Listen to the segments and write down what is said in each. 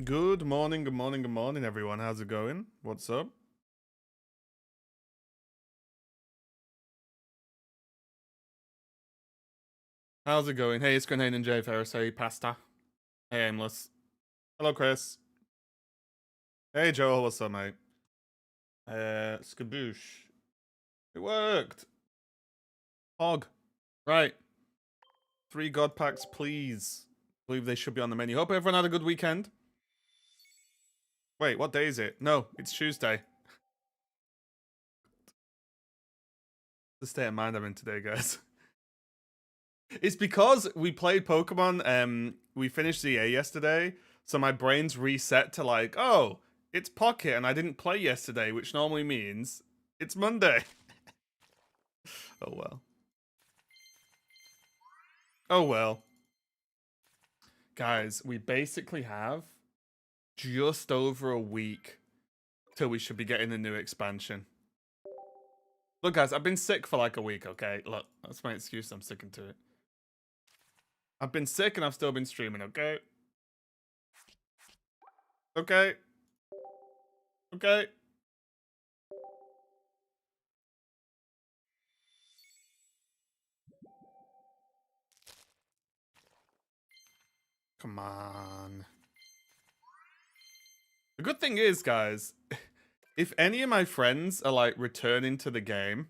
Good morning, good morning, good morning, everyone. How's it going? What's up? How's it going? Hey, it's Grenade and Jay Ferris. Hey, Pasta. Hey, Aimless. Hello, Chris. Hey, Joel. What's up, mate? Skaboosh. It worked. Hog. Right. 3 God packs, please. Believe they should be on the menu. Hope everyone had a good weekend. Wait, what day is it? No, it's Tuesday. The state of mind I'm in today, guys. It's because we played Pokemon. We finished ZA yesterday, so my brain's reset to like, oh, it's Pocket, and I didn't play yesterday, which normally means it's Monday. Oh well. Oh well. Guys, we basically have just over a week till we should be getting the new expansion. Look, guys, I've been sick for like a week. Okay, look, that's my excuse. I'm sticking to it. I've been sick and I've still been streaming. Okay. Okay. Okay. Come on. The good thing is, guys, if any of my friends are like returning to the game,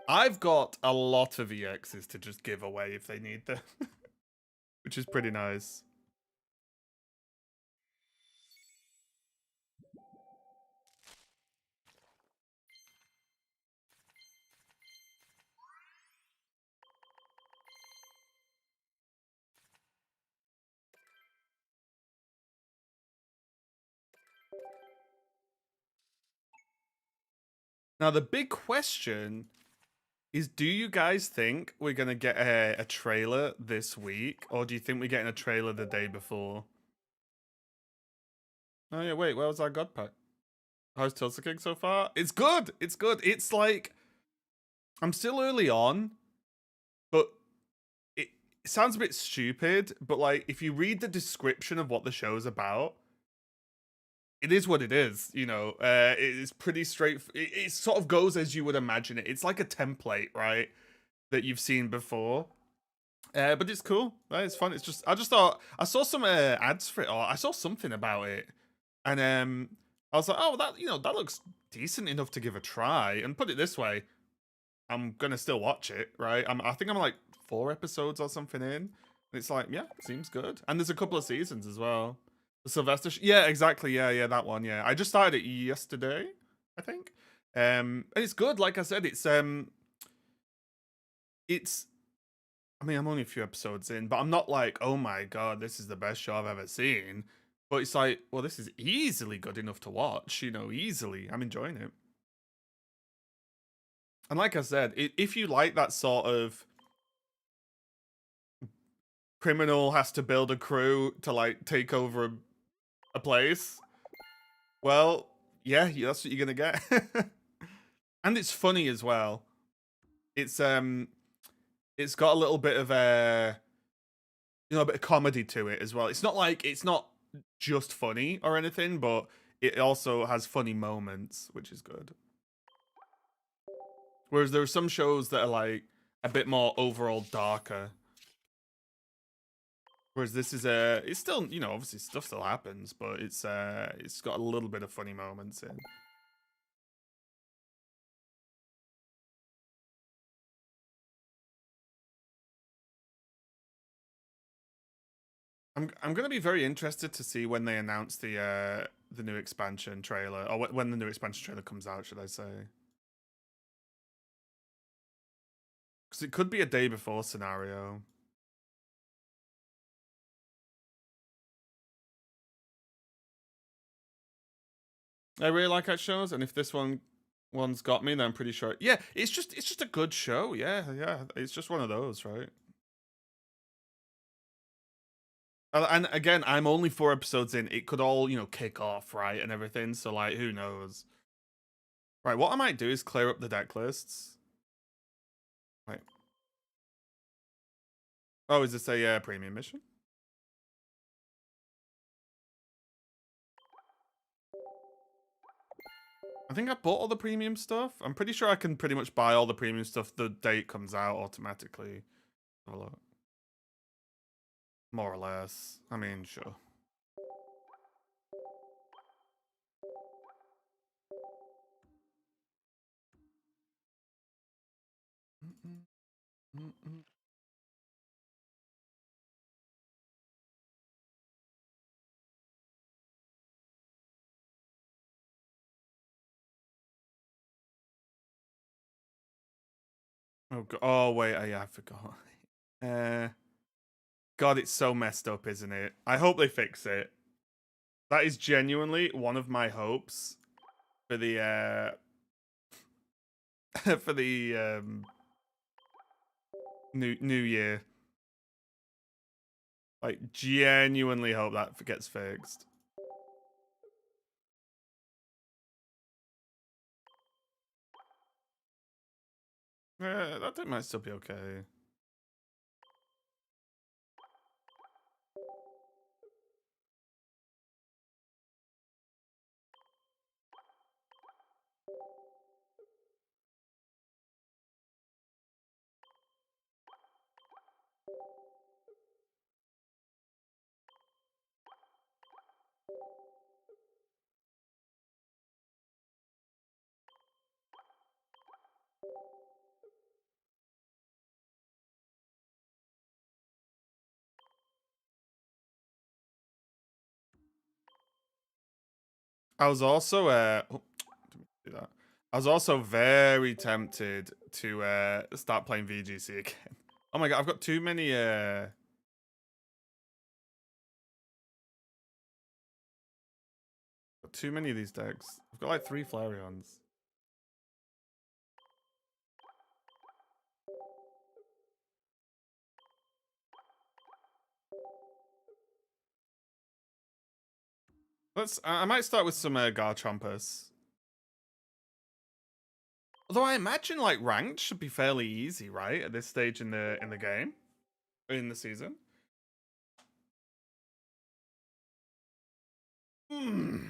I've got a lot of EXs to just give away if they need them, which is pretty nice. Now, the big question is, do you guys think we're going to get a trailer this week, or do you think we're getting a trailer the day before? Oh, yeah, wait, where was our God Pack? How's Tulsa King so far? It's good. It's good. It's like, I'm still early on, but it sounds a bit stupid, but like, if you read the description of what the show's about, it is what it is, you know. It is pretty straight. It sort of goes as you would imagine it. It's like a template, right, that you've seen before. But it's cool. It's fun. It's just I just thought I saw some ads for it, or I saw something about it, and I was like, oh, that looks decent enough to give a try. And put it this way, I'm gonna still watch it, right? I think I'm like 4 episodes or something in. And it's like, yeah, seems good. And there's a couple of seasons as well. The Sylvester, yeah, exactly, yeah, that one, yeah. I just started it yesterday, I think. And it's good. Like I said, it's. I mean, I'm only a few episodes in, but I'm not like, oh my god, this is the best show I've ever seen. But it's like, well, this is easily good enough to watch, you know, easily. I'm enjoying it. And like I said, if you like that sort of criminal has to build a crew to like take over a place, well, yeah, that's what you're gonna get. And it's funny as well. It's it's got a little bit of a bit of comedy to it as well. It's not just funny or anything, but it also has funny moments, which is good. Whereas there are some shows that are like a bit more overall darker. Whereas this is it's still, you know, obviously stuff still happens, but it's got a little bit of funny moments in. I'm gonna be very interested to see when they announce the new expansion trailer, or when the new expansion trailer comes out, should I say? Because it could be a day before scenario. I really like that shows, and if this one's got me, then I'm pretty sure. Yeah, it's just a good show. Yeah, it's just one of those, right? And again, I'm only 4 episodes in. It could all, you know, kick off, right, and everything. So like, who knows? Right, what I might do is clear up the deck lists. Right. Oh, is this a premium mission? I think I bought all the premium stuff. I'm pretty sure I can pretty much buy all the premium stuff the day it comes out automatically. Have a look. More or less. I mean, sure. Oh, oh wait, yeah, I forgot. God, it's so messed up, isn't it? I hope they fix it. That is genuinely one of my hopes for the for the new year. Like, genuinely hope that gets fixed. That thing might still be okay. I was also do that. I was also very tempted to start playing VGC again. Oh my god, I've got too many too many of these decks. I've got like 3 Flareons. I might start with some Garchompers. Although I imagine like ranked should be fairly easy, right? At this stage in the game, in the season. Hmm.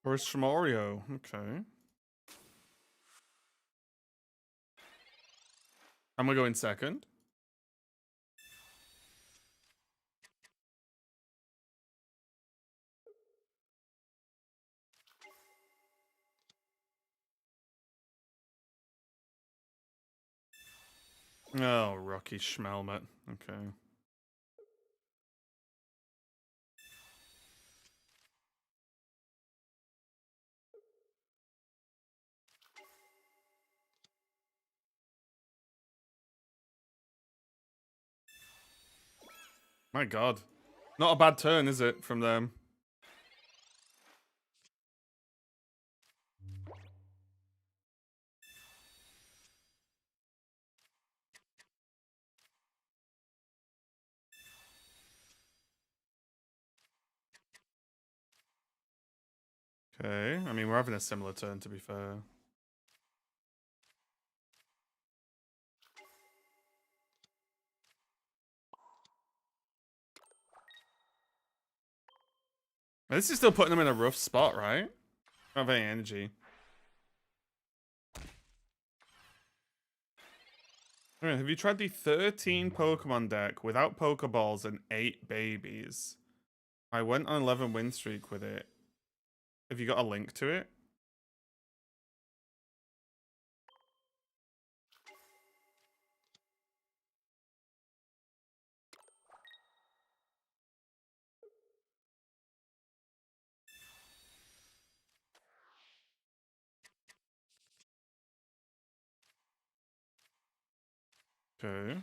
Burst from Oreo. Okay. I'm gonna go in second. Oh, Rocky Schmelmet. Okay. My god. Not a bad turn, is it, from them? Okay. I mean, we're having a similar turn, to be fair. This is still putting them in a rough spot, right? Don't have any energy. Alright, have you tried the 13 Pokemon deck without Pokeballs and 8 babies? I went on 11 win streak with it. Have you got a link to it? Okay.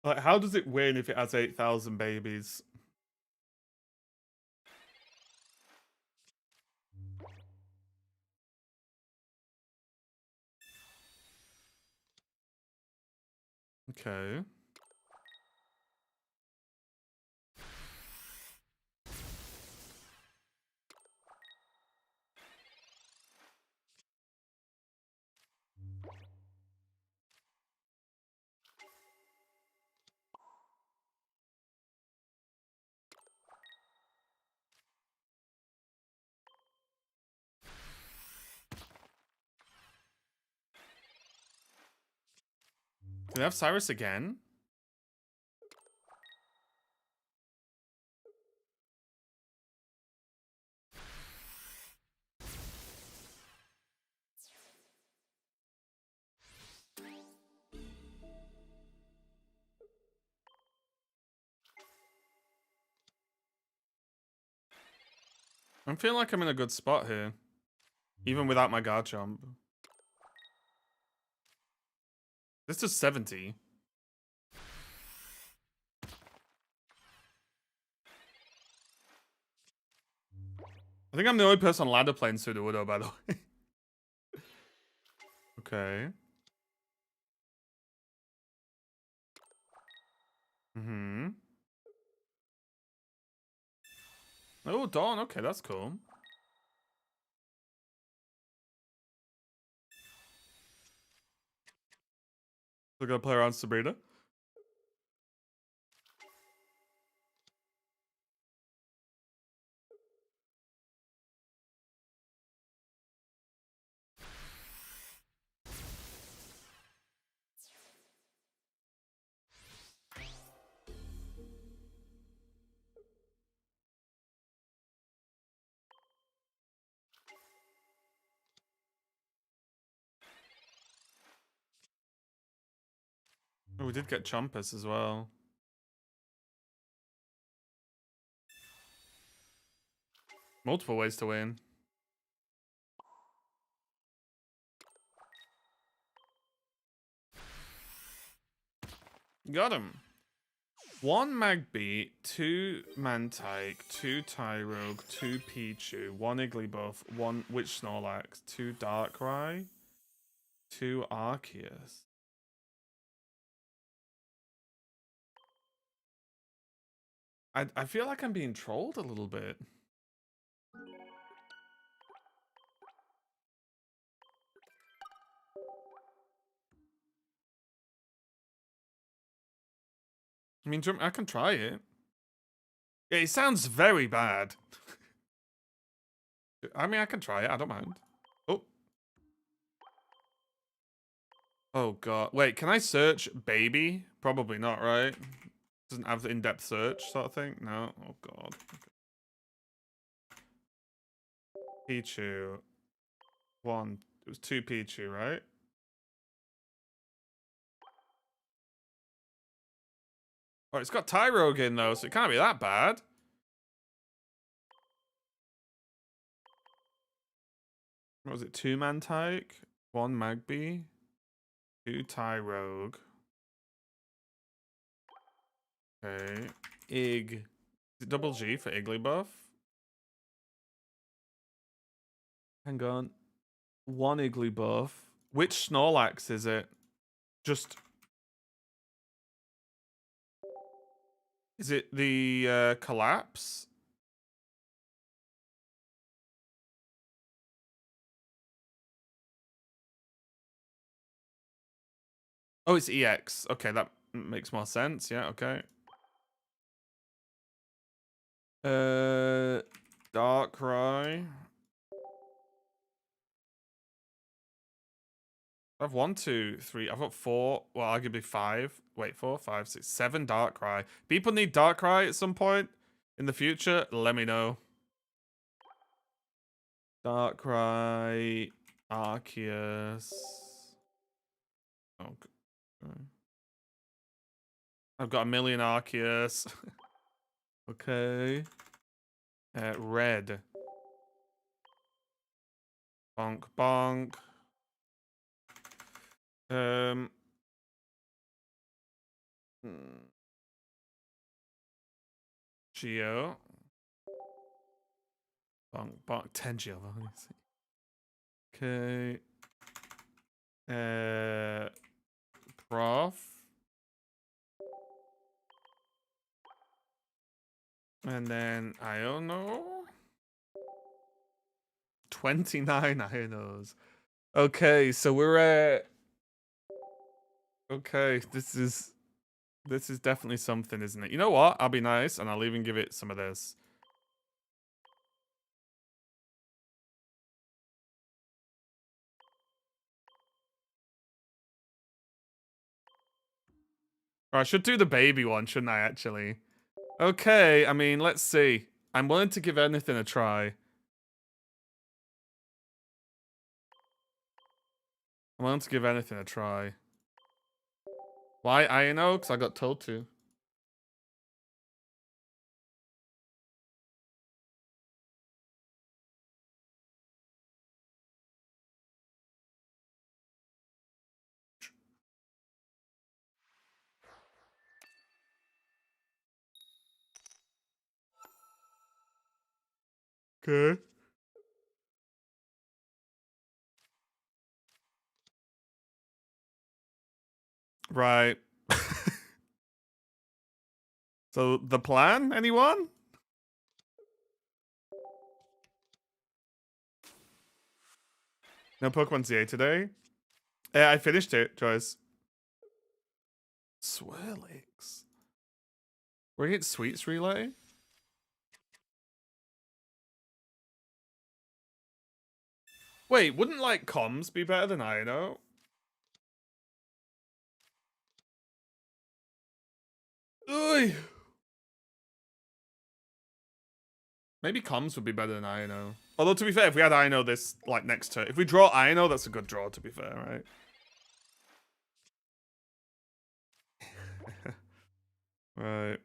Like, how does it win if it has 8,000 babies? Okay. Do they have Cyrus again? I'm feeling like I'm in a good spot here. Even without my Garchomp. This is 70. I think I'm the only person on ladder playing Sudowoodo, by the way. Okay. Mm-hmm. Oh, Dawn. Okay, that's cool. We're gonna play around Sabrina. Oh, we did get Chompus as well. Multiple ways to win. Got him. 1 Magby, 2 Mantike, 2 Tyrogue, 2 Pichu, 1 Igglybuff, 1 Witch Snorlax, 2 Darkrai, 2 Arceus. I feel like I'm being trolled a little bit. I mean, I can try it. Yeah, it sounds very bad. I mean, I can try it. I don't mind. Oh. Oh, God. Wait, can I search baby? Probably not, right? Doesn't have the in-depth search sort of thing? No? Oh, God. Okay. Pichu. 1. It was 2 Pichu, right? Oh, it's got Tyrogue in, though, so it can't be that bad. What was it? 2 Mantike, 1 Magby, 2 Tyrogue. Okay. Is it double G for Igglybuff? Hang on. 1 Igglybuff. Which Snorlax is it? Just... Is it the Collapse? Oh, it's EX. Okay, that makes more sense. Yeah, okay. Darkrai. I have 1, 2, 3. I've got 4. Well, arguably 5. Wait, 4, 5, 6, 7 Darkrai. People need Darkrai at some point in the future. Let me know. Darkrai, Arceus. Oh, I've got a million Arceus. Okay. Red. Bonk, bonk. Geo. Bonk, bonk. 10 Geo. Okay. Prof. And then Iono. 29 Ionos. Okay, so we're at. Okay, this is definitely something, isn't it? You know what? I'll be nice and I'll even give it some of this. Or I should do the baby one, shouldn't I, actually? Okay, I mean, let's see. I'm willing to give anything a try. I'm willing to give anything a try. Why Iono? Because I got told to. Okay. Right. So, the plan, anyone? No Pokemon ZA today? Yeah, I finished it, Joyce. Swirlix. Radiant Sweets Relay? Wait, wouldn't, like, comms be better than Iono? Ugh. Maybe comms would be better than Iono. Although, to be fair, if we had Iono this, like, next turn. If we draw Iono, that's a good draw, to be fair, right? Right.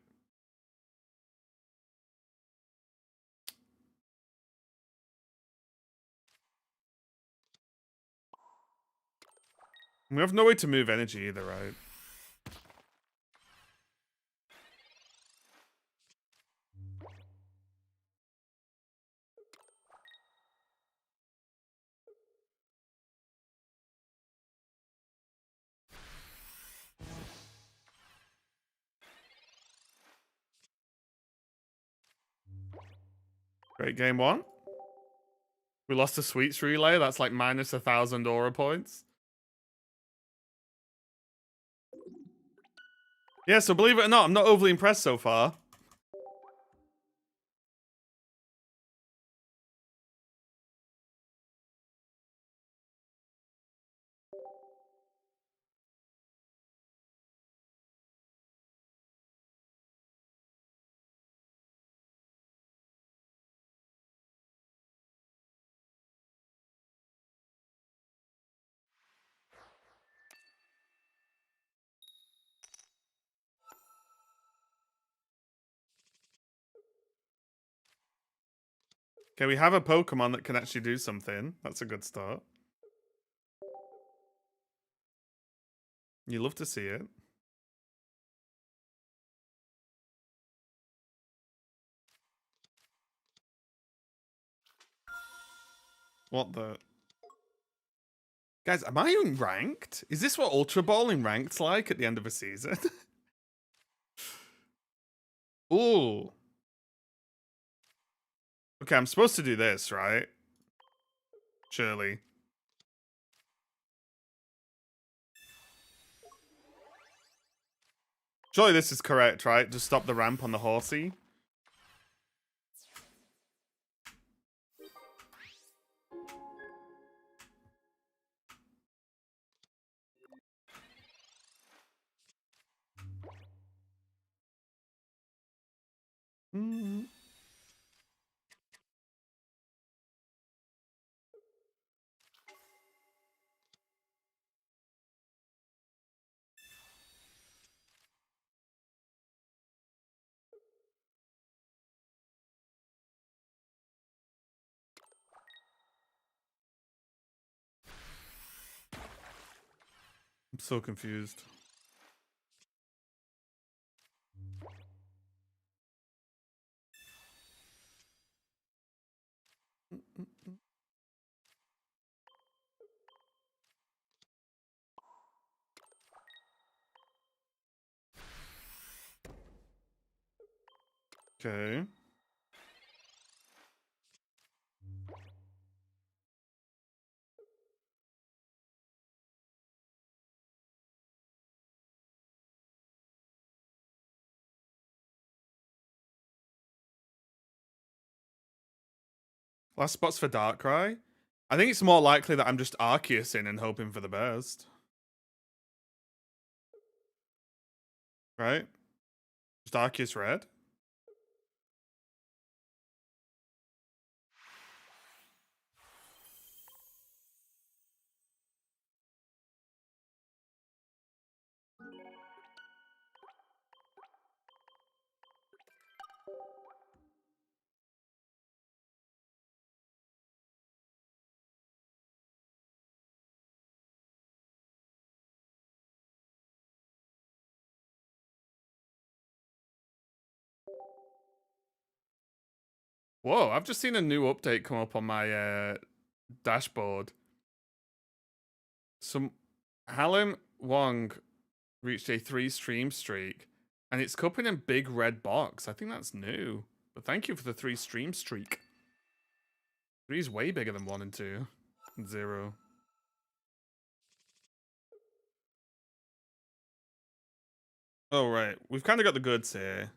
We have no way to move energy either, right? Great game one. We lost a Sweets Relay. That's like minus 1,000 aura points. Yeah, so believe it or not, I'm not overly impressed so far. Okay, we have a Pokemon that can actually do something. That's a good start. You love to see it. What the? Guys, am I even ranked? Is this what Ultra Bowling ranked's like at the end of a season? Ooh. Okay, I'm supposed to do this, right? Surely. Surely this is correct, right? Just stop the ramp on the horsey. Mm. I'm so confused. Okay. Last spots for Darkrai. I think it's more likely that I'm just Arceus in and hoping for the best. Right? Just Arceus red? Whoa, I've just seen a new update come up on my dashboard. Some Halim Wong reached a 3-stream streak, and it's cupping in big red box. I think that's new. But thank you for the 3-stream streak. 3 is way bigger than 1 and 2. And 0. Oh, right. We've kind of got the goods here.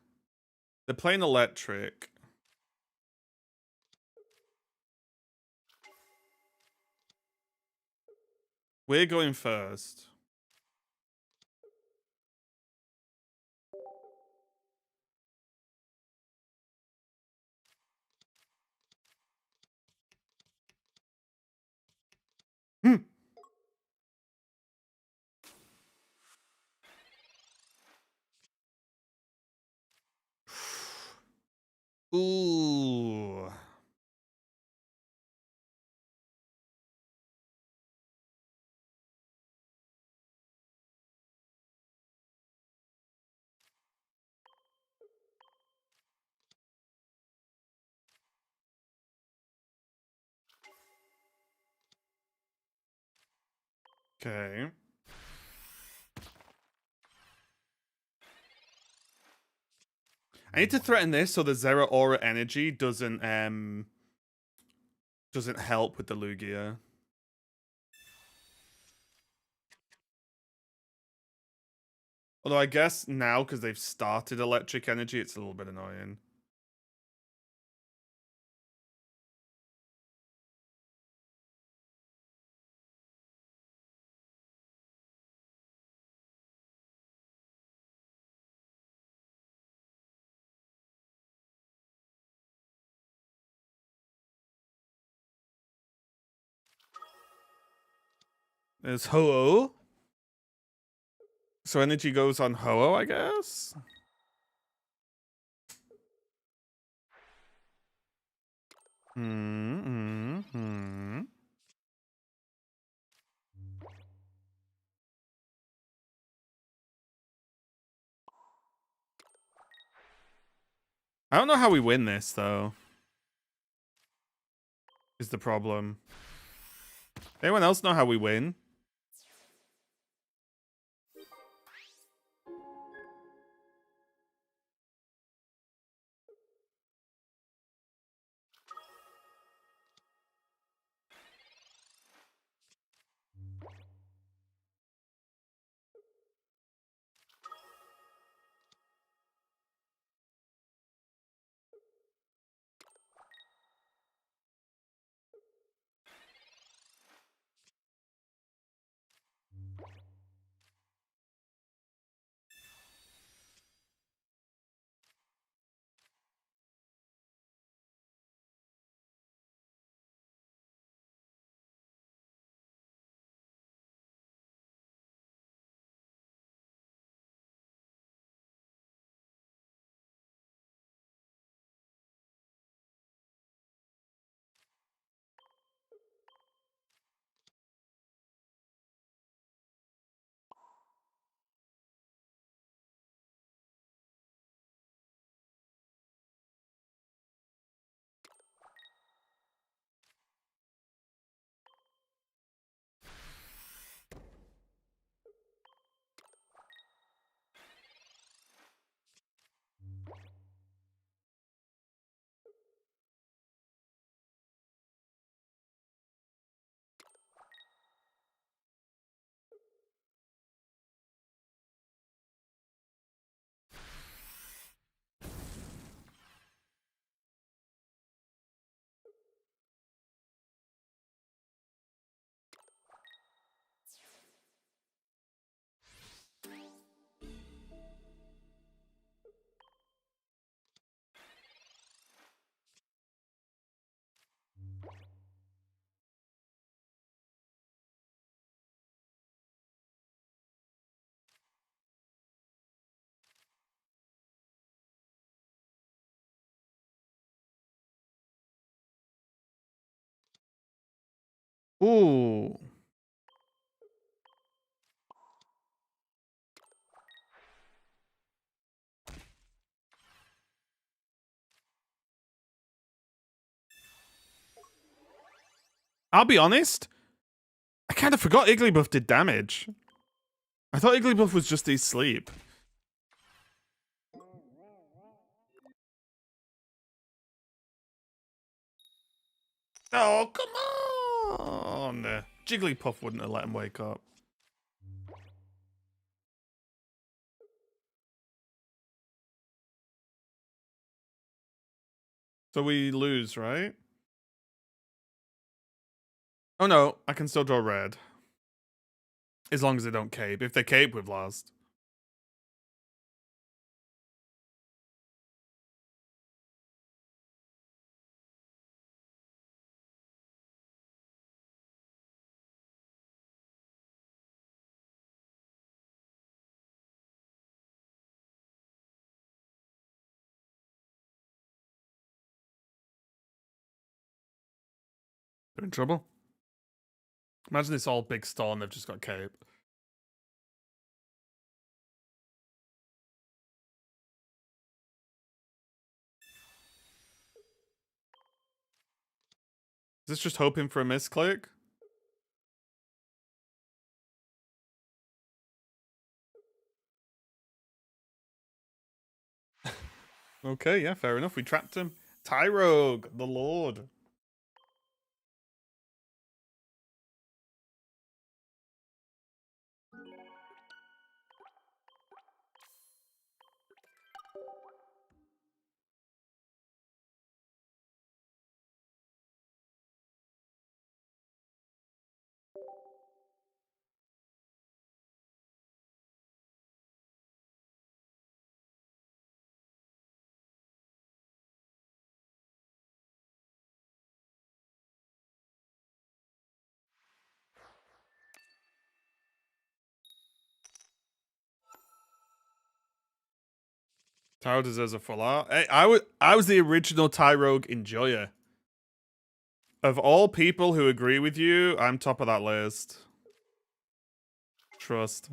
They're playing electric. We're going first. Hmm. Ooh. Okay. I need to threaten this so the Zera Aura energy doesn't help with the Lugia. Although I guess now, because they've started electric energy, it's a little bit annoying. There's Ho-Oh. So energy goes on Ho-Oh, I guess? Hmm. I don't know how we win this, though. Is the problem. Anyone else know how we win? Ooh. I'll be honest. I kind of forgot Igglybuff did damage. I thought Igglybuff was just his sleep. Oh, come on! Jigglypuff wouldn't have let him wake up. So we lose, right? Oh no, I can still draw red. As long as they don't cape. If they cape, we've lost. They're in trouble. Imagine this all big storm, they've just got cape. Is this just hoping for a misclick? Okay, yeah, fair enough. We trapped him. Tyrogue, the Lord. Tyrogue deserves a full art. Hey, I was the original Tyrogue enjoyer. Of all people who agree with you, I'm top of that list. Trust.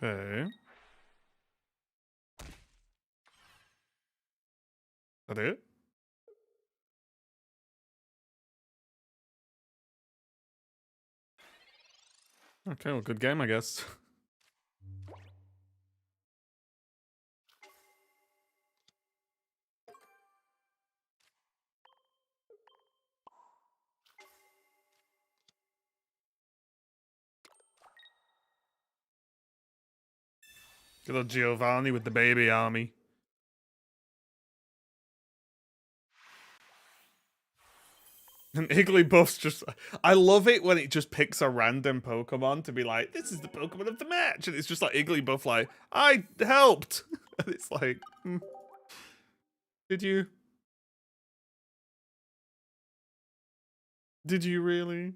Okay. That it? Okay, well, good game, I guess. Good old Giovanni with the baby army. And Igglybuff's just... I love it when it just picks a random Pokemon to be like, this is the Pokemon of the match. And it's just like Igglybuff like, I helped. And it's like, did you? Did you really?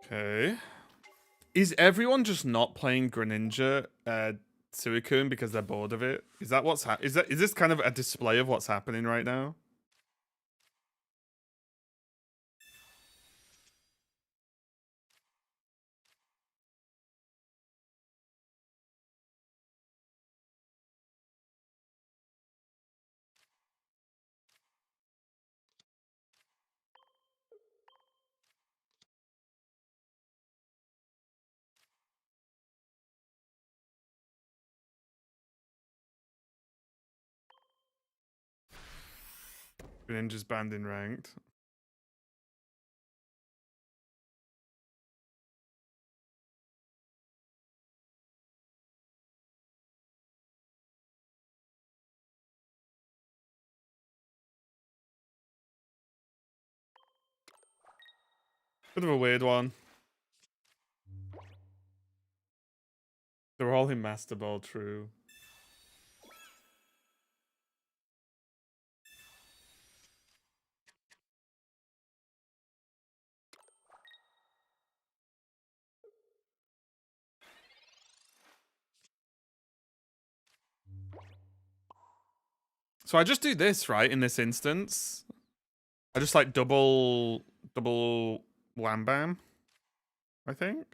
Okay. Is everyone just not playing Greninja Suicune because they're bored of it? Is that what's is this kind of a display of what's happening right now? Greninja's banned in ranked. Bit of a weird one. They're all in Master Ball, true. So I just do this, right, in this instance. I just like double wham bam, I think.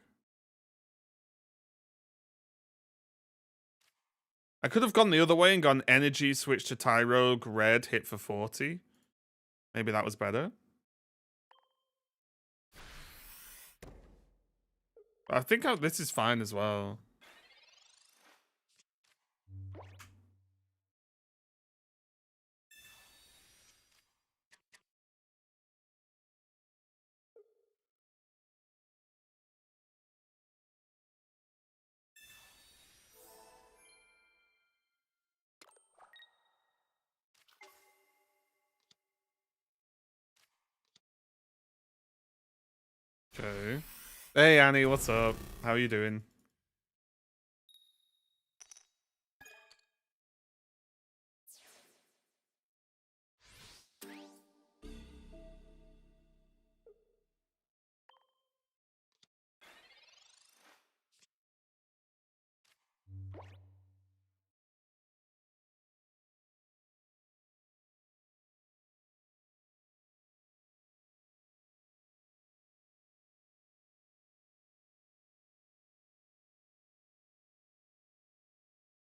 I could have gone the other way and gone energy, switch to Tyrogue, red, hit for 40. Maybe that was better. I think this is fine as well. Okay. Hey Annie, what's up? How are you doing?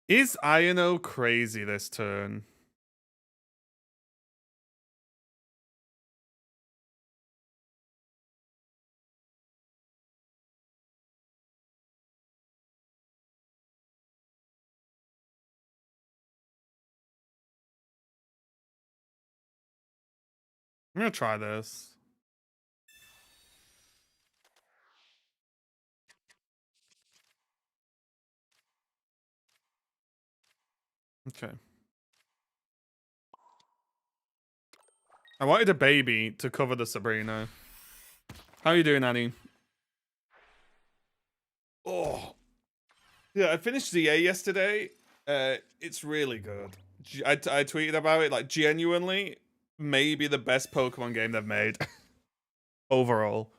Is Iono crazy this turn? I'm gonna try this. Okay. I wanted a baby to cover the Sabrina. How are you doing, Annie? Oh. Yeah, I finished ZA yesterday. It's really good. I tweeted about it, like, genuinely, maybe the best Pokemon game they've made. Overall.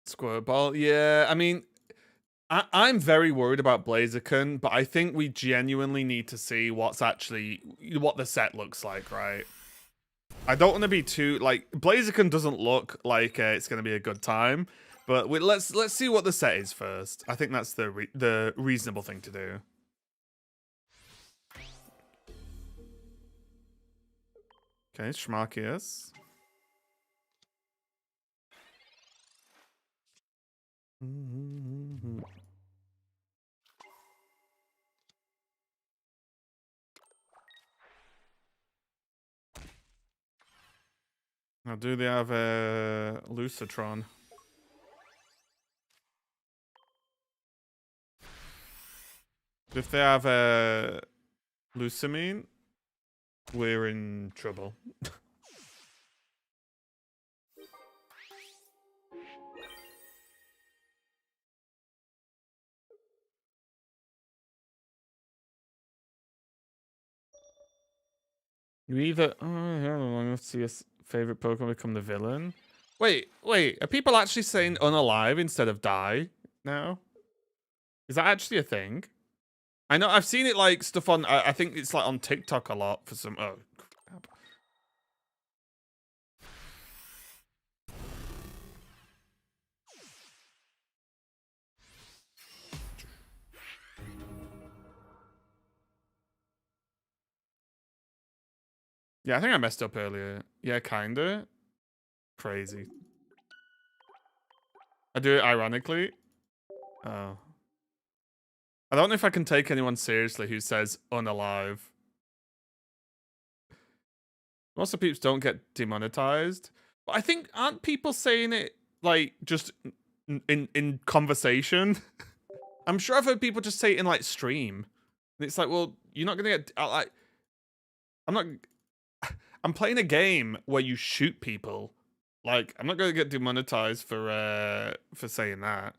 Squirtle, yeah. I mean, I'm very worried about Blaziken, but I think we genuinely need to see what the set looks like, right? I don't want to be too like Blaziken doesn't look like it's going to be a good time, but let's see what the set is first. I think that's the reasonable thing to do. Okay, Schmarkius. Now, do they have a Lucitron? If they have a Lucamine, we're in trouble. You either let's see a favorite Pokemon become the villain. Wait, are people actually saying unalive instead of die now? Is that actually a thing? I know I've seen it like stuff on. I think it's like on TikTok a lot for some. Oh crap! Yeah, I think I messed up earlier. Yeah, kinda. Crazy. I do it ironically. Oh. I don't know if I can take anyone seriously who says unalive. Most of the peeps don't get demonetized. But I think, aren't people saying it, like, just in conversation? I'm sure I've heard people just say it in, like, stream. And it's like, well, you're not gonna get, like, I'm not, I'm playing a game where you shoot people. Like, I'm not gonna get demonetized for saying that.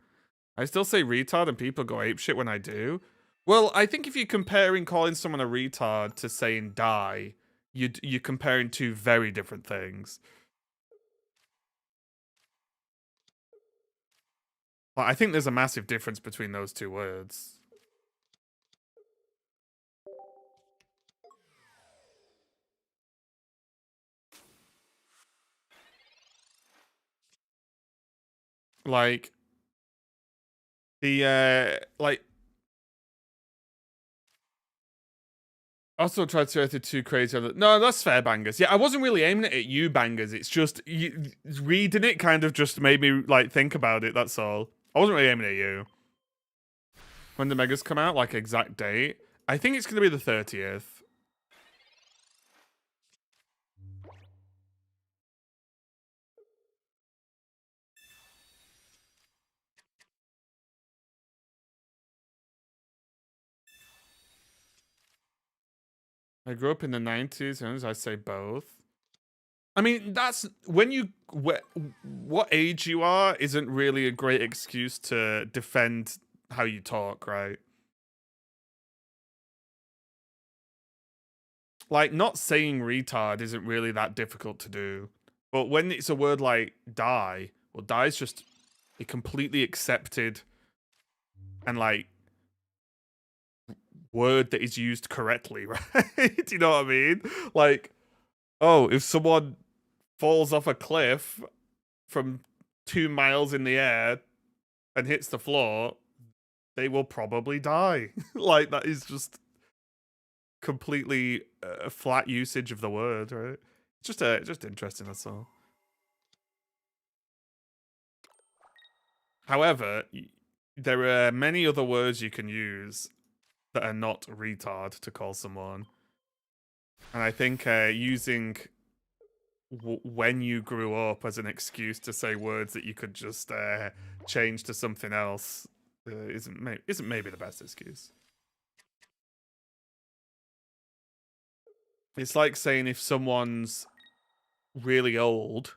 I still say retard and people go apeshit when I do. Well, I think if you're comparing calling someone a retard to saying die, you're comparing two very different things. But I think there's a massive difference between those two words. Like the like also tried to it too crazy. No, that's fair, Bangers. Yeah, I wasn't really aiming it at you, Bangers. It's just reading it kind of just made me like think about it. That's all. I wasn't really aiming at you. When the megas come out, like exact date, I think it's gonna be the 30th. I grew up in the 90s, and I say both. I mean, that's when you what age you are isn't really a great excuse to defend how you talk, right? Like, not saying retard isn't really that difficult to do. But when it's a word like die, well, die is just a completely accepted and, like, word that is used correctly, right? Do you know what I mean? Like, oh, if someone falls off a cliff from 2 miles in the air and hits the floor, they will probably die. Like, that is just completely a flat usage of the word, right? It's just interesting, that's all. However, there are many other words you can use that are not retard to call someone. And I think using when you grew up as an excuse to say words that you could just change to something else isn't maybe the best excuse. It's like saying if someone's really old,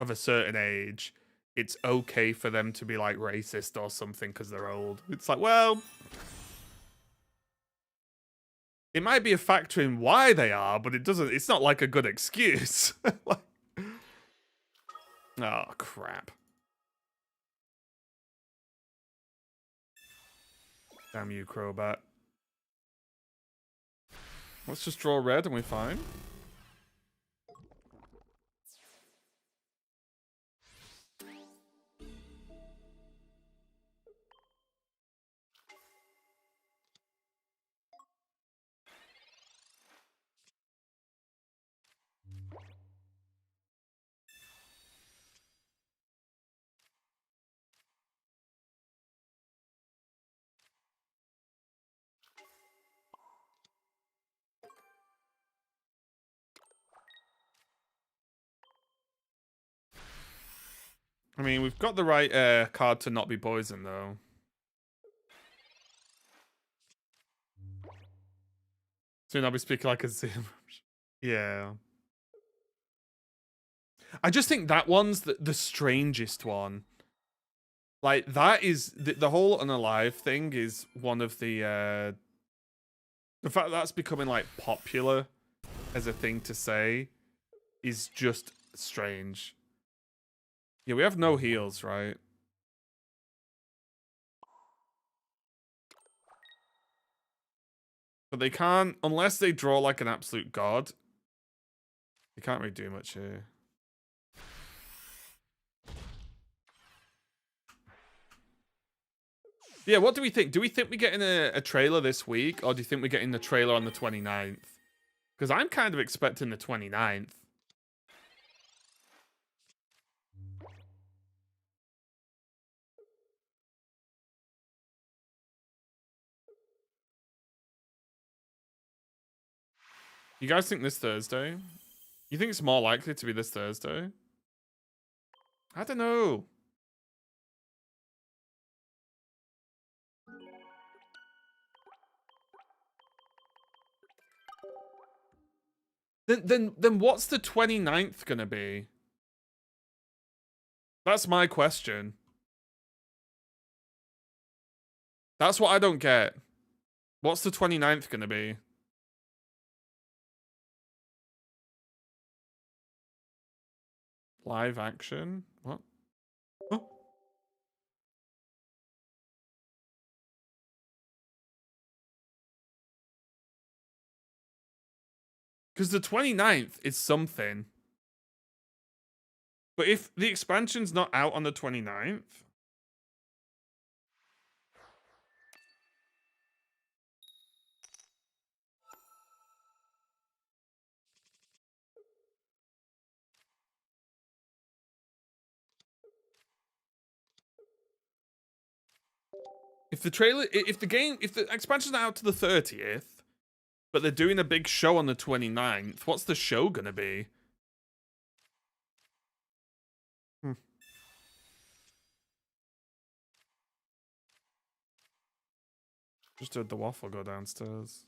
of a certain age, it's okay for them to be like racist or something because they're old. It's like, well, it might be a factor in why they are, but it's not like a good excuse. Like, oh, crap. Damn you, Crobat. Let's just draw red and we're fine. I mean, we've got the right card to not be poisoned, though. Soon I'll be speaking like a Zim. Yeah. I just think that one's the strangest one. Like, that is... The whole unalive thing is one of the... The fact that that's becoming, like, popular as a thing to say is just strange. Yeah, we have no heals, right? But they can't... Unless they draw, like, an absolute god, they can't really do much here. Yeah, what do we think? Do we think we're getting a trailer this week, or do you think we're getting the trailer on the 29th? Because I'm kind of expecting the 29th. You guys think this Thursday? You think it's more likely to be this Thursday? I don't know. Then what's the 29th gonna be? That's my question. That's what I don't get. What's the 29th gonna be? Live action? What? Oh. Because the 29th is something. But if the expansion's not out on the 29th... If the expansion's out to the 30th, but they're doing a big show on the 29th, what's the show gonna be? Just heard the waffle go downstairs.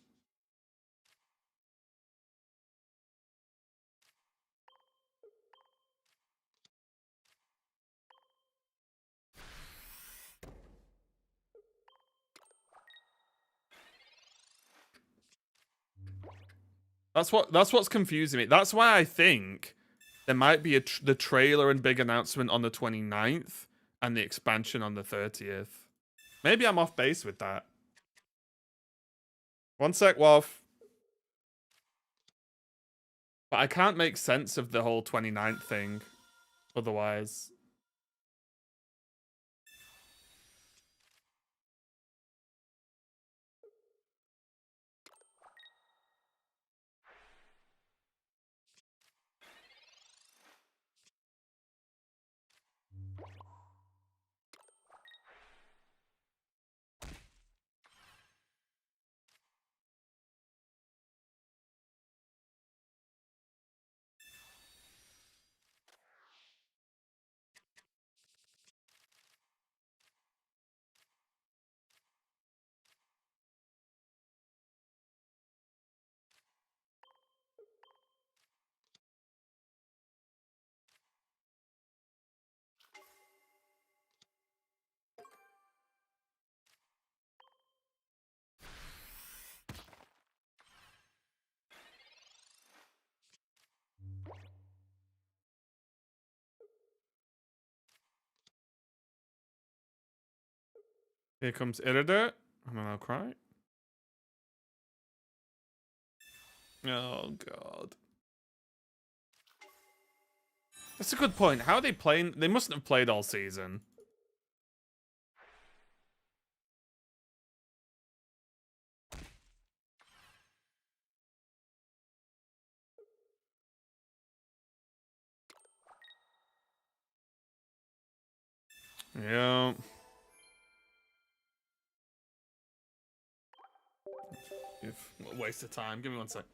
That's what's confusing me. That's why I think there might be the trailer and big announcement on the 29th and the expansion on the 30th. Maybe I'm off base with that. One sec, Waff. But I can't make sense of the whole 29th thing otherwise. Here comes Iridir. I'm gonna cry. Oh, God. That's a good point. How are they playing? They mustn't have played all season. Yeah. What a waste of time. Give me one sec.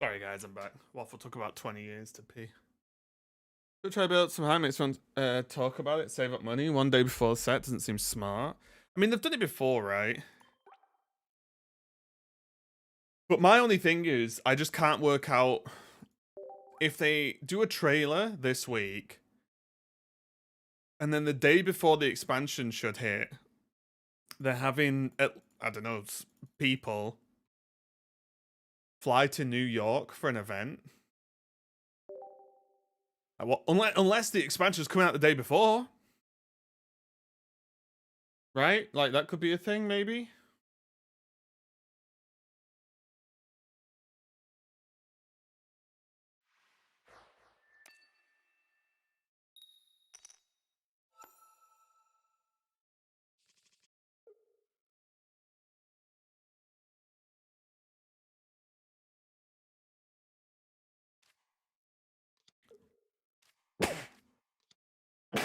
Sorry guys, I'm back. Waffle took about 20 years to pee. Should try build some high makes one talk about it, save up money one day before the set. Doesn't seem smart. I mean, they've done it before, right? But my only thing is, I just can't work out if they do a trailer this week, and then the day before the expansion should hit, they're having, I don't know, people fly to New York for an event. Well, unless the expansion's coming out the day before. Right? Like, that could be a thing, maybe?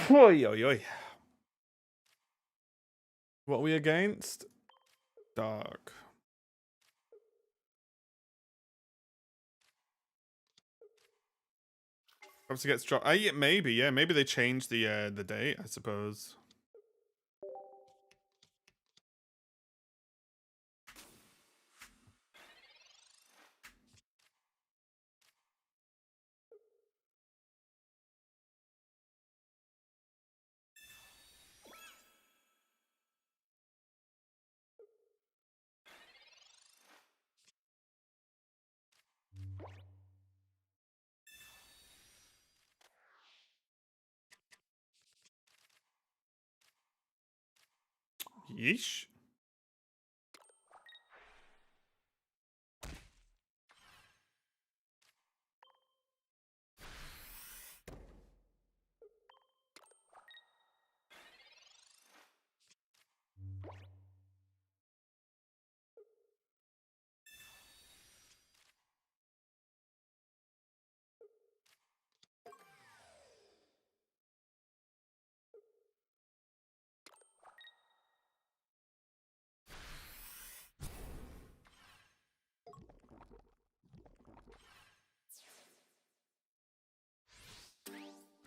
Oi, oi, oi. What are we against? Dark. Obviously gets dropped. Yeah, maybe, yeah. Maybe they changed the date, I suppose. Yeesh.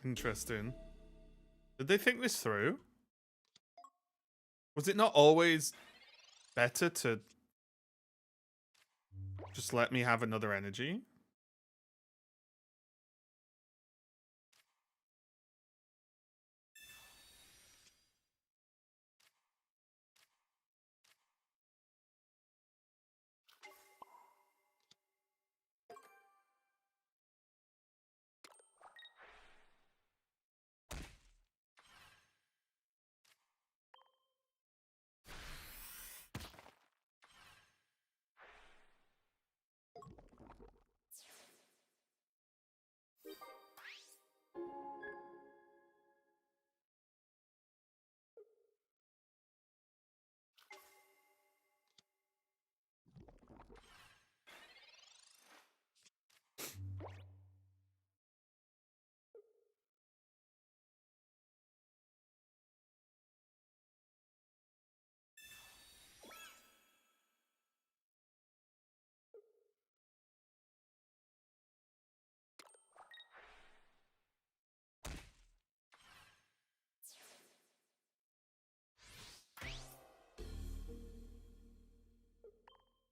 Interesting. Did they think this through? Was it not always better to just let me have another energy?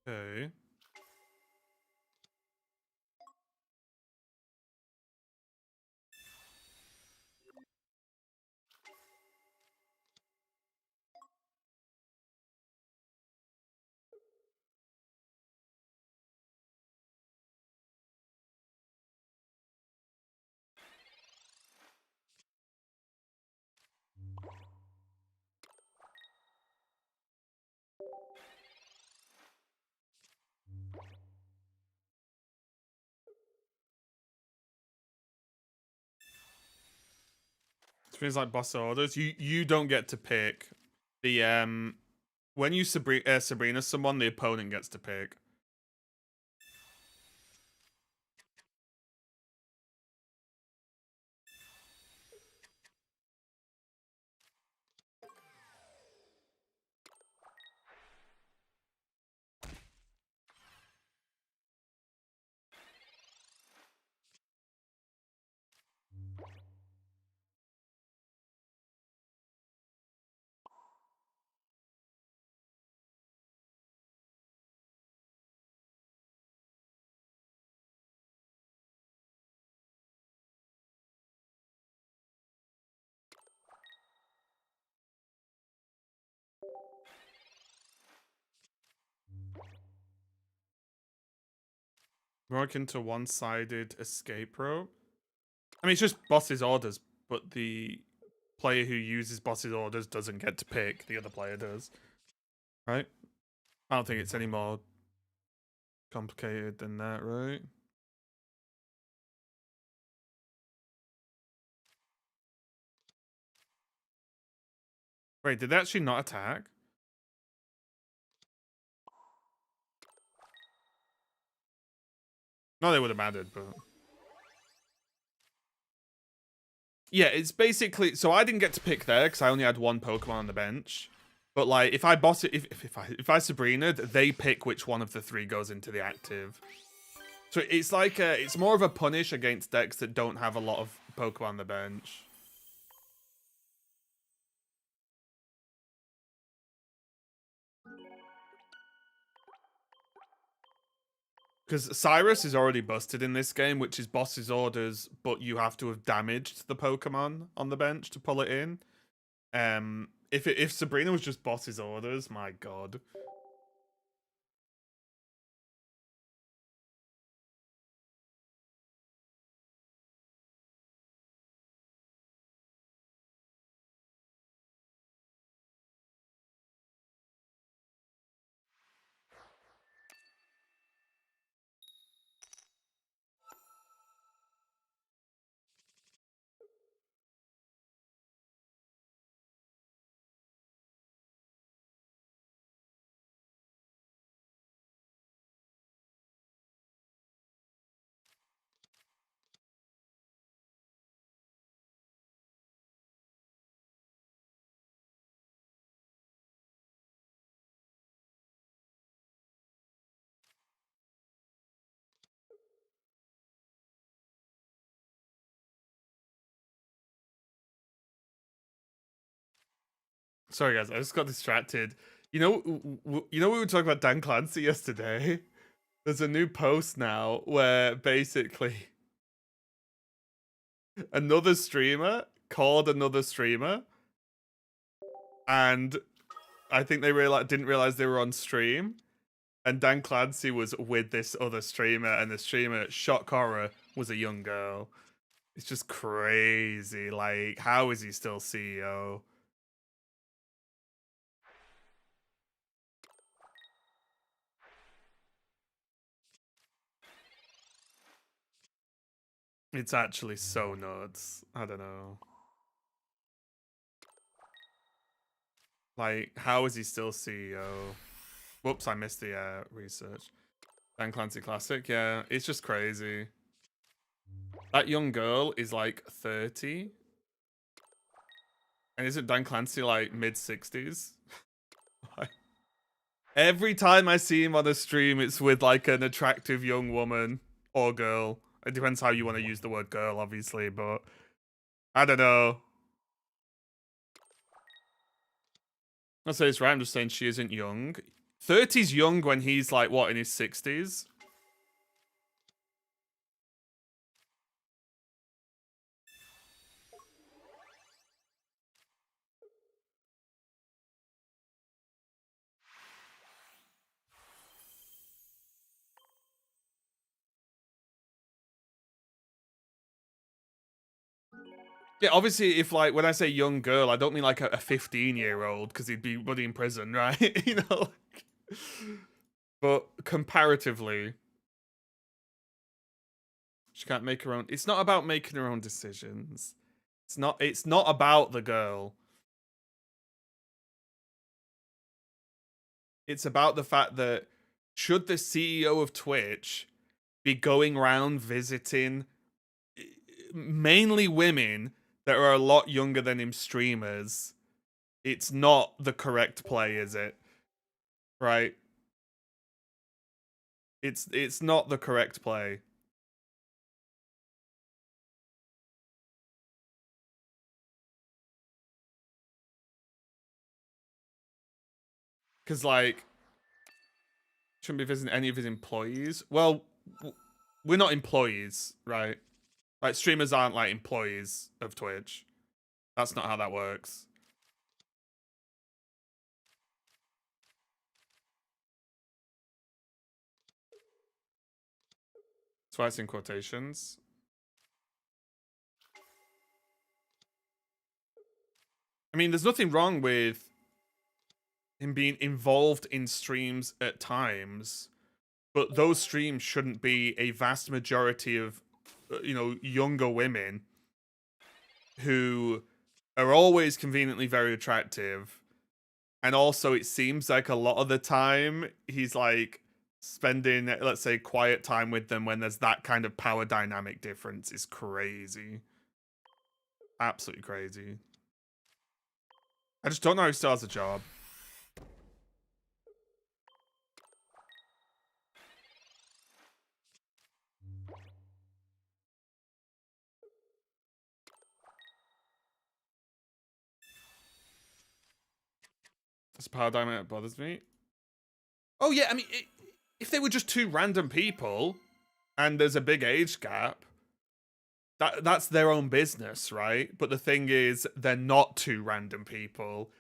Okay. It feels like boss orders. You don't get to pick the when you Sabrina someone, the opponent gets to pick. More akin to one-sided escape rope. I mean, it's just boss's orders, but the player who uses boss's orders doesn't get to pick. The other player does. Right? I don't think it's any more complicated than that, right? Wait, did they actually not attack? No, they would have mattered, but... Yeah, it's basically... So I didn't get to pick there, because I only had one Pokemon on the bench. But, like, if I boss it... If I Sabrina, they pick which one of the three goes into the active. So it's like... it's more of a punish against decks that don't have a lot of Pokemon on the bench. Because Cyrus is already busted in this game, which is boss's orders, but you have to have damaged the Pokemon on the bench to pull it in. If Sabrina was just boss's orders, my god. Sorry guys, I just got distracted. You know we were talking about Dan Clancy yesterday? There's a new post now where basically another streamer called another streamer, and I think they didn't realize they were on stream, and Dan Clancy was with this other streamer, and the streamer, Shock Horror, was a young girl. It's just crazy. Like, how is he still CEO? It's actually so nuts. I don't know. Like, how is he still CEO? Whoops, I missed the research. Dan Clancy Classic, yeah, it's just crazy. That young girl is like 30. And isn't Dan Clancy like mid-60s? Every time I see him on a stream, it's with like an attractive young woman or girl. It depends how you want to use the word girl, obviously, but I don't know. I'll say it's right, I'm just saying she isn't young. 30's young when he's like, what, in his 60s? Yeah, obviously, if like when I say young girl, I don't mean like a 15-year-old because he'd be bloody in prison, right? You know, but comparatively, she can't make her own. It's not about making her own decisions. It's not. It's not about the girl. It's about the fact that should the CEO of Twitch be going around visiting mainly women that are a lot younger than him streamers, it's not the correct play, is it? Right? It's not the correct play. Cuz like shouldn't be visiting any of his employees. Well, we're not employees, right? Like streamers aren't like employees of Twitch. That's not how that works. That's why it's in quotations. I mean, there's nothing wrong with him being involved in streams at times, but those streams shouldn't be a vast majority of, younger women who are always conveniently very attractive. And also, it seems like a lot of the time he's like spending, let's say, quiet time with them when there's that kind of power dynamic difference is crazy. Absolutely crazy. I just don't know how he still has a job. That's a power dynamic that bothers me. Oh yeah, I mean, if they were just two random people and there's a big age gap, that's their own business, right? But the thing is, they're not two random people.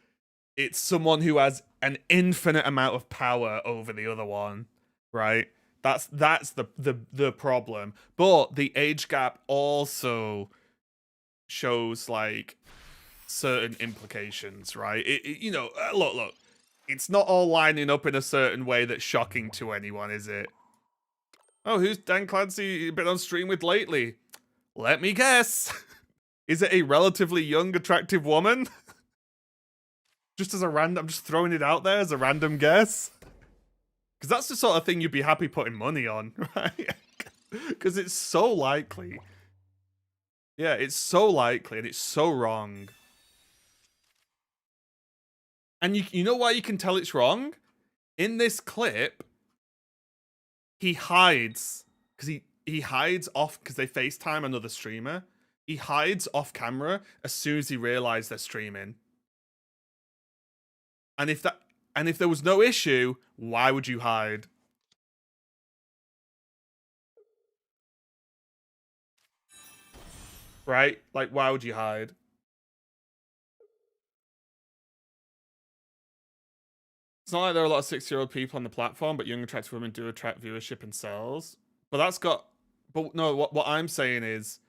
It's someone who has an infinite amount of power over the other one, right? That's the problem. But the age gap also shows like certain implications, right? Look. It's not all lining up in a certain way that's shocking to anyone, is it? Oh, who's Dan Clancy been on stream with lately? Let me guess. Is it a relatively young, attractive woman? Just as a random, I'm just throwing it out there as a random guess. Because that's the sort of thing you'd be happy putting money on, right? Because it's so likely. Yeah, it's so likely and it's so wrong. And you know why you can tell it's wrong? In this clip, he hides because he hides off because they FaceTime another streamer. He hides off camera as soon as he realized they're streaming. And if there was no issue, why would you hide? Right? Like, why would you hide? It's not like there are a lot of 6-year-old people on the platform, but young attractive women do attract viewership and sales. But what I'm saying is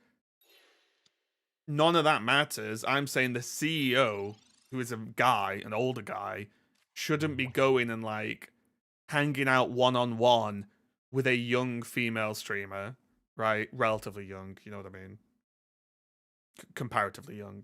none of that matters. I'm saying the CEO, who is a guy, an older guy, shouldn't be going and like hanging out one-on-one with a young female streamer, right? Relatively young, you know what I mean? Comparatively young.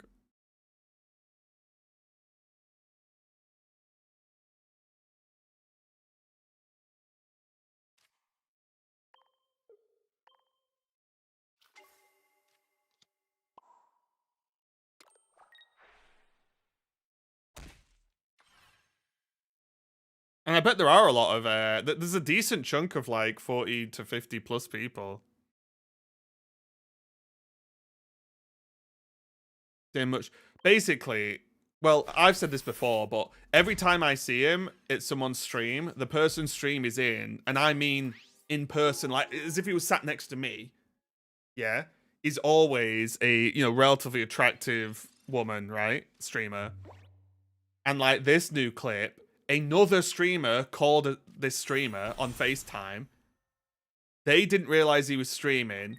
And I bet there are a lot of there's a decent chunk of like 40 to 50 plus people. Damn much. Basically, well, I've said this before, but every time I see him at someone's stream, the person's stream is in, and I mean in person, like as if he was sat next to me. Yeah, is always a relatively attractive woman, right? Streamer. And like this new clip, another streamer called this streamer on FaceTime. They didn't realize he was streaming.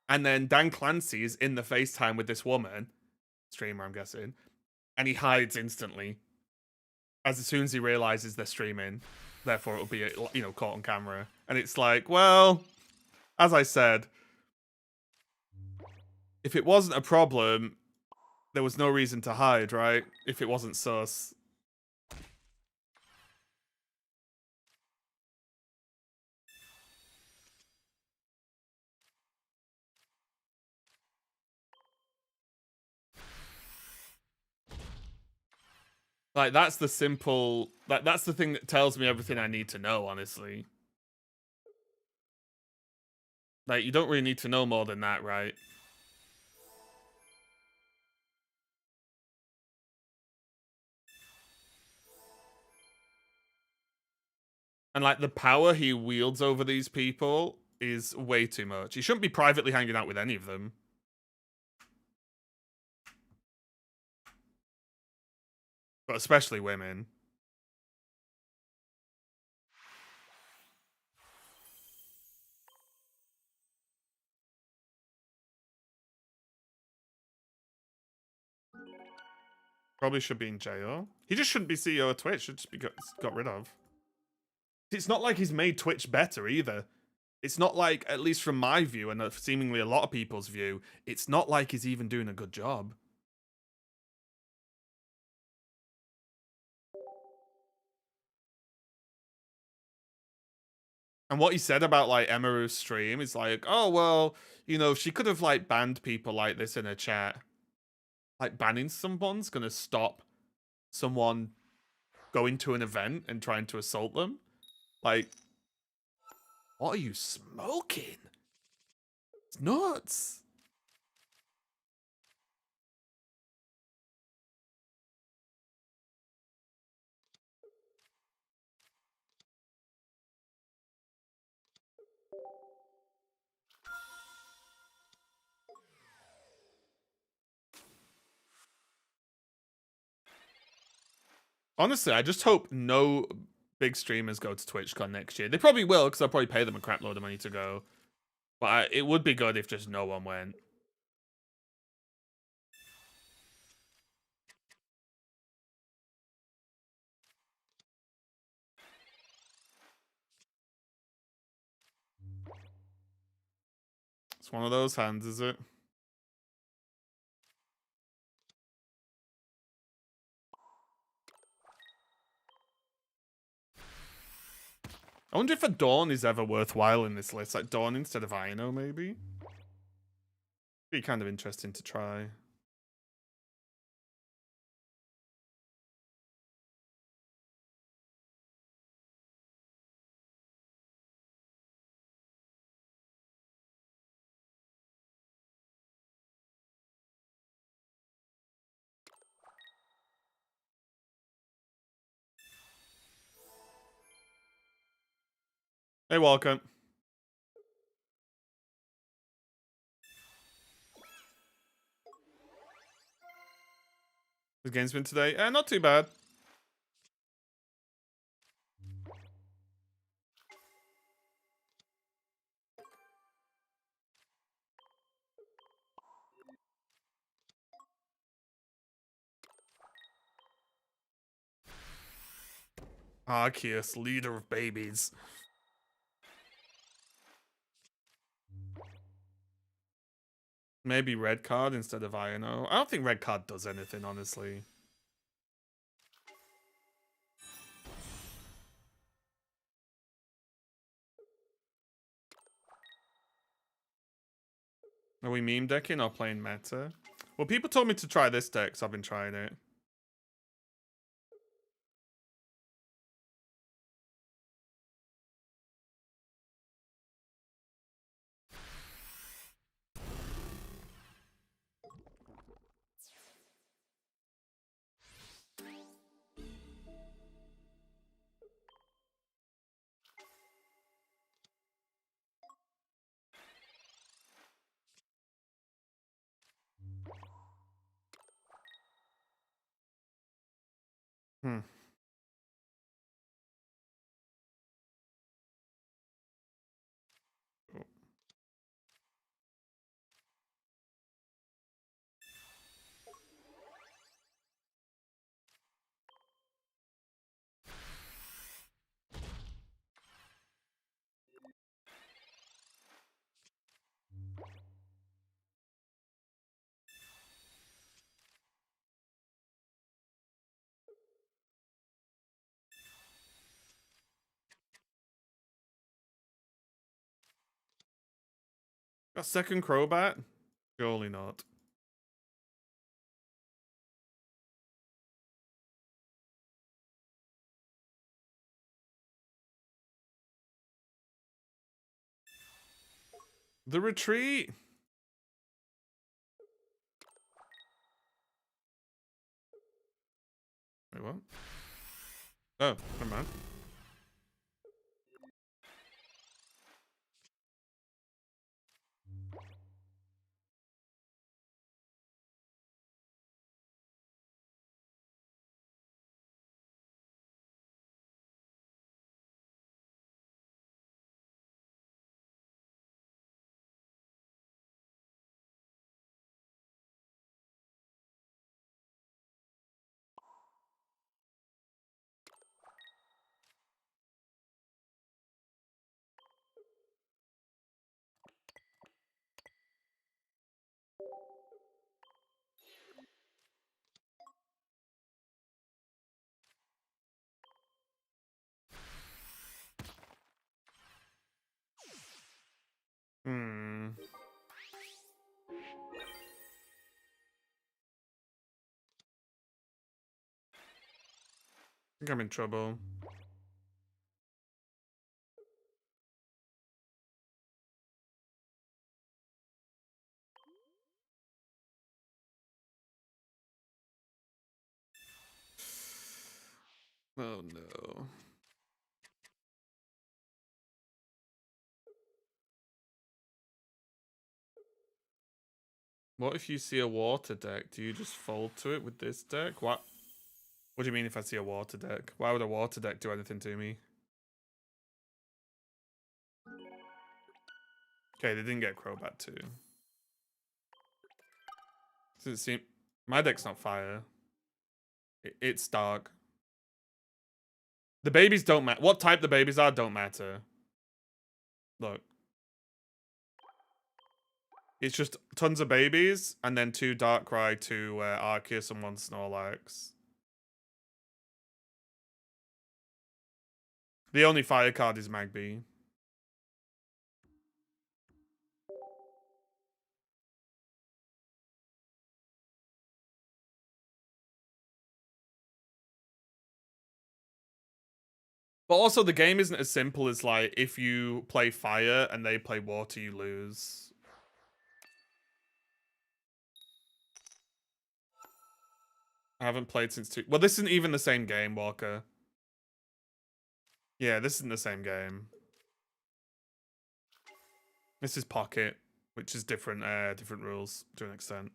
And then Dan Clancy is in the FaceTime with this woman, streamer, I'm guessing. And he hides instantly. As soon as he realizes they're streaming. Therefore, it'll be, caught on camera. And it's like, well, as I said, if it wasn't a problem, there was no reason to hide, right? If it wasn't sus. Like, that's the simple... that's the thing that tells me everything I need to know, honestly. Like, you don't really need to know more than that, right? And, like, the power he wields over these people is way too much. He shouldn't be privately hanging out with any of them. But especially women. Probably should be in jail. He just shouldn't be CEO of Twitch. Should just be got rid of. It's not like he's made Twitch better either. It's not like, at least from my view and seemingly a lot of people's view, it's not like he's even doing a good job. And what he said about like Emaru's stream is like, oh well, you know, she could have like banned people like this in her chat. Like banning someone's gonna stop someone going to an event and trying to assault them. Like, what are you smoking? It's nuts. Honestly, I just hope no big streamers go to TwitchCon next year. They probably will, because I'll probably pay them a crap load of money to go. But it would be good if just no one went. It's one of those hands, is it? I wonder if a Dawn is ever worthwhile in this list. Like Dawn instead of Ino, maybe? Be kind of interesting to try. Hey, welcome. His game's been today? Not too bad. Arceus, leader of babies. Maybe red card instead of Ino. I don't think red card does anything, honestly. Are we meme decking or playing meta? Well, people told me to try this deck, so I've been trying it. Hmm. Got second Crobat? Surely not. The retreat. Wait, what? Oh, never mind. think I'm in trouble. Oh no. What if you see a water deck? Do you just fold to it with this deck? What do you mean if I see a water deck? Why would a water deck do anything to me? Okay, they didn't get Crobat too. Does it seem... My deck's not fire. It's dark. The babies don't matter. What type the babies are don't matter. Look. It's just tons of babies, and then 2 Darkrai, 2 Arceus, and 1 Snorlax. The only fire card is Magby. But also, the game isn't as simple as, like, if you play fire and they play water, you lose. I haven't played since 2... Well, this isn't even the same game, Walker. Yeah, this isn't the same game. This is Pocket, which is different rules to an extent.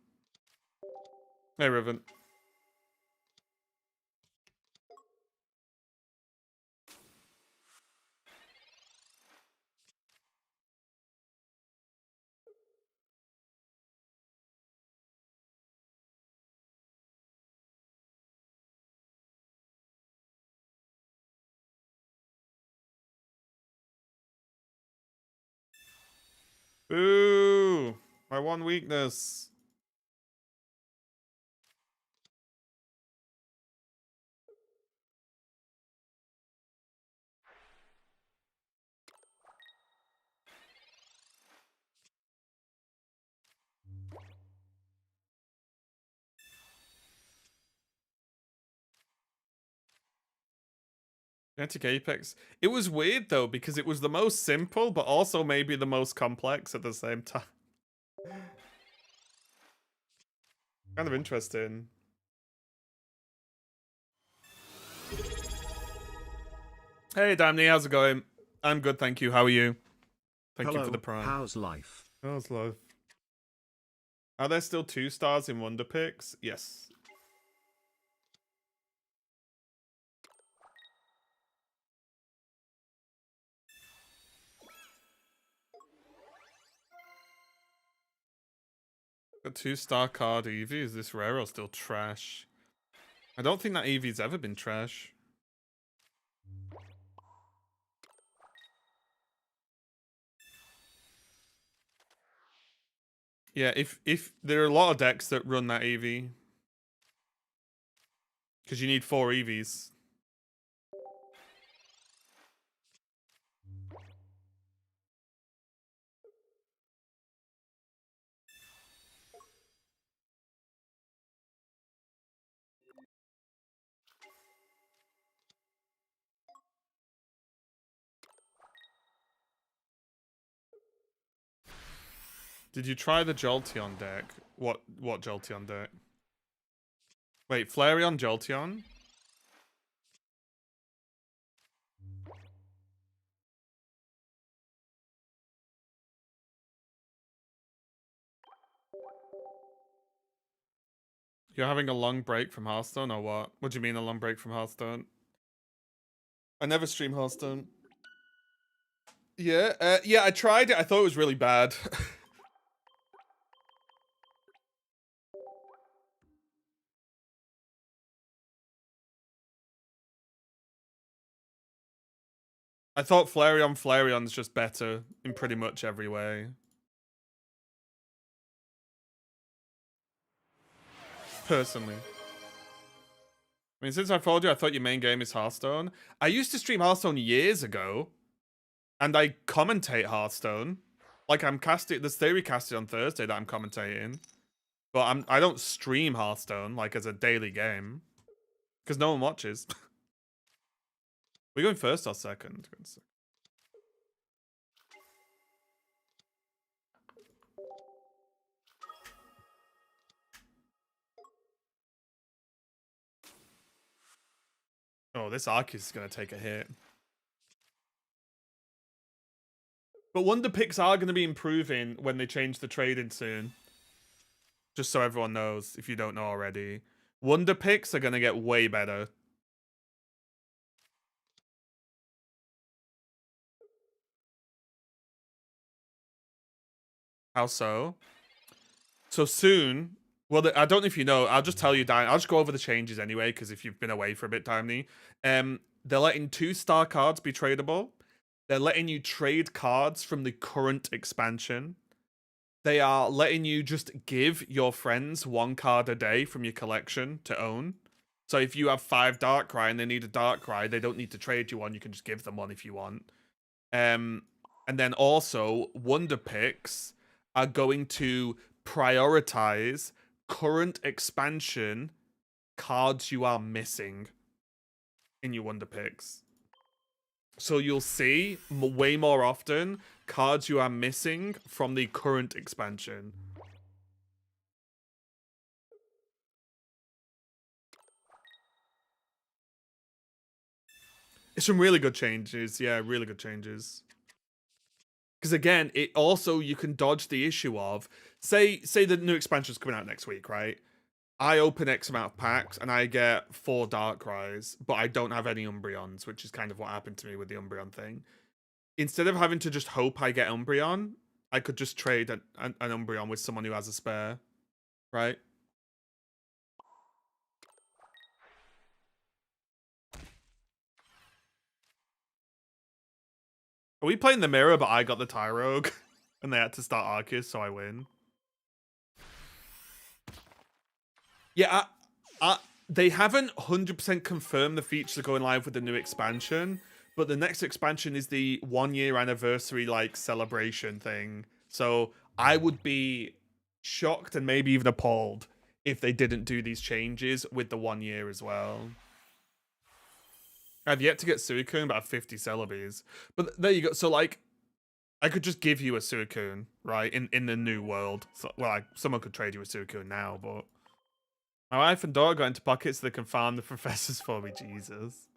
Hey, Riven. Boo! My one weakness. Genetic Apex. It was weird though, because it was the most simple, but also maybe the most complex at the same time. Kind of interesting. Hey Damney, how's it going? I'm good, thank you. How are you? Thank you for the prime. How's life? How's life? Are there still 2 stars in Wonder Picks? Yes. A 2-star card Eevee. Is this rare or still trash? I don't think that Eevee's ever been trash. Yeah, if there are a lot of decks that run that Eevee. Because you need 4 Eevees. Did you try the Jolteon deck? What Jolteon deck? Wait, Flareon Jolteon? You're having a long break from Hearthstone or what? What do you mean a long break from Hearthstone? I never stream Hearthstone. Yeah, yeah, I tried it. I thought it was really bad. I thought Flareon's just better in pretty much every way. Personally. I mean, since I followed you, I thought your main game is Hearthstone. I used to stream Hearthstone years ago, and I commentate Hearthstone. Like, I'm casting, there's theory casted on Thursday that I'm commentating. But I don't stream Hearthstone, like, as a daily game. Because no one watches. We're going first or second? Oh, this Arceus is going to take a hit. But Wonder Picks are going to be improving when they change the trading soon. Just so everyone knows, if you don't know already. Wonder Picks are going to get way better. How so? So soon, well, I don't know if you know, I'll just tell you, I'll just go over the changes anyway, because if you've been away for a bit, Dimely. They're letting 2-star cards be tradable. They're letting you trade cards from the current expansion. They are letting you just give your friends 1 card a day from your collection to own. So if you have 5 Darkrai and they need a Darkrai, they don't need to trade you one. You can just give them one if you want. And then also, Wonder Picks are going to prioritize current expansion cards you are missing in your Wonder Picks. So you'll see way more often cards you are missing from the current expansion. It's some really good changes. Yeah, really good changes. Because again, it also, you can dodge the issue of, say the new expansion's coming out next week, right? I open X amount of packs and I get 4 Darkrai's, but I don't have any Umbreons, which is kind of what happened to me with the Umbreon thing. Instead of having to just hope I get Umbreon, I could just trade an Umbreon with someone who has a spare, right? Are we playing the mirror, but I got the Tyrogue, and they had to start Arceus, so I win? Yeah, they haven't 100% confirmed the features are going live with the new expansion, but the next expansion is the 1-year anniversary, like, celebration thing. So I would be shocked and maybe even appalled if they didn't do these changes with the 1 year as well. I've yet to get Suicune, but I have 50 Celebes. But there you go. So, like, I could just give you a Suicune, right, in the new world. So, well, someone could trade you a Suicune now, but... My wife and daughter got into pockets so they can farm the professors for me, Jesus.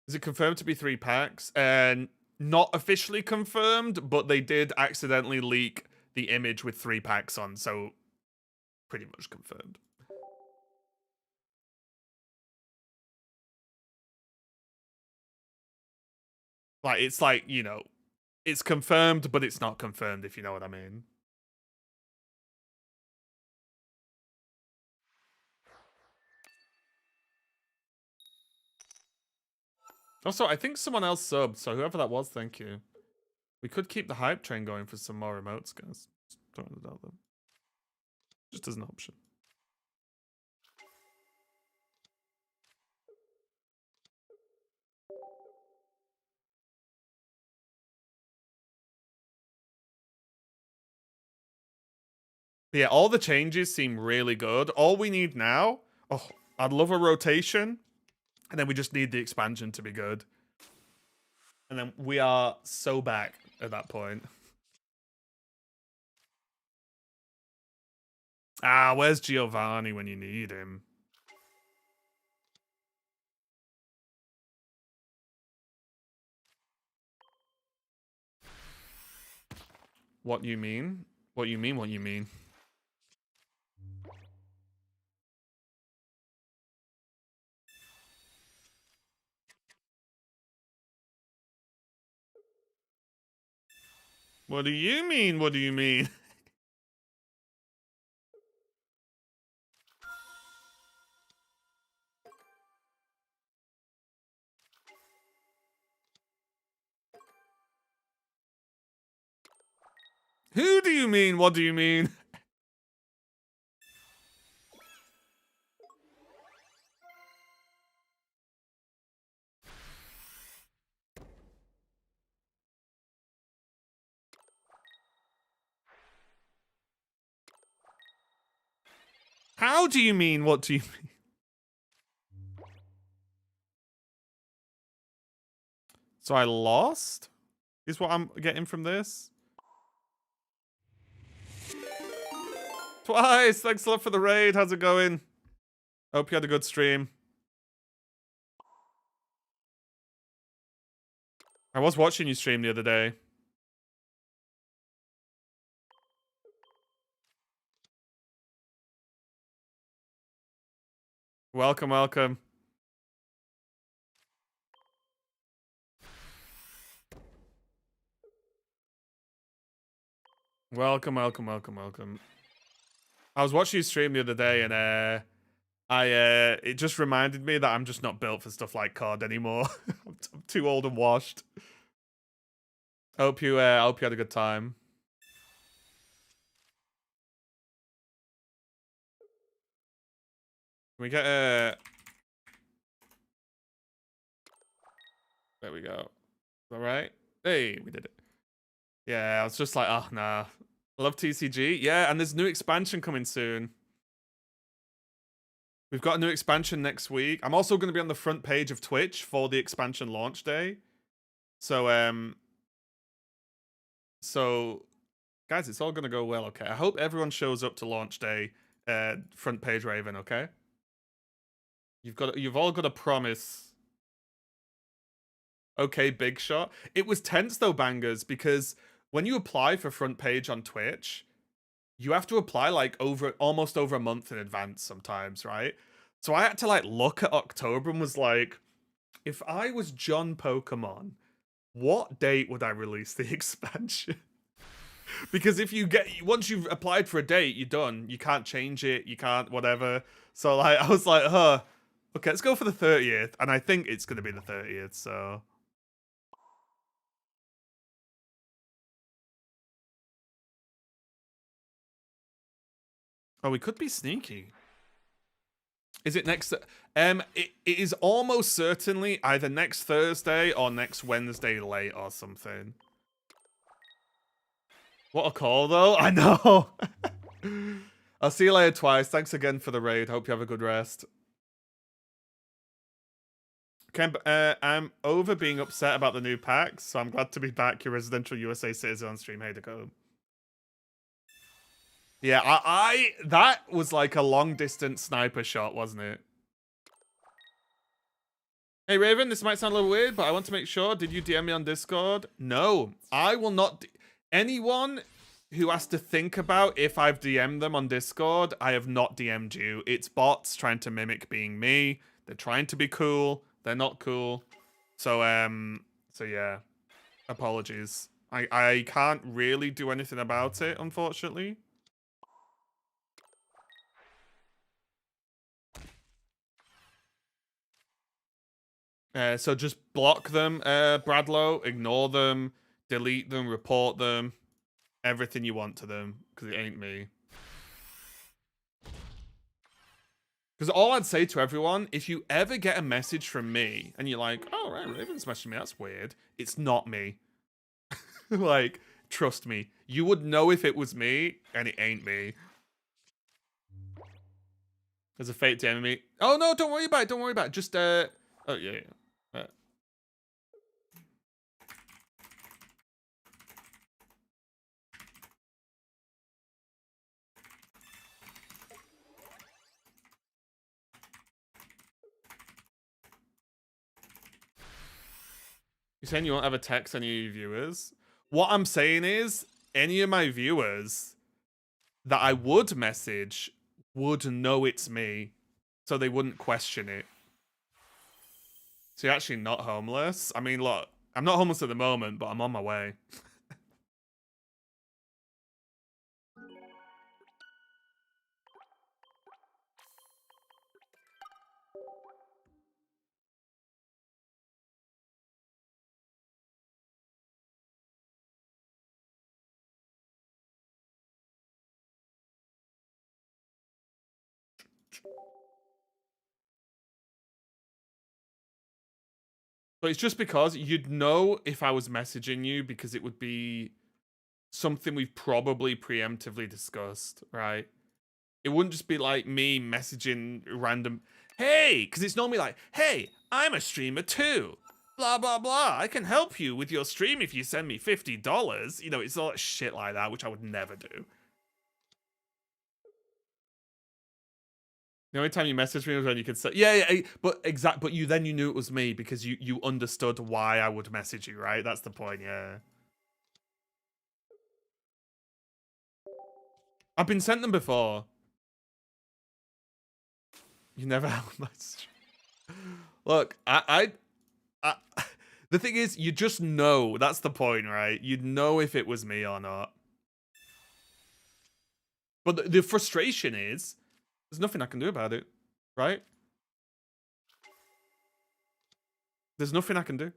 Is it confirmed to be 3 packs? And not officially confirmed, but they did accidentally leak the image with 3 packs on, so pretty much confirmed. Like, it's like, you know, it's confirmed, but it's not confirmed, if you know what I mean. Also, I think someone else subbed, so whoever that was, thank you. We could keep the hype train going for some more emotes, guys. Don't doubt them. Just as an option. But yeah, all the changes seem really good. All we need now... Oh, I'd love a rotation. And then we just need the expansion to be good. And then we are so back at that point. Ah, where's Giovanni when you need him? What you mean? What you mean, what you mean? What do you mean, what do you mean? Who do you mean, what do you mean? How do you mean, what do you mean? So I lost? Is what I'm getting from this? Twice! Thanks a lot for the raid. How's it going? Hope you had a good stream. I was watching you stream the other day. Welcome, welcome. Welcome, welcome, welcome, welcome. I was watching you stream the other day and it just reminded me that I'm just not built for stuff like COD anymore. I'm too old and washed. Hope you had a good time. Can we get a... There we go. All right. Hey, we did it. Yeah, I was just like, oh, nah. I love TCG. Yeah, and there's new expansion coming soon. We've got a new expansion next week. I'm also going to be on the front page of Twitch for the expansion launch day. So, guys, it's all going to go well, okay? I hope everyone shows up to launch day, front page Raven, okay? You've all got to promise. Okay, big shot. It was tense though, bangers, because when you apply for front page on Twitch, you have to apply like almost over a month in advance sometimes, right? So I had to like look at October and was like, if I was John Pokemon, what date would I release the expansion? Because if you once you've applied for a date, you're done. You can't change it. You can't whatever. So like I was like, huh, okay, let's go for the 30th, and I think it's gonna be the 30th. So. Oh, we could be sneaky. Is it next? It is almost certainly either next Thursday or next Wednesday late or something. What a call, though. I know. I'll see you later twice. Thanks again for the raid. Hope you have a good rest. Kemp, I'm over being upset about the new packs, so I'm glad to be back. Your residential USA citizen on stream. Hey, Dakota. Yeah, that was like a long distance sniper shot, wasn't it? Hey Raven, this might sound a little weird, but I want to make sure. Did you DM me on Discord? No, I will not. Anyone who has to think about if I've DM'd them on Discord, I have not DM'd you. It's bots trying to mimic being me. They're trying to be cool. They're not cool. So yeah. Apologies. I can't really do anything about it, unfortunately. So just block them, Bradlow. Ignore them. Delete them. Report them. Everything you want to them. Because it ain't me. Because all I'd say to everyone, if you ever get a message from me and you're like, oh, right, Raven's messaging me, that's weird. It's not me. Like, trust me. You would know if it was me, and it ain't me. There's a fake DM me. Oh, no, don't worry about it. Don't worry about it. Just, oh, yeah. You're saying you won't ever text any of your viewers? What I'm saying is, any of my viewers that I would message would know it's me, so they wouldn't question it. So you're actually not homeless? I mean, look, I'm not homeless at the moment, but I'm on my way. But it's just because you'd know if I was messaging you because it would be something we've probably preemptively discussed, right? It wouldn't just be like me messaging random, hey, because it's normally like, hey, I'm a streamer too. blah, blah, blah. I can help you with your stream if you send me $50. You know, it's all shit like that, which I would never do. The only time you messaged me was when you could say, yeah, but you knew it was me because you understood why I would message you, right? That's the point, yeah. I've been sent them before. You never held my stream. Look, I the thing is, you just know. That's the point, right? You'd know if it was me or not. But the frustration is, there's nothing I can do about it, right? There's nothing I can do.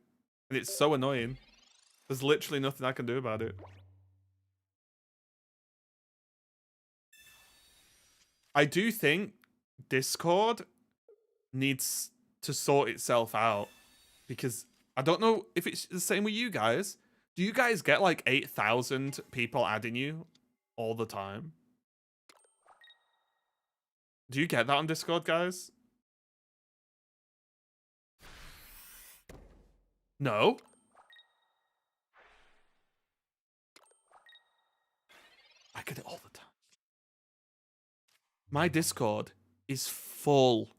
And it's so annoying. There's literally nothing I can do about it. I do think Discord needs to sort itself out. Because I don't know if it's the same with you guys. Do you guys get like 8,000 people adding you all the time? Do you get that on Discord, guys? No? I get it all the time. My Discord is full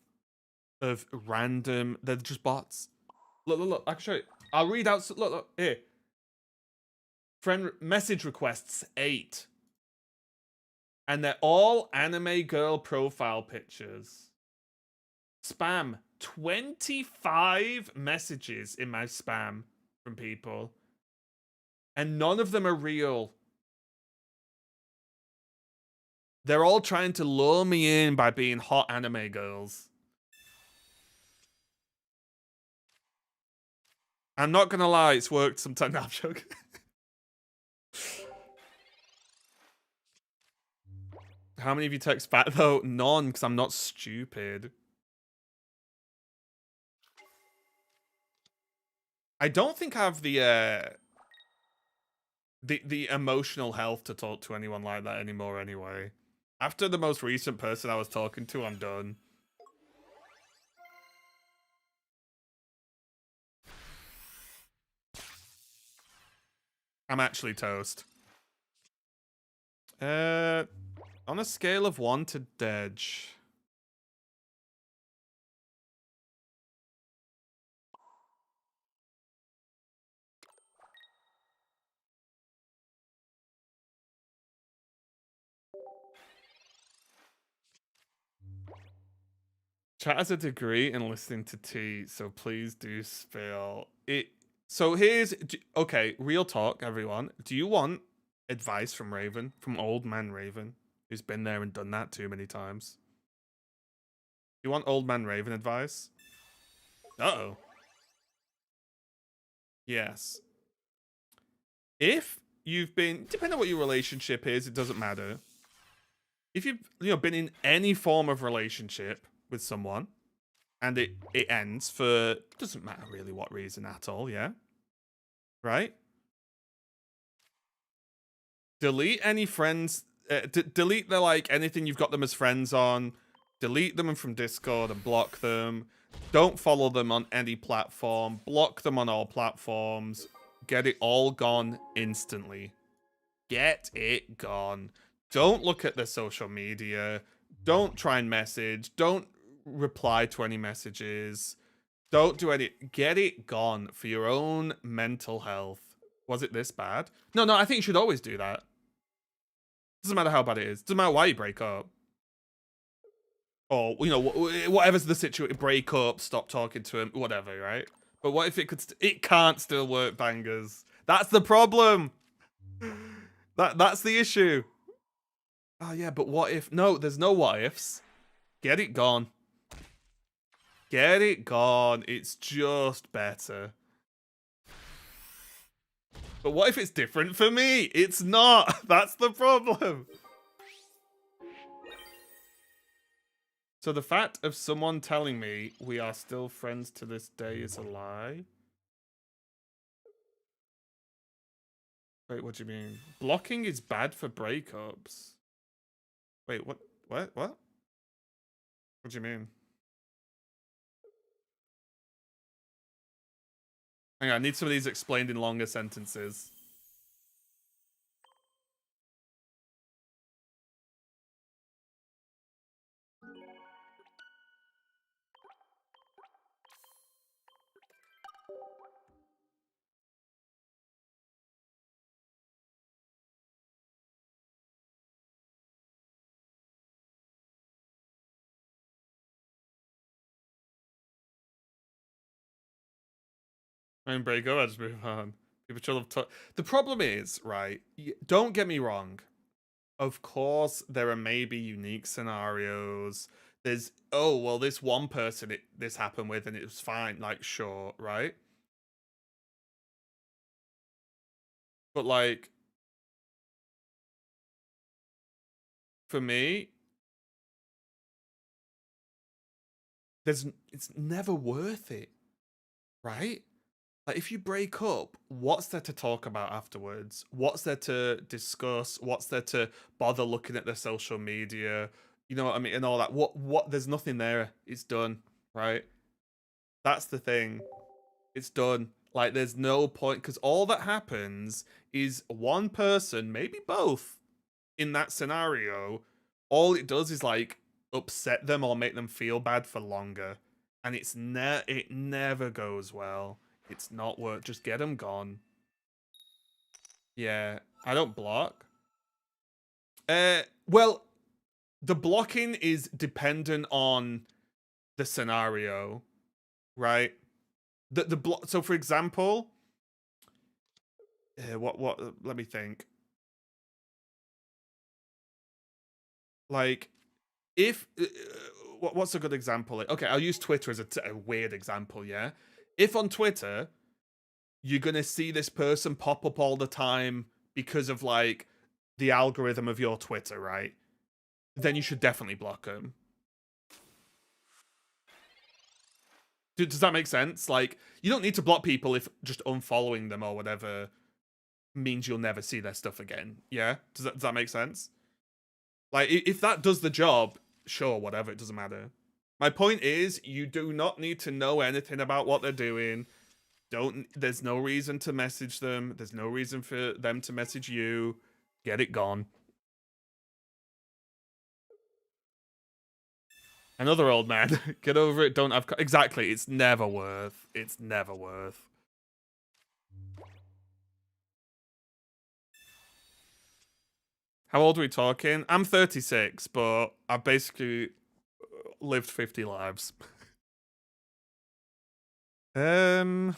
of random... They're just bots. Look. I can show you. I'll read out... Look. Here. Friend message requests 8. And they're all anime girl profile pictures. Spam. 25 messages in my spam from people. And none of them are real. They're all trying to lure me in by being hot anime girls. I'm not gonna lie, it's worked sometimes. No, I'm joking. How many of you text back though? None, because I'm not stupid. I don't think I have the emotional health to talk to anyone like that anymore anyway. After the most recent person I was talking to, I'm done. I'm actually toast. On a scale of 1 to Dedge. Chat has a degree in listening to tea, so please do spill it. So here's... Okay, real talk, everyone. Do you want advice from Raven? From old man Raven? Who's been there and done that too many times? You want old man Raven advice? Uh-oh. Yes. If you've been... Depending on what your relationship is, it doesn't matter. If you've been in any form of relationship with someone, and it ends for... Doesn't matter really what reason at all, yeah? Right? Delete any friends... delete the, like, anything you've got them as friends on. Delete them from Discord and block them. Don't follow them on any platform. Block them on all platforms. Get it all gone instantly. Get it gone. Don't look at their social media. Don't try and message. Don't reply to any messages. Don't do any... Get it gone for your own mental health. Was it this bad? No, I think you should always do that. Doesn't matter how bad it is. Doesn't matter why you break up. Or, whatever's the situation. Break up, stop talking to him, whatever, right? But what if it could... It can't still work, bangers. That's the problem. That's the issue. Oh, yeah, but what if... No, there's no what ifs. Get it gone. Get it gone. It's just better. But what if it's different for me? It's not. That's the problem. So the fact of someone telling me we are still friends to this day is a lie? Wait, what do you mean? Blocking is bad for breakups. Wait, what? What? What? What do you mean? Hang on, I need some of these explained in longer sentences. I mean, break up, I just move on. People should have the problem is, right, don't get me wrong. Of course, there are maybe unique scenarios. There's, oh, well, this one person this happened with and it was fine. Like, sure, right? But, like, for me, it's never worth it, right? Like, if you break up, what's there to talk about afterwards? What's there to discuss? What's there to bother looking at their social media? You know what I mean? And all that. There's nothing there. It's done, right? That's the thing. It's done. Like, there's no point, because all that happens is one person, maybe both, in that scenario, all it does is, like, upset them or make them feel bad for longer. And it never goes well. It's not worth. Just get them gone. Yeah, I don't block. Well, the blocking is dependent on the scenario, right? The block. So, for example, what? Let me think. Like, if what's a good example? Okay, I'll use Twitter as a weird example. Yeah, if on Twitter you're gonna see this person pop up all the time because of like the algorithm of your Twitter, right? Then you should definitely block them. Does that make sense? Like, you don't need to block people if just unfollowing them or whatever means you'll never see their stuff again. Yeah, does that make sense? Like, if that does the job, sure, whatever, it doesn't matter. My point is, you do not need to know anything about what they're doing. There's no reason to message them. There's no reason for them to message you. Get it gone. Another old man. Get over it. Don't have exactly. It's never worth. It's never worth. How old are we talking? I'm 36, but I've basically lived 50 lives. Ugh.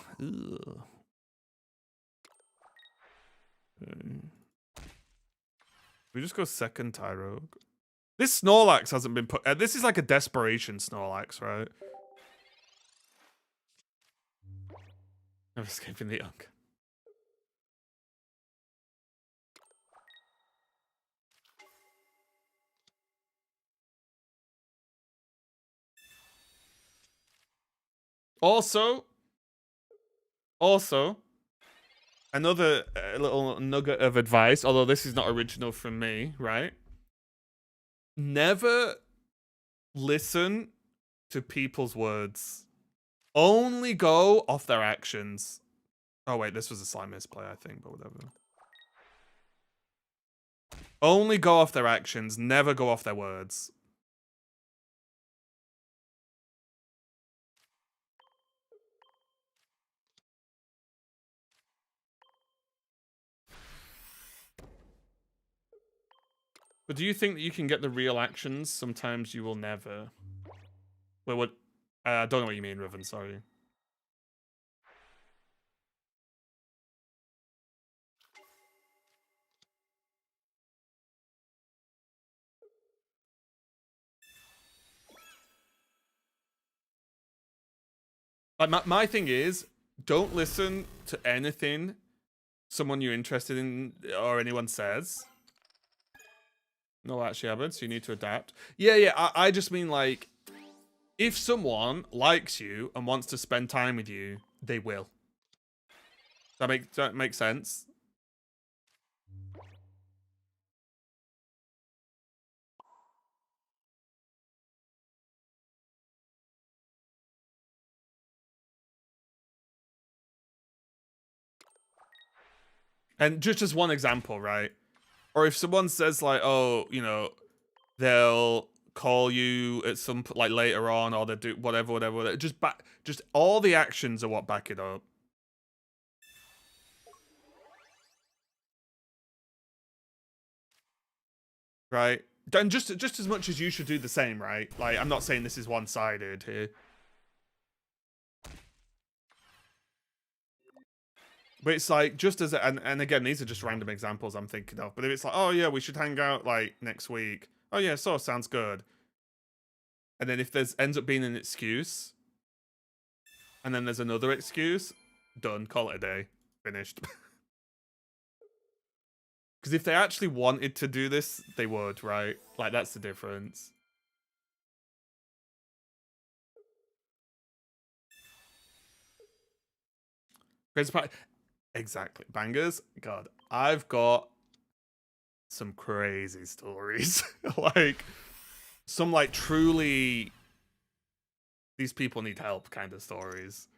We just go second Tyrogue. This Snorlax hasn't been put. This is like a desperation Snorlax, right? I'm escaping the young. Also, another little nugget of advice, although this is not original from me, right? Never listen to people's words. Only go off their actions. Oh wait, this was a slime misplay, I think, but whatever. Only go off their actions, never go off their words. But do you think that you can get the real actions? Sometimes you will never. Wait, what? I don't know what you mean, Riven, sorry. Like, my thing is, don't listen to anything someone you're interested in or anyone says. No, actually, happens. So you need to adapt. Yeah. I just mean, like, if someone likes you and wants to spend time with you, they will. That make sense? And just as one example, right? Or if someone says like, oh, you know, they'll call you at some like later on, or they do whatever. Just all the actions are what back it up. Right? And just as much as you should do the same, right? Like, I'm not saying this is one-sided here. But it's like, just as, and again, these are just random examples I'm thinking of. But if it's like, oh yeah, we should hang out like next week. Oh yeah, so sounds good. And then if there's ends up being an excuse, and then there's another excuse, done, call it a day, finished. Because if they actually wanted to do this, they would, right? Like, that's the difference. Exactly. Bangers. God, I've got some crazy stories. Like, some, like, truly, these people need help kind of stories.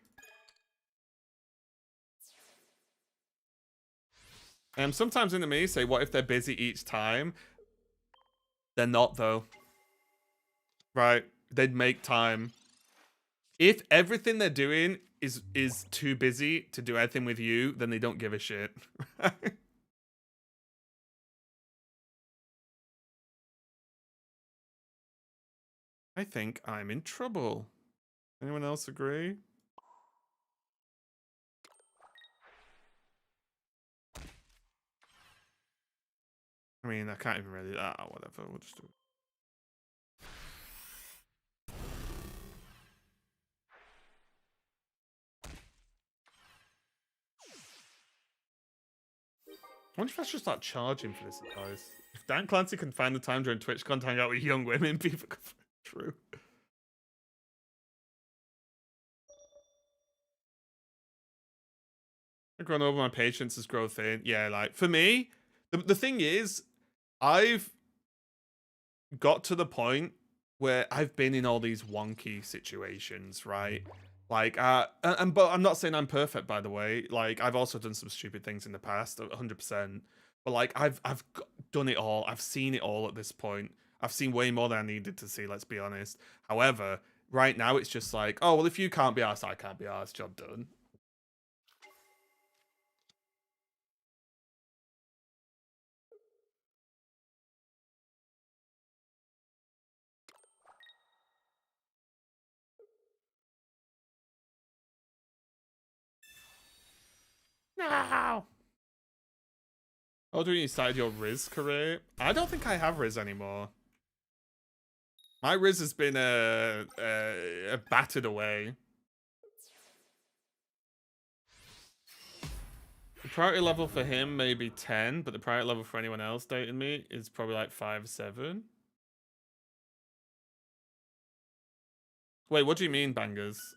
And sometimes into me say, what if they're busy each time? They're not, though. Right? They'd make time. If everything they're doing is too busy to do anything with you, then they don't give a shit. I think I'm in trouble. Anyone else agree? I mean, I can't even really... whatever. We'll just do it. I wonder if I should start charging for this advice. If Dan Clancy can find the time during TwitchCon to hang out with young women, people could find it true. I've grown over, my patience has grown thin. Yeah, like, for me, the thing is, I've got to the point where I've been in all these wonky situations, right? Like, but I'm not saying I'm perfect, by the way. Like, I've also done some stupid things in the past, 100%. But like, I've done it all. I've seen it all at this point. I've seen way more than I needed to see. Let's be honest. However, right now it's just like, oh well, if you can't be arsed, I can't be arsed. Job done. No. Oh, do you started your Riz career? I don't think I have Riz anymore. My Riz has been battered away. The priority level for him may be 10, but the priority level for anyone else dating me is probably like 5, 7. Wait, what do you mean, Bangers?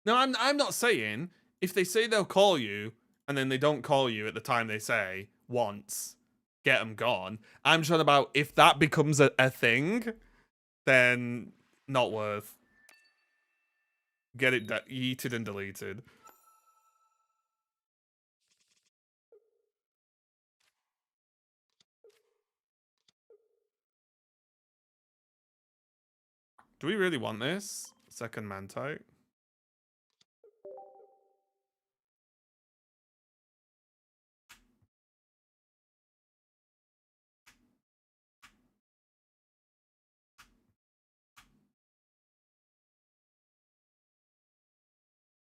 No, I'm not saying if they say they'll call you and then they don't call you at the time they say once, get them gone. I'm talking about if that becomes a thing, then not worth. Get it yeeted and deleted. Do we really want this? Second Mantite?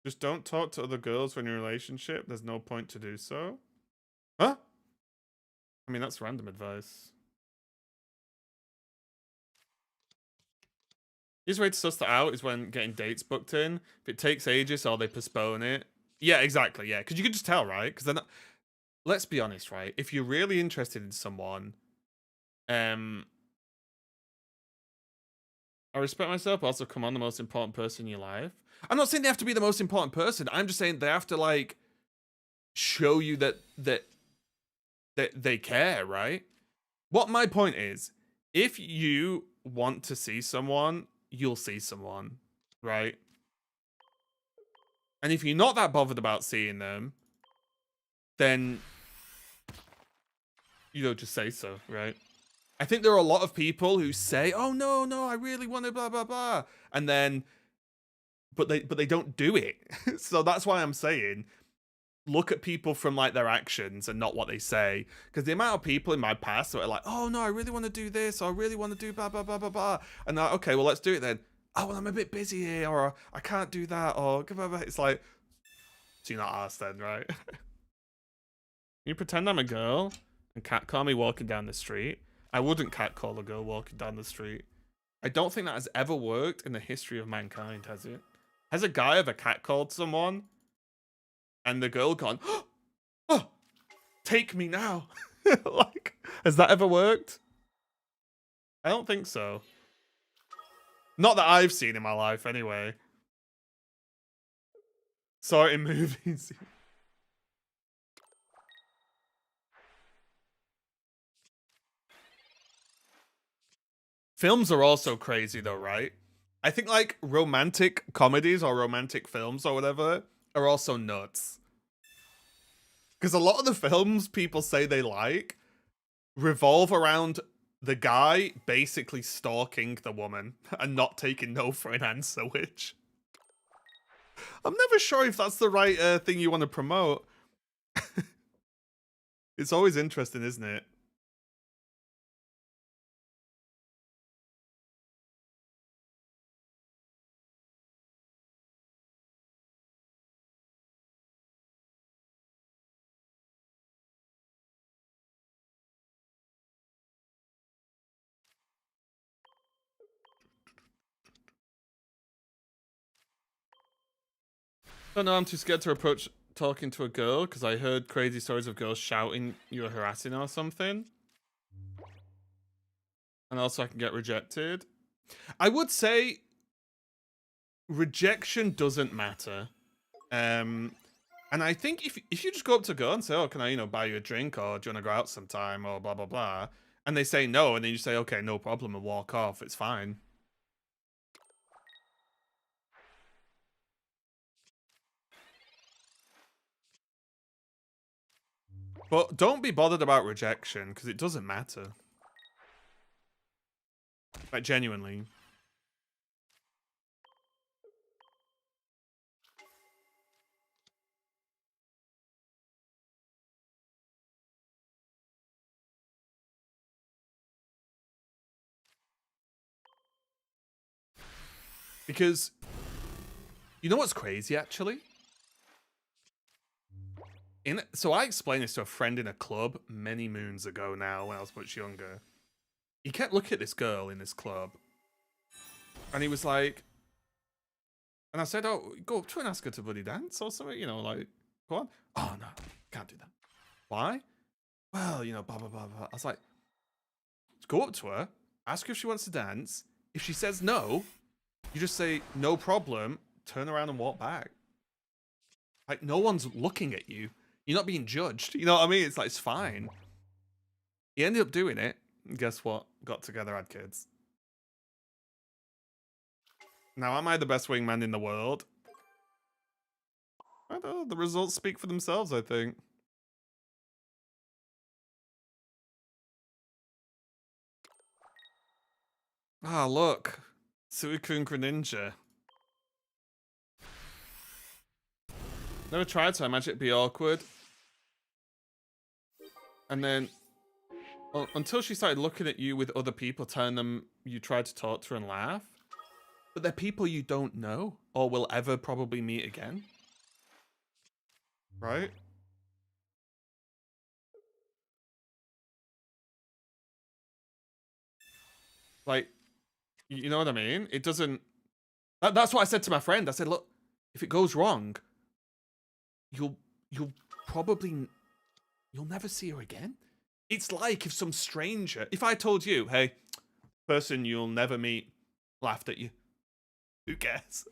Just don't talk to other girls when you're in a relationship. There's no point to do so. Huh? I mean, that's random advice. Easiest way to suss that out is when getting dates booked in. If it takes ages or they postpone it. Yeah, exactly. Yeah, because you can just tell, right? Because they're not... Let's be honest, right? If you're really interested in someone, I respect myself, but also come on, the most important person in your life. I'm not saying they have to be the most important person. I'm just saying they have to, like, show you that they care, right? What my point is, if you want to see someone, you'll see someone, right? And if you're not that bothered about seeing them, then you know, just say so, right? I think there are a lot of people who say, "Oh no, no, I really want to blah blah blah," and then, but they don't do it. So that's why I'm saying, look at people from like their actions and not what they say. Because the amount of people in my past that are like, "Oh no, I really want to do this, or I really want to do blah blah blah blah blah," and they're like, "Okay, well let's do it then." "Oh well, I'm a bit busy here, or I can't do that, or blah, blah, blah." It's like, so you're not asked then, right? You pretend I'm a girl and catcall me walking down the street. I wouldn't catcall a girl walking down the street. I don't think that has ever worked in the history of mankind, has it? Has a guy ever catcalled someone and the girl gone, "Oh, take me now"? Like, has that ever worked? I don't think so. Not that I've seen in my life, anyway. Saw it in movies. Films are also crazy, though, right? I think, like, romantic comedies or romantic films or whatever are also nuts. Because a lot of the films people say they like revolve around the guy basically stalking the woman and not taking no for an answer, which I'm never sure if that's the right thing you want to promote. It's always interesting, isn't it? Don't know, I'm too scared to approach talking to a girl because I heard crazy stories of girls shouting you were harassing or something. And also I can get rejected. I would say rejection doesn't matter. And I think if you just go up to a girl and say, "Oh, can I, you know, buy you a drink, or do you want to go out sometime, or blah blah blah," and they say no, and then you say, "Okay, no problem," and walk off, it's fine. But don't be bothered about rejection because it doesn't matter. Like, genuinely. Because you know what's crazy, actually? So I explained this to a friend in a club many moons ago now when I was much younger. He kept looking at this girl in this club, and he was like, and I said, "Oh, go up to her and ask her to bloody dance or something, you know, like, go on." "Oh, no, can't do that." "Why?" "Well, you know, blah, blah, blah, blah." I was like, go up to her, ask her if she wants to dance. If she says no, you just say, "No problem," turn around and walk back. Like, no one's looking at you. You're not being judged. You know what I mean? It's like, it's fine. He ended up doing it. And guess what? Got together, had kids. Now, am I the best wingman in the world? I don't know. The results speak for themselves, I think. Ah, look. Suicune Greninja. Never tried, so I imagine it'd be awkward. And then, well, until she started looking at you with other people, telling them you tried to talk to her and laugh. But they're people you don't know or will ever probably meet again. Right? Like, you know what I mean? It doesn't... That's what I said to my friend. I said, look, if it goes wrong, you'll probably... You'll never see her again. It's like if some stranger... If I told you, hey, person you'll never meet laughed at you. Who cares?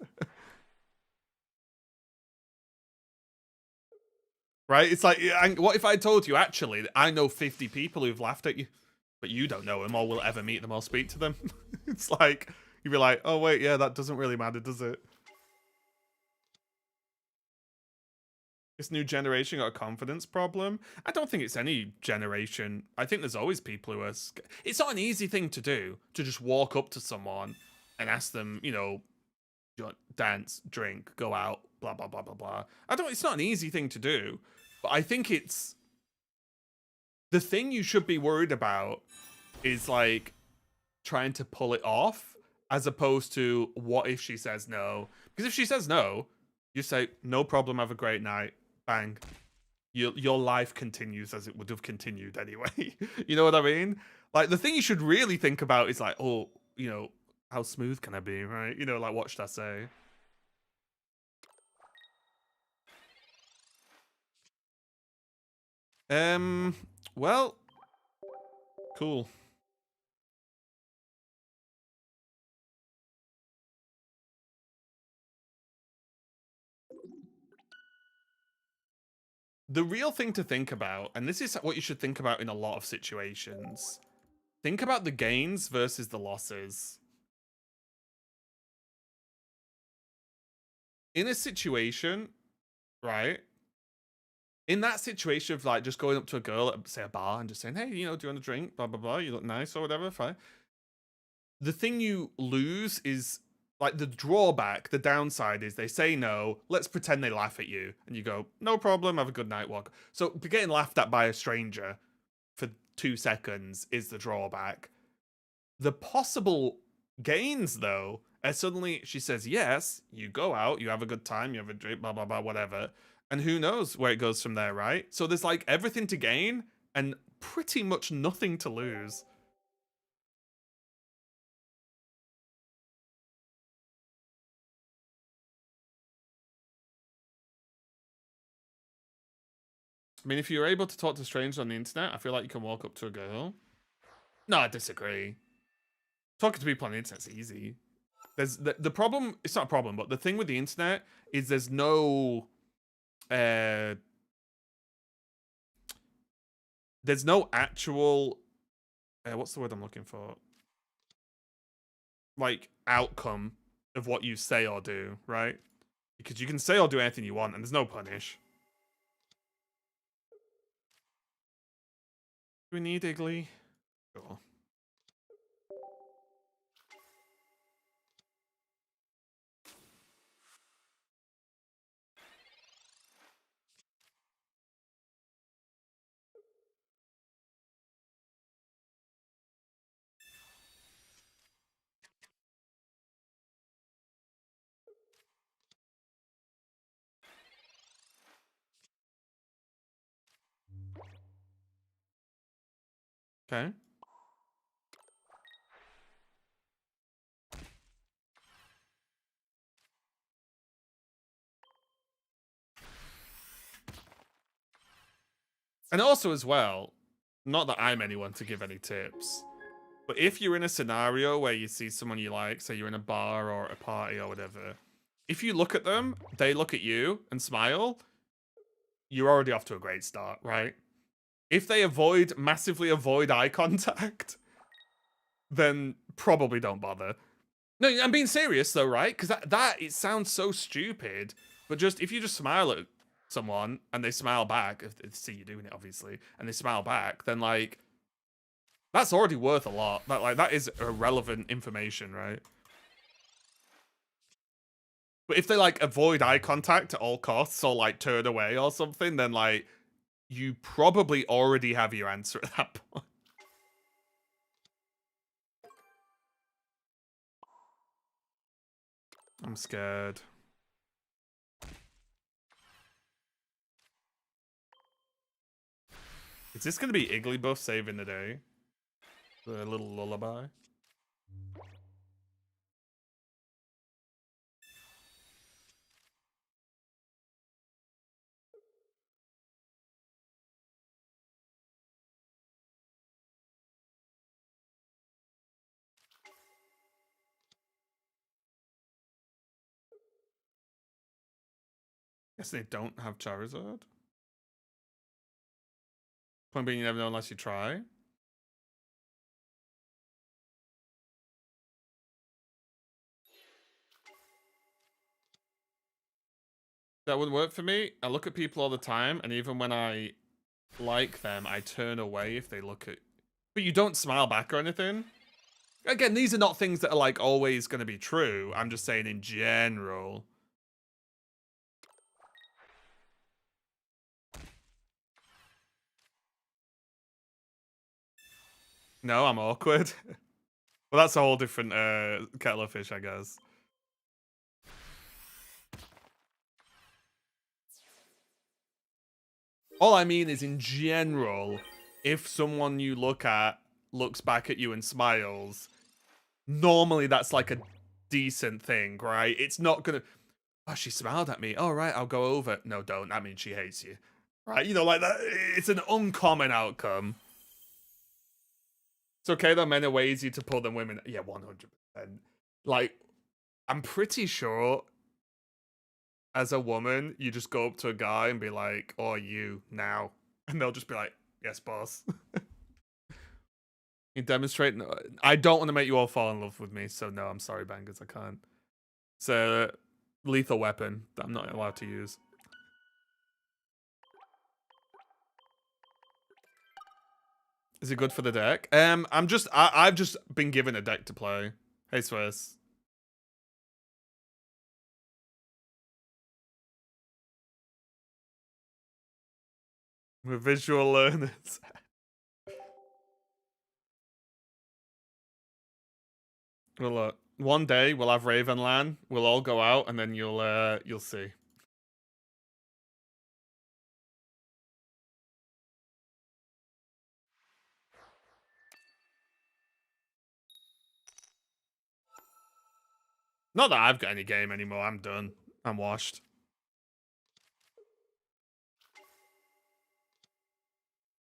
right? It's like, what if I told you, actually, I know 50 people who've laughed at you, but you don't know them or will ever meet them or speak to them? It's like, you'd be like, oh, wait, yeah, that doesn't really matter, does it? This new generation got a confidence problem. I don't think it's any generation. I think there's always people who are. It's not an easy thing to do to just walk up to someone and ask them, you know, dance, drink, go out, blah blah blah blah blah. I don't. It's not an easy thing to do, but I think it's the thing you should be worried about is like trying to pull it off, as opposed to what if she says no? Because if she says no, you say no problem, have a great night, bang. Your life continues as it would have continued anyway. You know what I mean? Like, the thing you should really think about is like, oh, you know, how smooth can I be, right? You know, like, what should I say? Well, cool. The real thing to think about, and this is what you should think about in a lot of situations, think about the gains versus the losses. In a situation, right? In that situation of like just going up to a girl at, say, a bar and just saying, hey, you know, do you want a drink? Blah, blah, blah. You look nice or whatever. Fine. The thing you lose is like the drawback, the downside is they say no, let's pretend they laugh at you. And you go, no problem, have a good night, walk. So getting laughed at by a stranger for 2 seconds is the drawback. The possible gains, though, are suddenly she says yes, you go out, you have a good time, you have a drink, blah, blah, blah, whatever. And who knows where it goes from there, right? So there's like everything to gain and pretty much nothing to lose. I mean, if you're able to talk to strangers on the internet, I feel like you can walk up to a girl. No, I disagree. Talking to people on the internet's easy. There's the problem. It's not a problem, but the thing with the internet is there's no uh there's no actual what's the word I'm looking for? Like, outcome of what you say or do, right? Because you can say or do anything you want, and there's no punish. Do we need Iggly? Sure. Okay. And also, as well, not that I'm anyone to give any tips, but if you're in a scenario where you see someone you like, say you're in a bar or a party or whatever, if you look at them, they look at you and smile, you're already off to a great start, right? If they massively avoid eye contact, then probably don't bother. No, I'm being serious though, right? Because that it sounds so stupid, but just if you just smile at someone and they smile back, if they see you doing it, obviously, and they smile back, then like that's already worth a lot. That is irrelevant information, right? But if they like avoid eye contact at all costs or like turn away or something, then like you probably already have your answer at that point. I'm scared. Is this going to be Igglybuff saving the day? The little lullaby? Guess they don't have Charizard. Point being, you never know unless you try. That wouldn't work for me. I look at people all the time, and even when I like them, I turn away if they look at... But you don't smile back or anything? Again, these are not things that are, like, always going to be true. I'm just saying in general. No, I'm awkward. Well, that's a whole different kettle of fish, I guess. All I mean is, in general, if someone you look at looks back at you and smiles, normally that's like a decent thing, right? It's not gonna... Oh, she smiled at me. All right, I'll go over. No, don't. That means she hates you. Right? You know, like that. It's an uncommon outcome. It's okay though, men are way easier to pull than women. Yeah, 100%. Like, I'm pretty sure as a woman, you just go up to a guy and be like, "Oh, you now," and they'll just be like, "Yes, boss." You demonstrate. I don't want to make you all fall in love with me, so no, I'm sorry, bangers, I can't. It's a lethal weapon that I'm not allowed to use. Is it good for the deck? I've just been given a deck to play. Hey, Swiss. We're visual learners. Well, look, one day we'll have Ravenland. We'll all go out, and then you'll see. Not that I've got any game anymore. I'm done. I'm washed.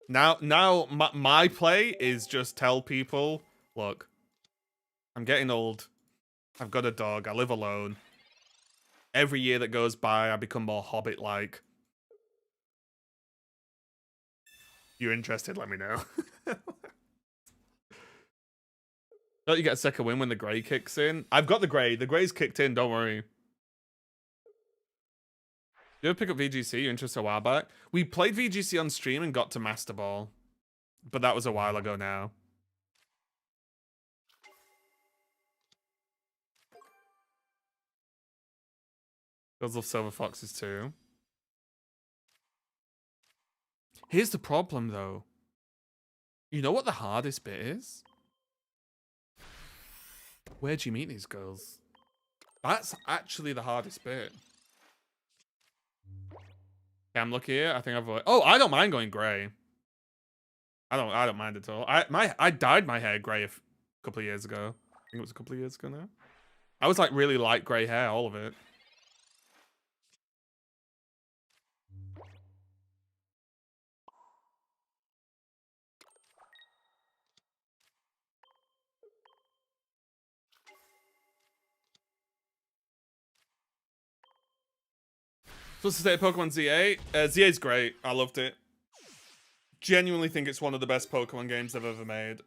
Now my play is just tell people, look, I'm getting old. I've got a dog. I live alone. Every year that goes by, I become more Hobbit-like. You're interested? Let me know. Don't you get a second win when the grey kicks in? I've got the grey. The grey's kicked in. Don't worry. You ever pick up VGC? You interested a while back? We played VGC on stream and got to Master Ball. But that was a while ago now. Girls love Silver Foxes too. Here's the problem though. You know what the hardest bit is? Where'd you meet these girls? That's actually the hardest bit. Okay, I'm lucky here. I think I've... Oh, I don't mind going grey. I don't mind at all. I dyed my hair grey a couple of years ago. I think it was a couple of years ago now. I was like really light grey hair, all of it. What's the state of Pokemon ZA? ZA's great. I loved it. Genuinely think it's one of the best Pokemon games I've ever made.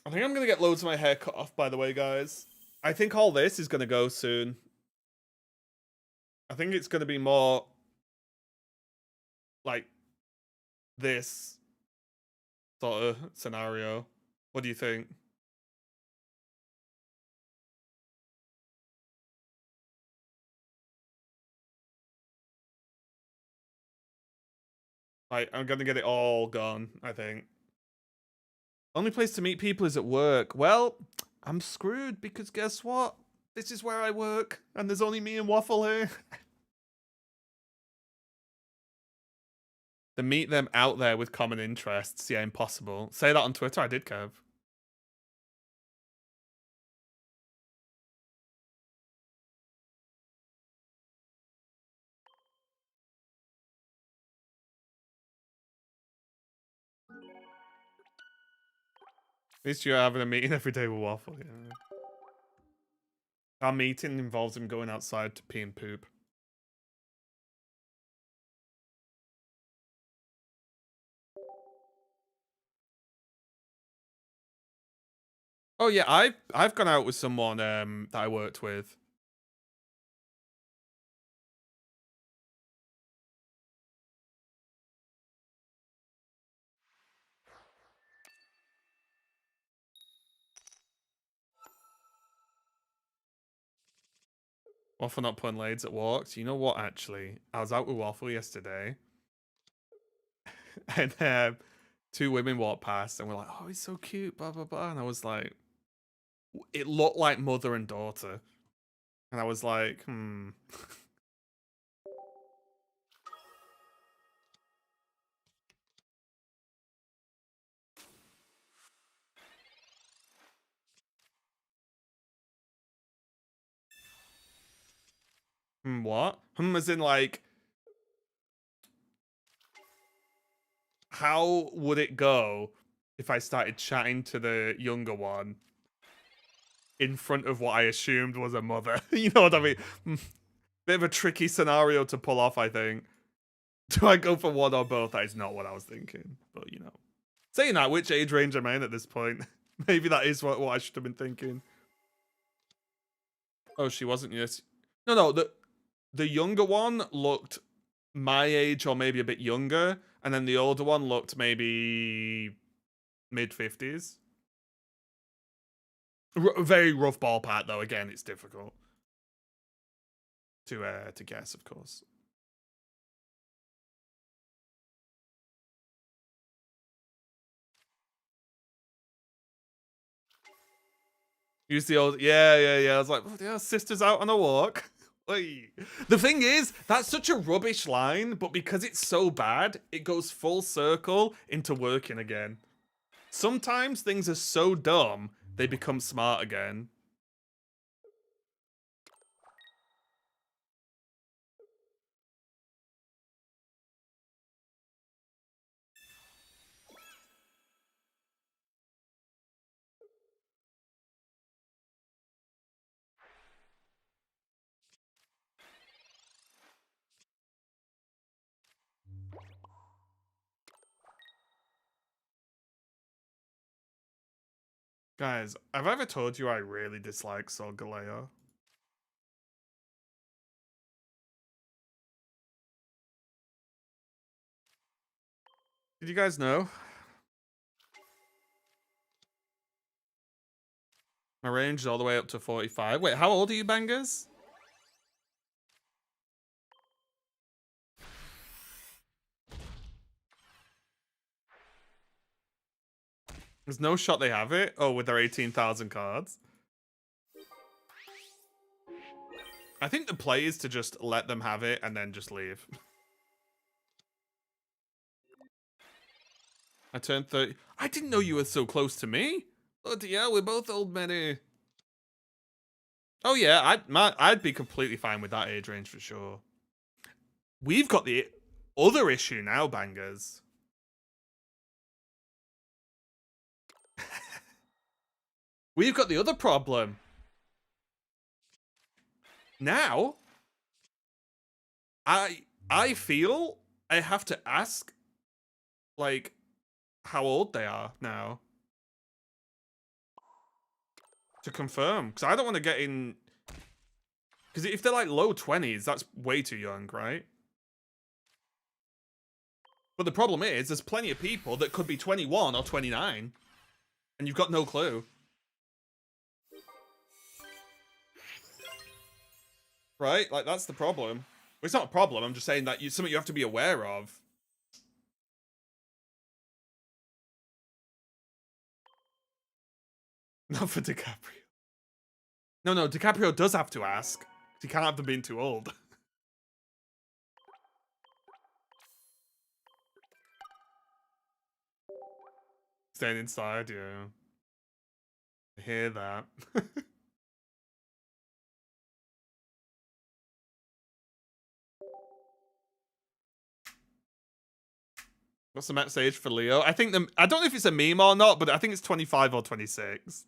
I think I'm gonna get loads of my hair cut off, by the way, guys. I think all this is gonna go soon. I think it's gonna be more like this sort of scenario. What do you think? I'm gonna get it all gone, I think. Only place to meet people is at work. Well, I'm screwed because guess what? This is where I work, and there's only me and Waffle here. To meet them out there with common interests, yeah, impossible. Say that on Twitter, I did, Kev. At least you're having a meeting every day with Waffle, yeah. Our meeting involves him going outside to pee and poop. Oh yeah, I've gone out with someone that I worked with. Waffle not putting lades at walks. You know what? Actually, I was out with Waffle yesterday, and two women walked past, and we're like, "Oh, he's so cute," blah blah blah. And I was like, it looked like mother and daughter, and I was like, what? As in like, how would it go if I started chatting to the younger one in front of what I assumed was a mother? You know what I mean? Bit of a tricky scenario to pull off, I think. Do I go for one or both? That is not what I was thinking. But, you know. Saying that, which age range am I in at this point? Maybe that is what I should have been thinking. Oh, she wasn't, yes. No, the younger one looked my age or maybe a bit younger. And then the older one looked maybe mid-50s. Very rough ballpark, though. Again, it's difficult to guess, of course. Use the old, yeah. I was like, oh, yeah, sister's out on a walk. The thing is, that's such a rubbish line, but because it's so bad, it goes full circle into working again. Sometimes things are so dumb, they become smart again. Guys, have I ever told you I really dislike Solgaleo? Did you guys know? My range is all the way up to 45. Wait, how old are you, bangers? There's no shot they have it. Oh, with their 18,000 cards. I think the play is to just let them have it and then just leave. I turned 30. I didn't know you were so close to me. Oh yeah, we're both old men. Oh yeah, I'd be completely fine with that age range for sure. We've got the other issue now, bangers. We've got the other problem. Now, I feel I have to ask, like, how old they are now to confirm, because I don't want to get in. Because if they're like low 20s, that's way too young, right? But the problem is, there's plenty of people that could be 21 or 29, and you've got no clue. Right? Like, that's the problem. Well, it's not a problem, I'm just saying that something you have to be aware of. Not for DiCaprio. No, DiCaprio does have to ask. He can't have them being too old. Staying inside, yeah. I hear that. What's the max age for Leo? I think I don't know if it's a meme or not, but I think it's 25 or 26.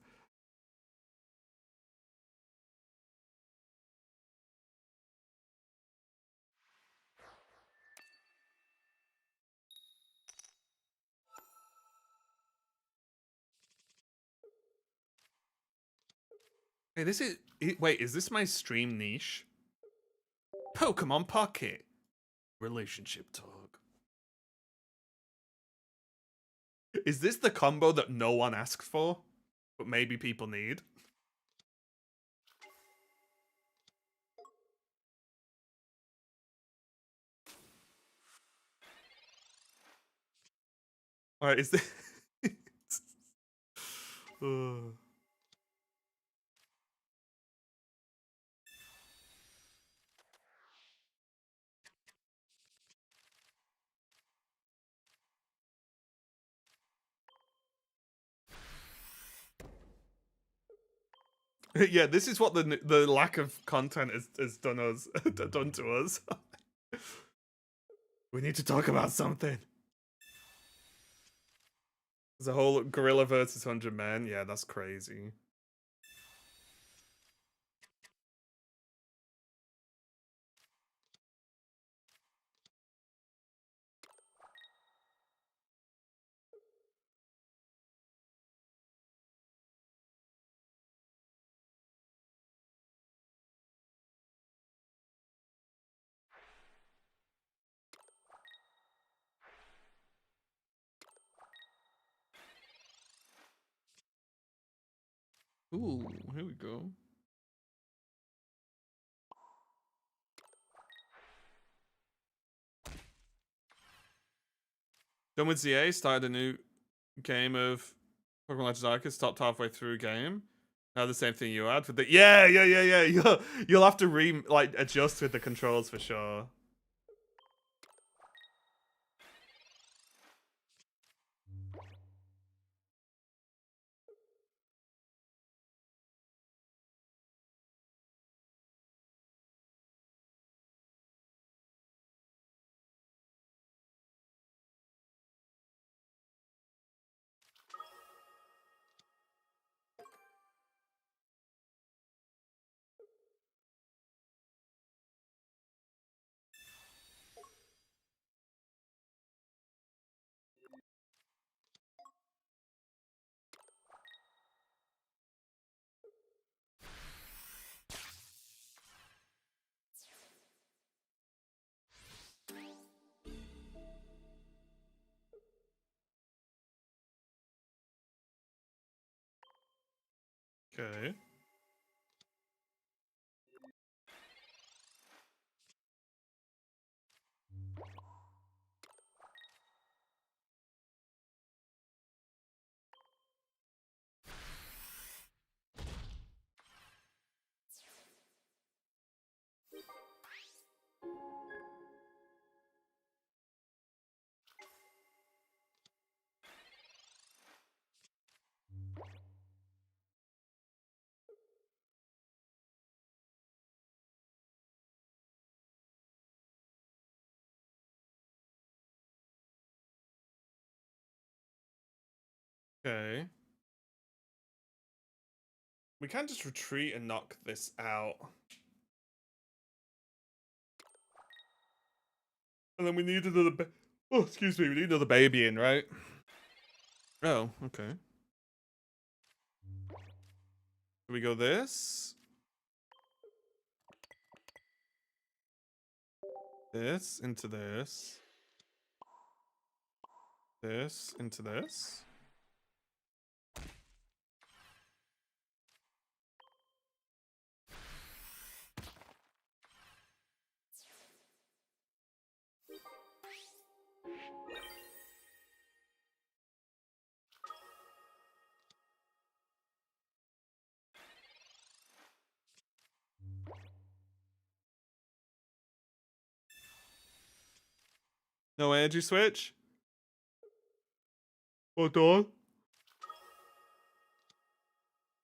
Hey, this is... Wait, is this my stream niche? Pokemon Pocket. Relationship talk. Is this the combo that no one asked for, but maybe people need? Alright, is this... Yeah, this is what the lack of content has done us done to us. We need to talk about something. There's a whole gorilla versus 100 men. Yeah, that's crazy. Ooh, here we go. Done with ZA, started a new game of Pokemon Legends Arceus, stopped halfway through game. Now the same thing you had with the yeah. You'll have to adjust with the controls for sure. Okay. Okay. We can't just retreat and knock this out. And then we need another oh, excuse me, we need another baby in, right? Oh, okay. We go this. This into this. This into this. No energy switch? Hold on.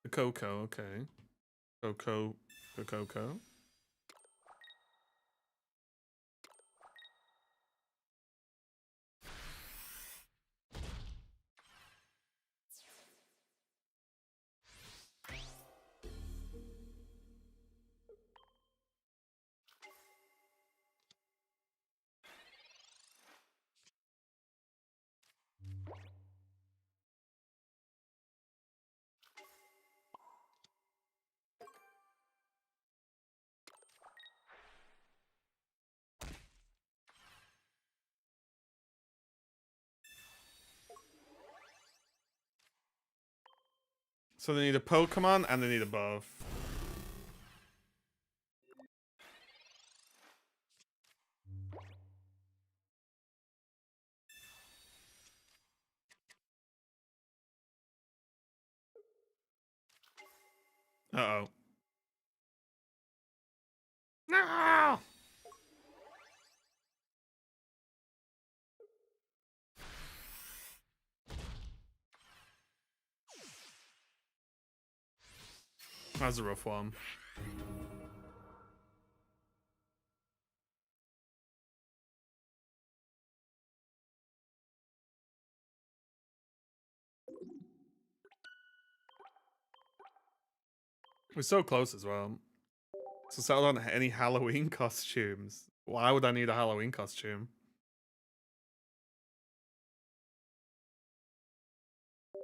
The Coco, okay. Coco. So they need a Pokemon and they need a buff. Uh-oh. No! That was a rough one. We're so close as well. So settle on any Halloween costumes. Why would I need a Halloween costume?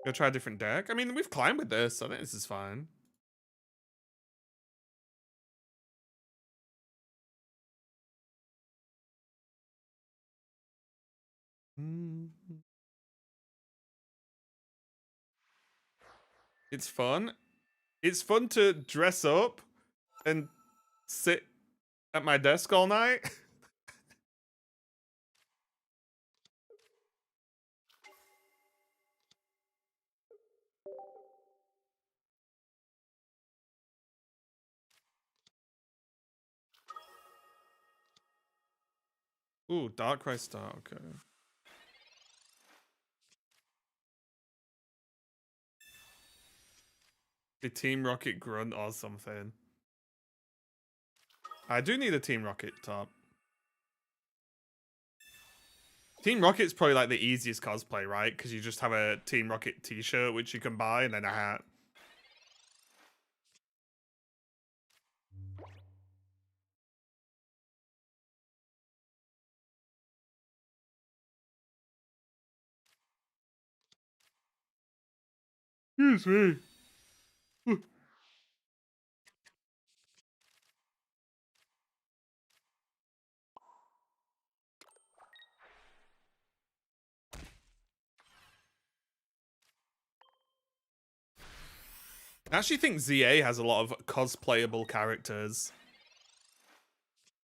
Go try a different deck? I mean, we've climbed with this. I think this is fine. It's fun. It's fun to dress up and sit at my desk all night. Ooh, Darkrai Star, okay. A Team Rocket Grunt or something. I do need a Team Rocket top. Team Rocket's probably like the easiest cosplay, right? Because you just have a Team Rocket t-shirt which you can buy and then a hat. Excuse me. I actually think ZA has a lot of cosplayable characters.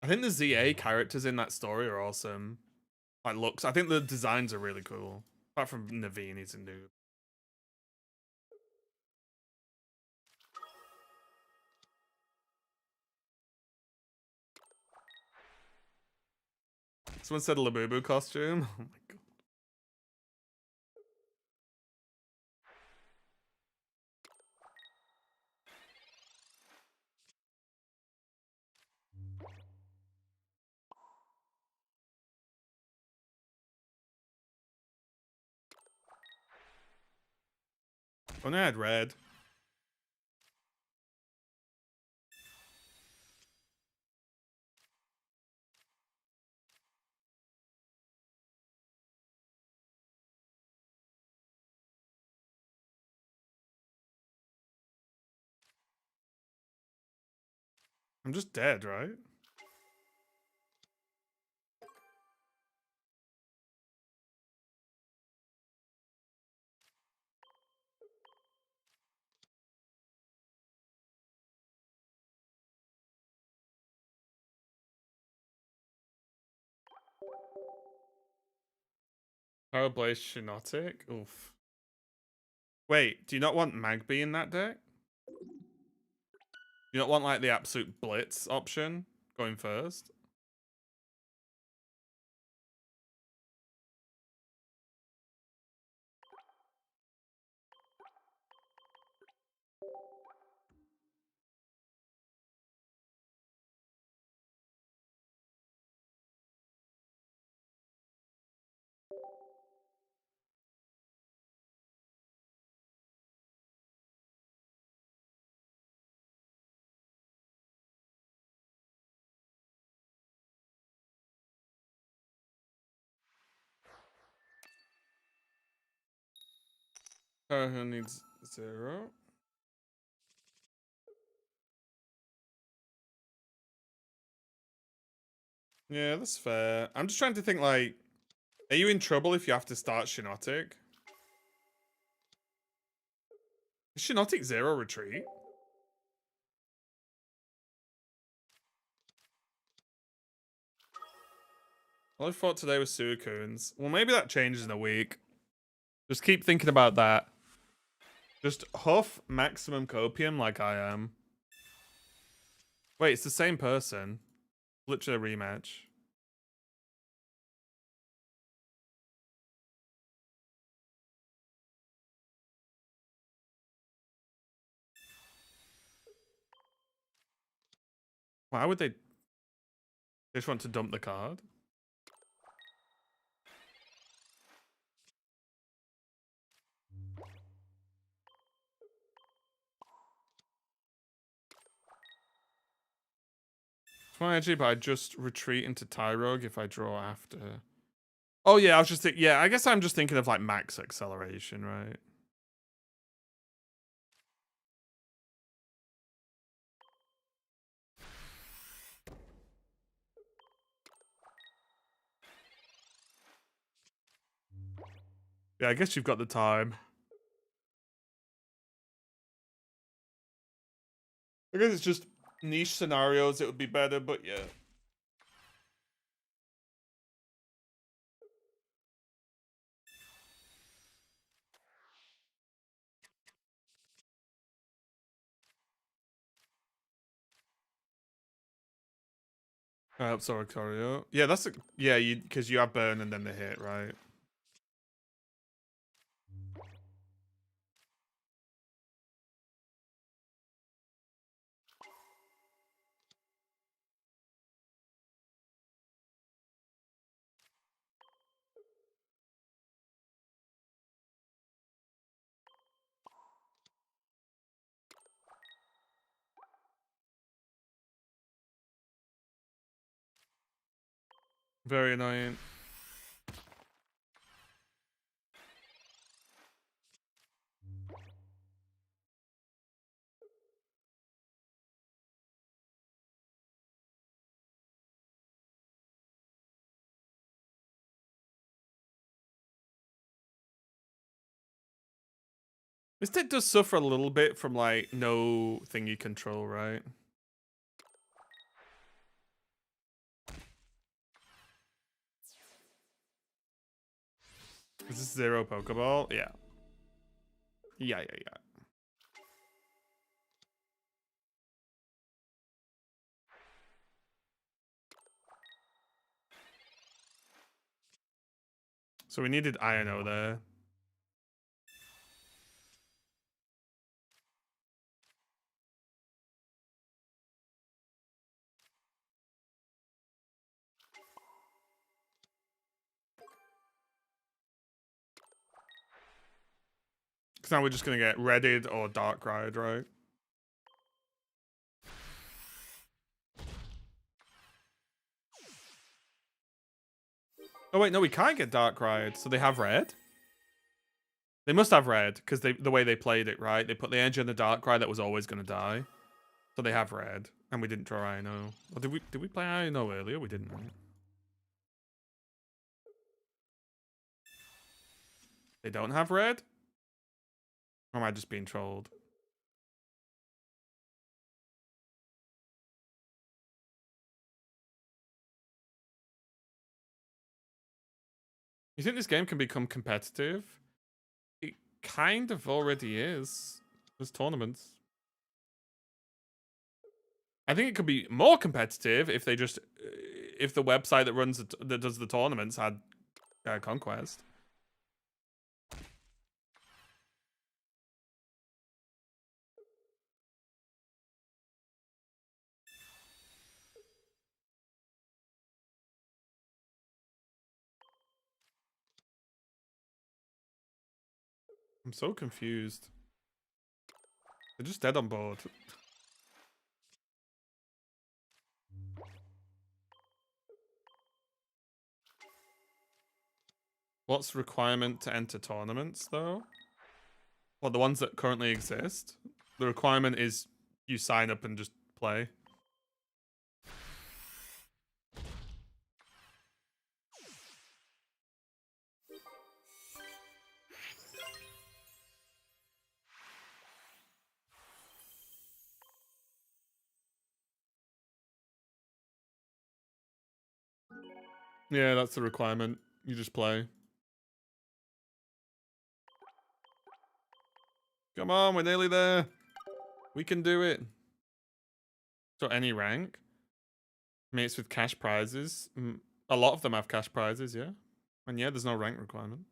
I think the ZA characters in that story are awesome. Like looks, I think the designs are really cool. Apart from Naveen, he's a noob. Someone said a Labubu costume. Oh my god. Oh no, I had red. I'm just dead, right? Power Blaze Shinotic? Oof. Wait, do you not want Magby in that deck? You not want like the absolute blitz option going first? Who needs 0? Yeah, that's fair. I'm just trying to think like, are you in trouble if you have to start Shinotic? Is Shinotic Zero retreat? All I thought today was Suicunes. Well, maybe that changes in a week. Just keep thinking about that. Just huff maximum copium like I am. Wait, it's the same person. Literally a rematch. Why would they just want to dump the card? It's my energy, but I just retreat into Tyrog if I draw after. Oh yeah, I was just yeah, I guess I'm just thinking of like max acceleration, right? Yeah, I guess you've got the time. I guess it's just niche scenarios it would be better, but yeah. Sorry, Corio. Yeah, that's a, yeah, you because you have burn and then the hit, right? Very annoying. This deck does suffer a little bit from like no thing you control, right? Is this 0 Pokeball? Yeah. Yeah. So we needed Io there. Because now we're just going to get Redded or Darkrai, right? Oh wait, no, we can't get Darkrai, so they have red? They must have red, because the way they played it, right? They put the energy on the Darkrai that was always going to die. So they have red, and we didn't draw Io. Or did we play Io earlier? We didn't, right? They don't have red? Or am I just being trolled? You think this game can become competitive? It kind of already is. There's tournaments. I think it could be more competitive if they just, if the website that does the tournaments had Conquest. I'm so confused. They're just dead on board. What's the requirement to enter tournaments, though? Well, the ones that currently exist. The requirement is you sign up and just play. Yeah, that's the requirement. You just play. Come on, we're nearly there. We can do it. So any rank. Mates with cash prizes. A lot of them have cash prizes, yeah. And yeah, there's no rank requirement.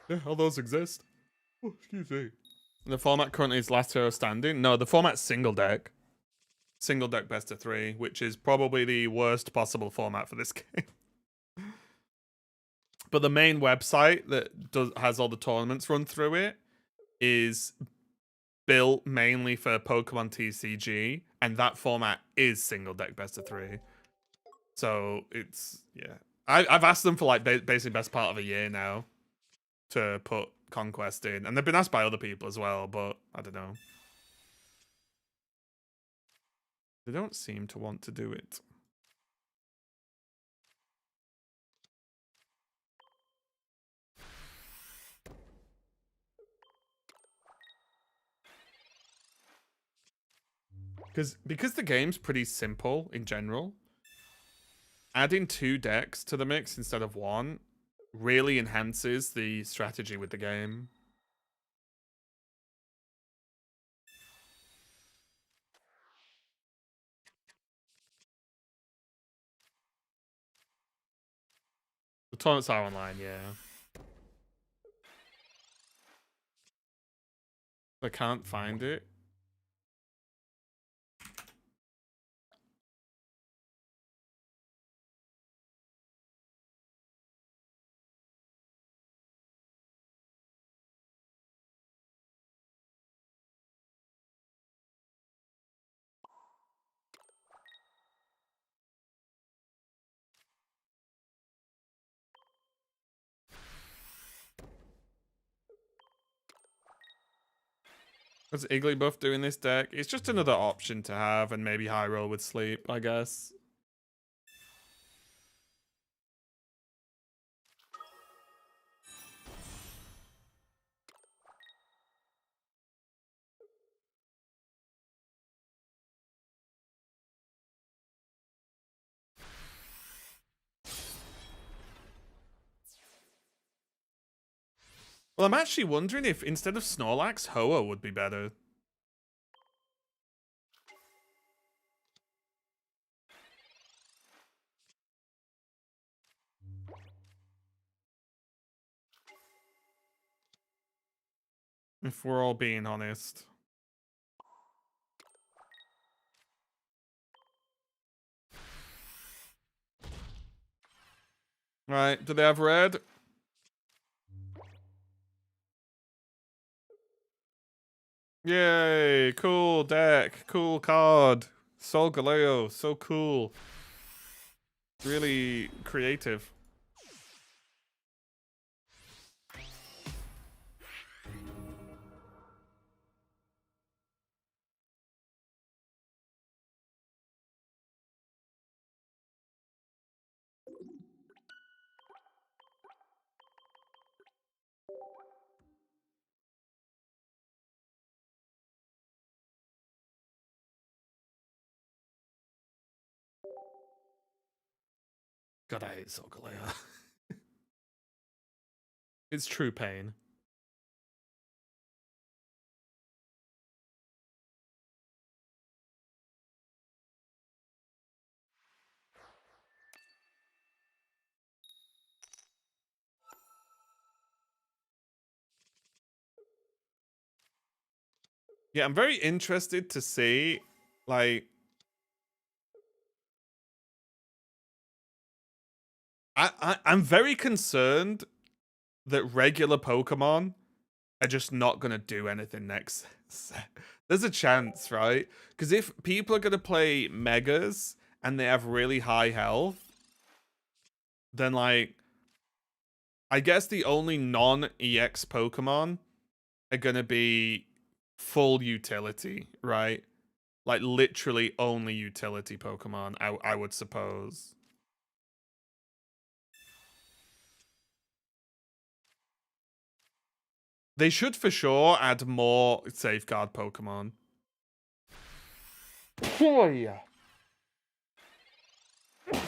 Yeah, all those exist. Oh, excuse me. The format currently is last hero standing. No, the format's single deck. Single deck best of 3, which is probably the worst possible format for this game. But the main website that has all the tournaments run through it is built mainly for Pokemon TCG, and that format is single deck best of 3. So it's, yeah. I've asked them for like basically best part of a year now to put Conquest in, and they've been asked by other people as well, but I don't know. They don't seem to want to do it. Because the game's pretty simple in general, adding 2 decks to the mix instead of 1 really enhances the strategy with the game. The tournaments are online, yeah. I can't find it. What's Igglybuff doing this deck? It's just another option to have, and maybe high roll with sleep, I guess. Well, I'm actually wondering if instead of Snorlax, Hoa would be better. If we're all being honest. Right, do they have red? Yay, cool deck, cool card. Solgaleo, so cool. Really creative. God, I hate Solgaleo. It's true pain. Yeah, I'm very interested to see, like, I'm very concerned that regular Pokemon are just not gonna do anything next set. There's a chance, right? Because if people are gonna play Megas and they have really high health, then like, I guess the only non-EX Pokemon are gonna be full utility, right? Like literally only utility Pokemon, I would suppose. They should for sure add more safeguard Pokemon. Oh, yeah.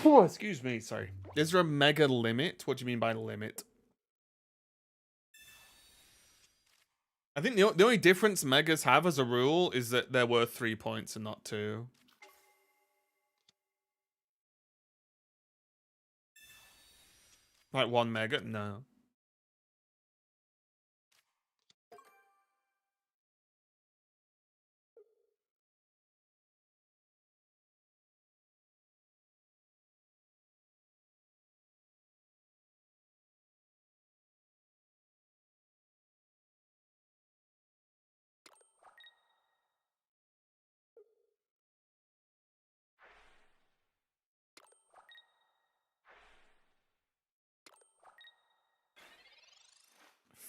Oh, excuse me, sorry. Is there a mega limit? What do you mean by limit? I think the only difference megas have as a rule is that they're worth 3 points and not 2. Like 1 mega? No.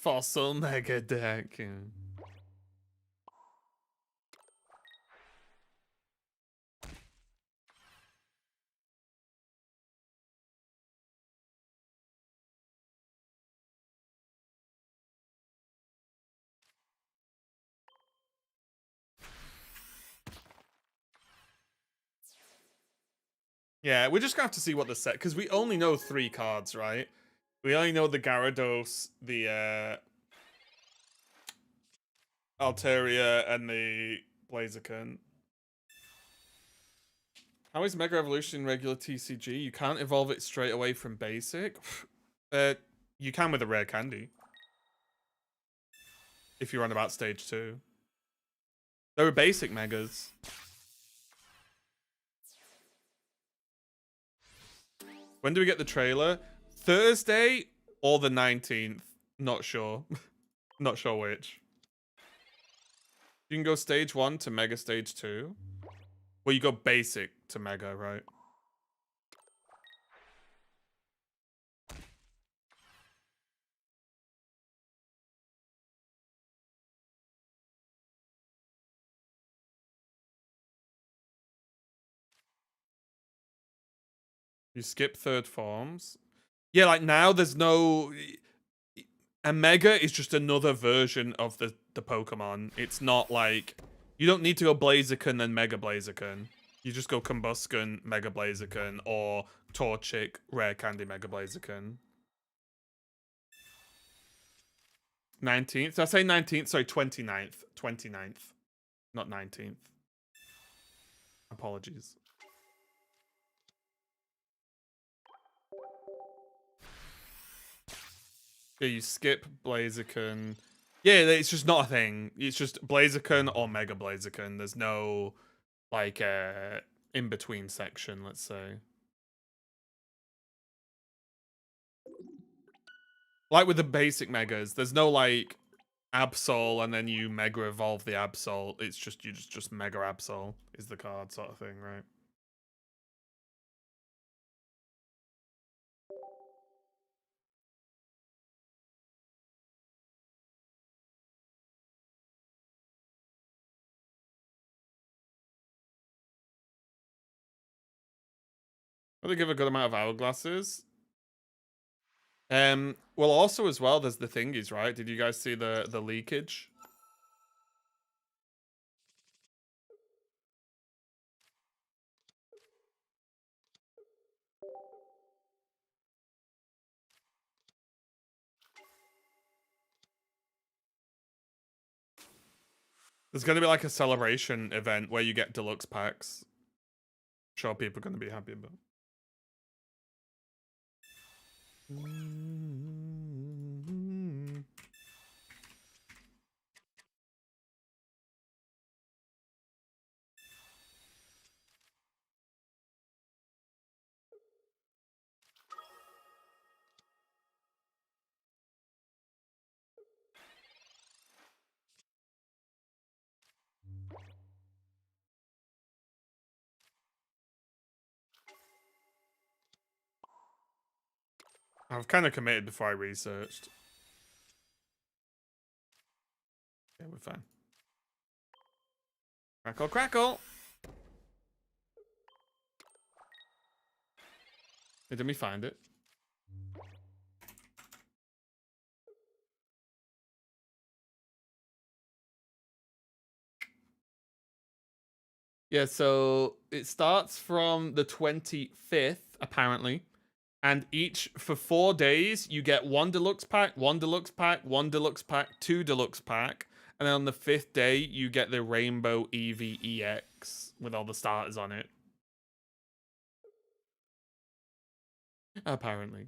Fossil Mega Deck. Yeah, we're just gonna have to see what the set, because we only know 3 cards, right? We only know the Gyarados, the Altaria, and the Blaziken. How is Mega Evolution in regular TCG? You can't evolve it straight away from basic. You can with a rare candy. If you're on about stage 2. There are basic megas. When do we get the trailer? Thursday or the 19th? Not sure. Not sure which. You can go stage 1 to mega stage 2. Well, you go basic to mega, right? You skip third forms. Yeah, like now there's no... A mega is just another version of the Pokemon. It's not like... You don't need to go Blaziken and Mega Blaziken. You just go Combusken, Mega Blaziken, or Torchic, Rare Candy, Mega Blaziken. 19th? Did I say 19th? Sorry, 29th. 29th. Not 19th. Apologies. Yeah, you skip Blaziken. Yeah, it's just not a thing. It's just Blaziken or Mega Blaziken. There's no, like, in-between section, let's say. Like with the basic Megas, there's no, like, Absol and then you Mega Evolve the Absol. It's just, you just Mega Absol is the card sort of thing, right? Well, they give a good amount of hourglasses. Well, also as well, there's the thingies, right? Did you guys see the leakage? There's going to be like a celebration event where you get deluxe packs. I'm sure people are going to be happy about. I've kind of committed before I researched. Yeah, we're fine. Crackle, crackle! Did me find it? Yeah, so it starts from the 25th, apparently. And each for 4 days, you get one deluxe pack, one deluxe pack, one deluxe pack, two deluxe pack. And then on the 5th day, you get the Rainbow EVEX with all the starters on it. Apparently.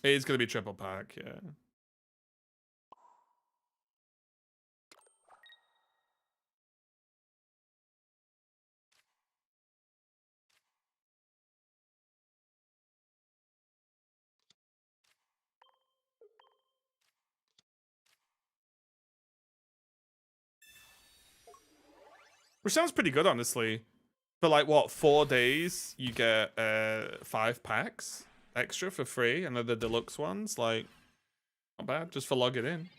It is going to be triple pack, yeah. Which sounds pretty good, honestly. For like, what, 4 days, you get 5 packs extra for free, and they're the deluxe ones. Like, not bad, just for logging in.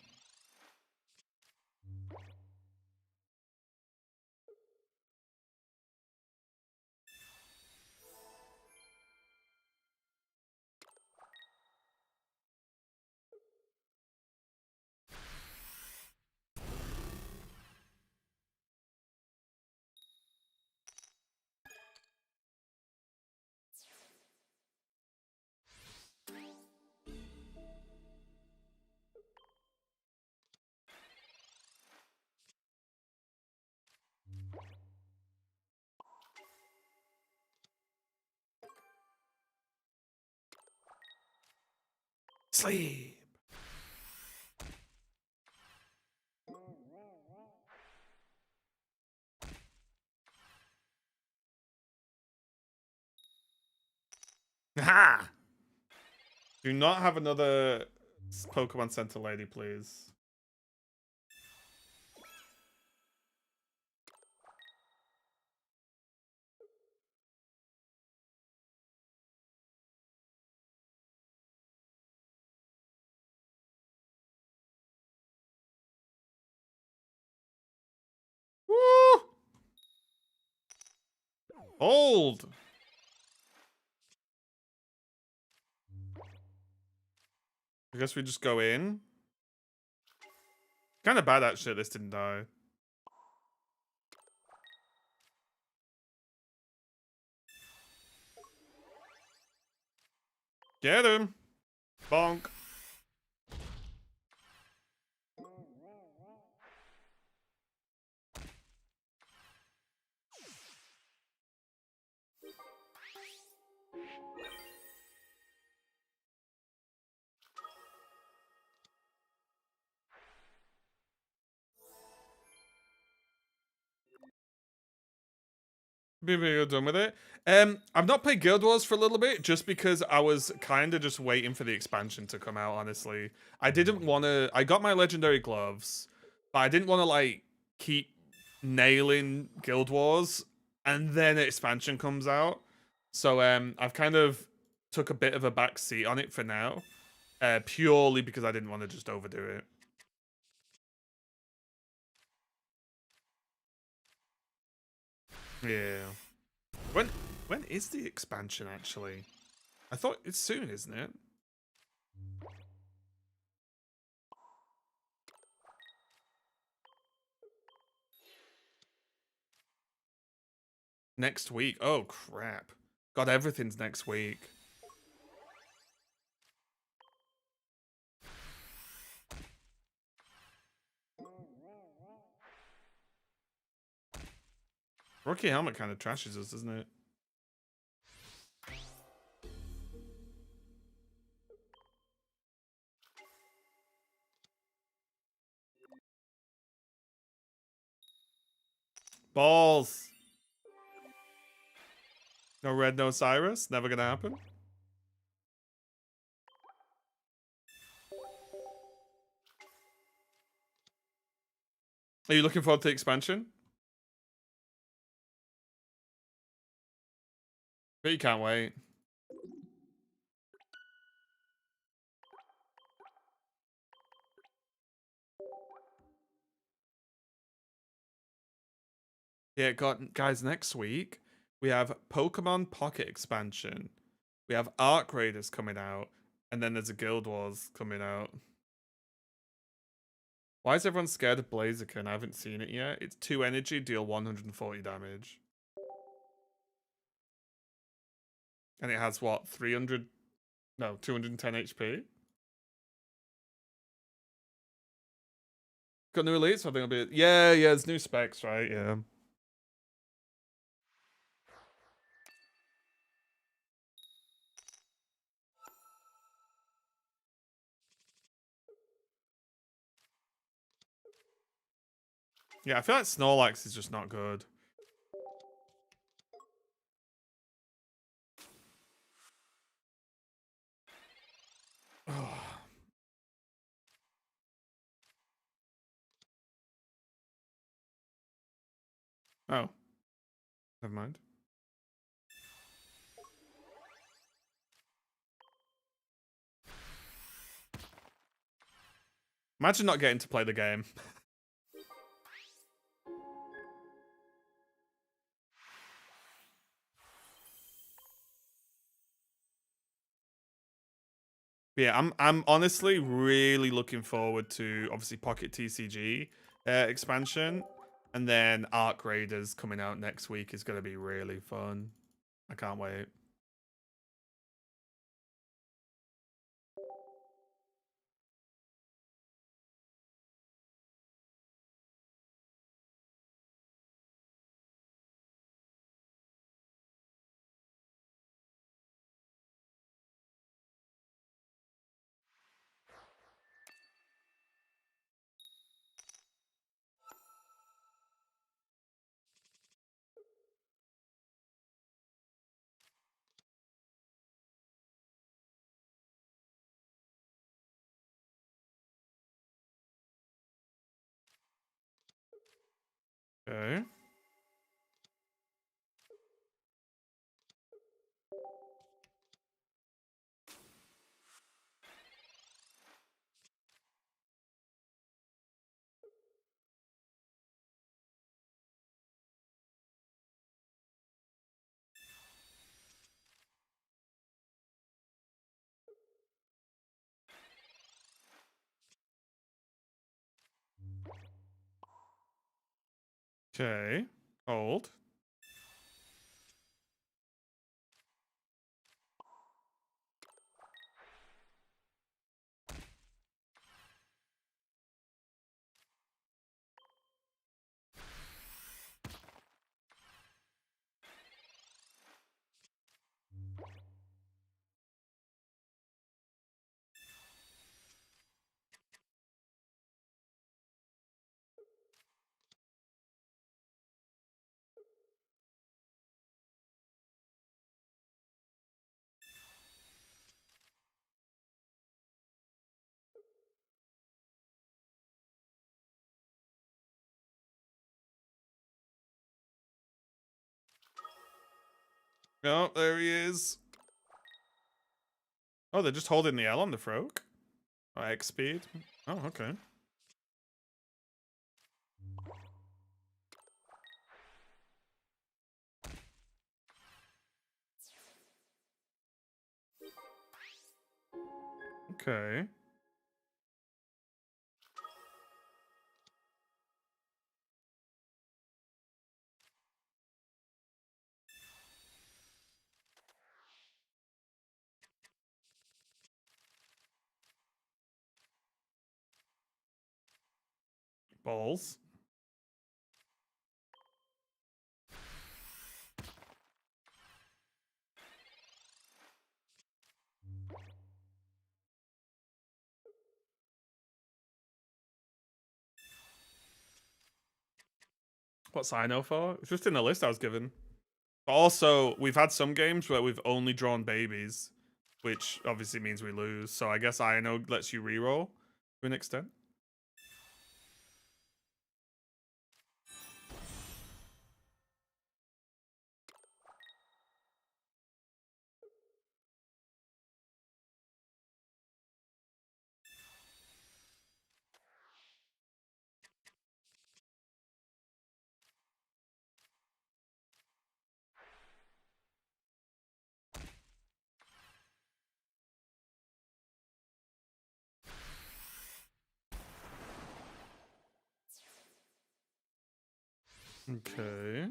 Sleep. Ha! Do not have another Pokemon Center lady, please. Woo! Hold! I guess we just go in. Kind of bad actually this didn't die. Get him! Bonk. Maybe you're done with it. I've not played Guild Wars for a little bit just because I was kind of just waiting for the expansion to come out, honestly. I didn't want to... I got my legendary gloves, but I didn't want to, like, keep nailing Guild Wars and then an expansion comes out. So, I've kind of took a bit of a back seat on it for now, purely because I didn't want to just overdo it. Yeah. When is the expansion, actually? I thought it's soon, isn't it? Next week. Oh, crap. God, everything's next week. Rocky Helmet kind of trashes us, doesn't it? Balls. No red, no Cyrus. Never gonna happen. Are you looking forward to the expansion? But you can't wait. Yeah, God, guys, next week we have Pokemon Pocket expansion. We have Arc Raiders coming out, and then there's a Guild Wars coming out. Why is everyone scared of Blaziken? I haven't seen it yet. It's 2 energy, deal 140 damage. And it has what? 300? No, 210 HP? Got new elites, so I think it'll be... Yeah, it's new specs, right? Yeah. Yeah, I feel like Snorlax is just not good. Oh. Never mind. Imagine not getting to play the game. Yeah, I'm honestly really looking forward to obviously Pocket TCG expansion, and then Arc Raiders coming out next week is going to be really fun. I can't wait. Okay. Okay. Hold. Oh, there he is. Oh, they're just holding the L on the Froak? Oh, X speed? Oh, okay. Okay. Balls. What's I know for? It's just in the list I was given. But also, we've had some games where we've only drawn babies, which obviously means we lose. So I guess I know lets you reroll to an extent. Okay.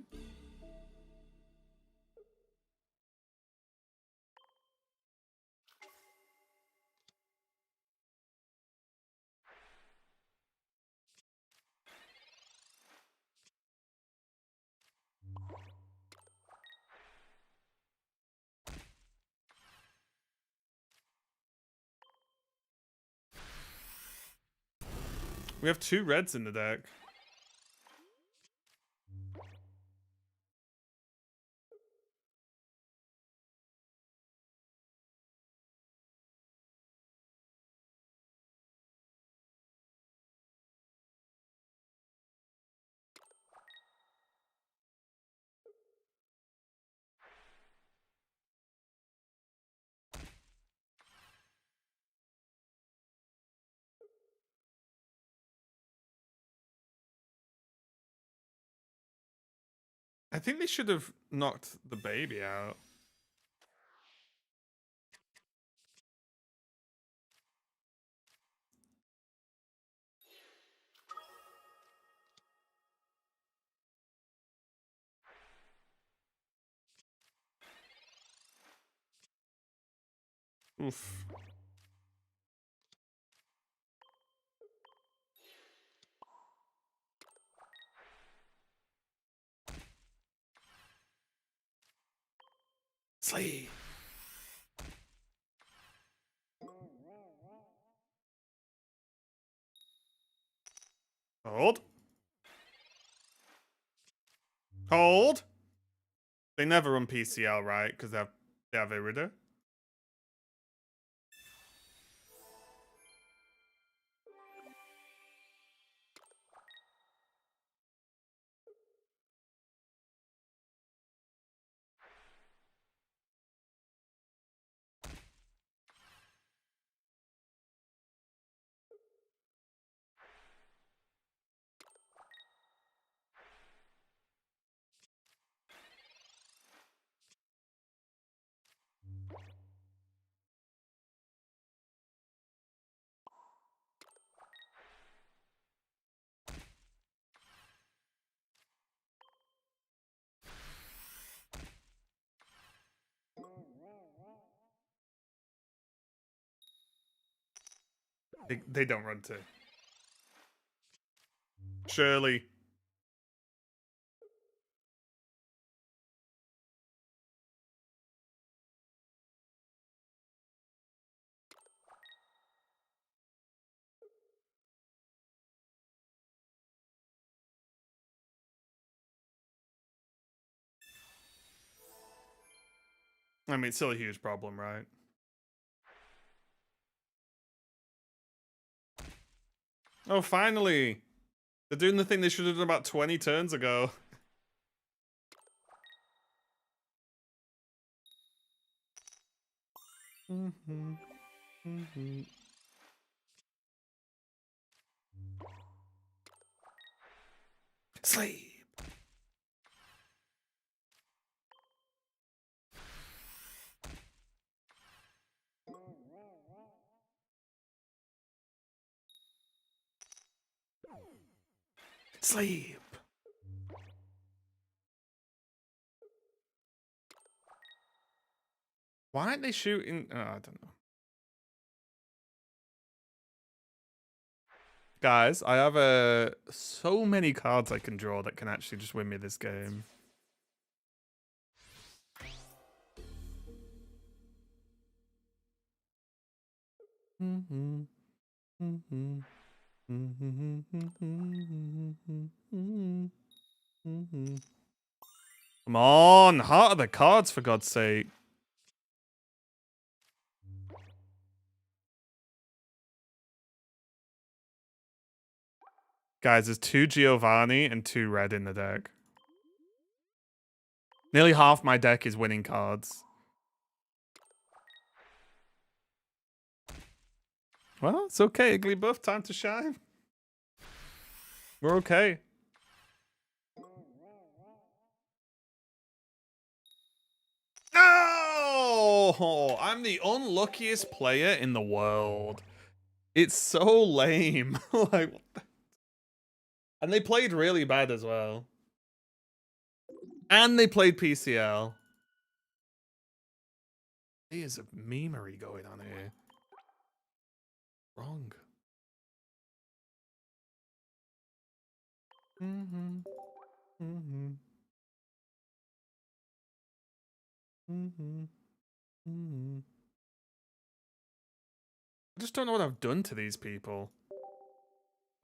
We have 2 reds in the deck. I think they should have knocked the baby out. Oof. Sleep. Hold. Hold. They never run PCL, right? Because they have Irider. They don't run to. Shirley. I mean, it's still a huge problem, right? Oh, finally! They're doing the thing they should have done about 20 turns ago. Sleep. Sleep. Why aren't they shooting? Oh, I don't know. Guys, I have so many cards I can draw that can actually just win me this game. Come on, Heart of the Cards, for God's sake. Guys, there's 2 Giovanni and 2 red in the deck. Nearly half my deck is winning cards. Well, it's okay, Igglybuff. Time to shine. We're okay. No! I'm the unluckiest player in the world. It's so lame. Like, what the... And they played really bad as well. And they played PCL. There's a memery going on here. Wrong. Mm-hmm. Mm-hmm. Mm-hmm. Mm-hmm. I just don't know what I've done to these people.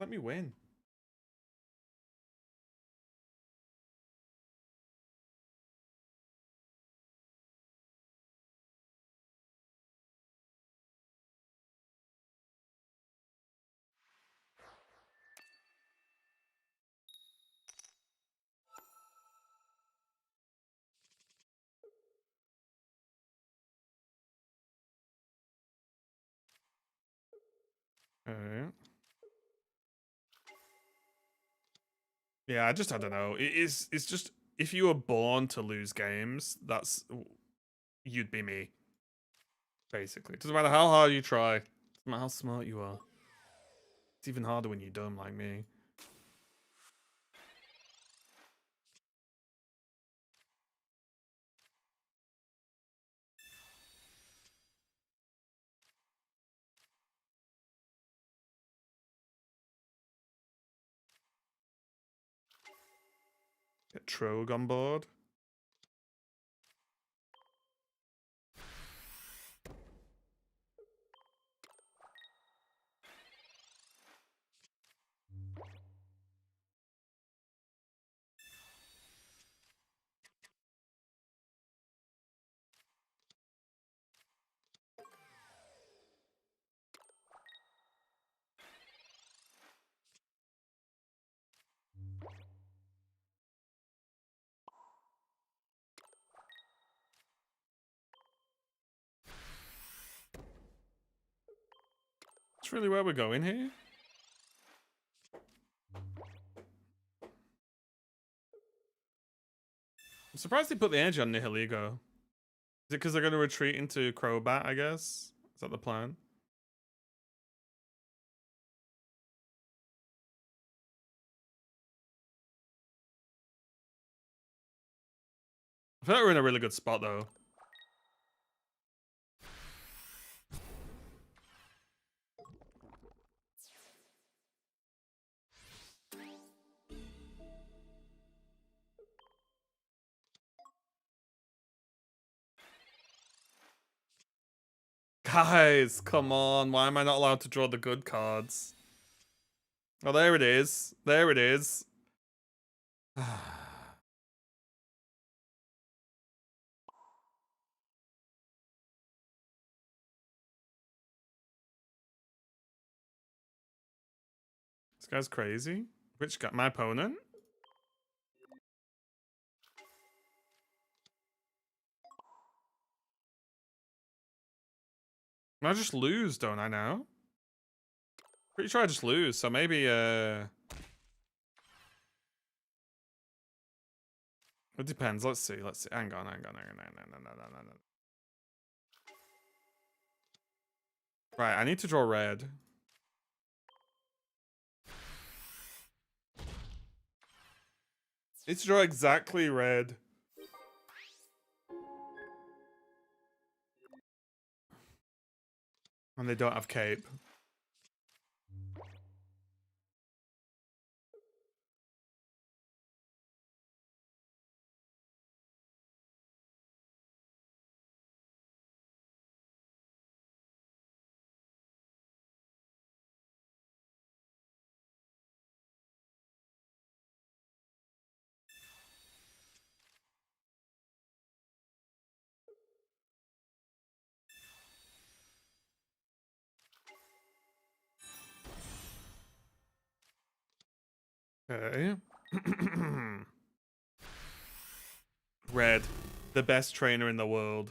Let me win. Alright. Yeah, I don't know. It's just if you were born to lose games, you'd be me. Basically. Doesn't matter how hard you try. Doesn't matter how smart you are. It's even harder when you're dumb like me. Get Trogue on board. That's really where we're going here. I'm surprised they put the energy on Nihiligo. Is it because they're going to retreat into Crobat, I guess? Is that the plan? I feel like we're in a really good spot, though. Guys, come on. Why am I not allowed to draw the good cards? Oh, there it is. There it is. This guy's crazy. Which guy? My opponent? I just lose, don't I now? Pretty sure I just lose, so maybe, it depends. Let's see. Hang on. Right, I need to draw red. Need to draw exactly red. And they don't have cape. Okay. Red. The best trainer in the world.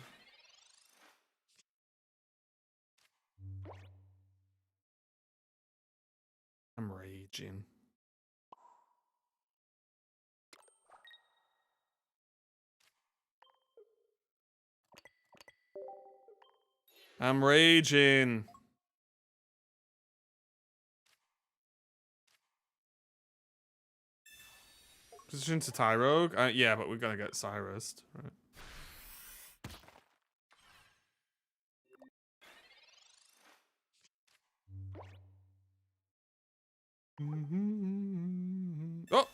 I'm raging. I'm raging. Position to Tyrogue? Yeah, but we're gonna get Cyrus. Right. Oh!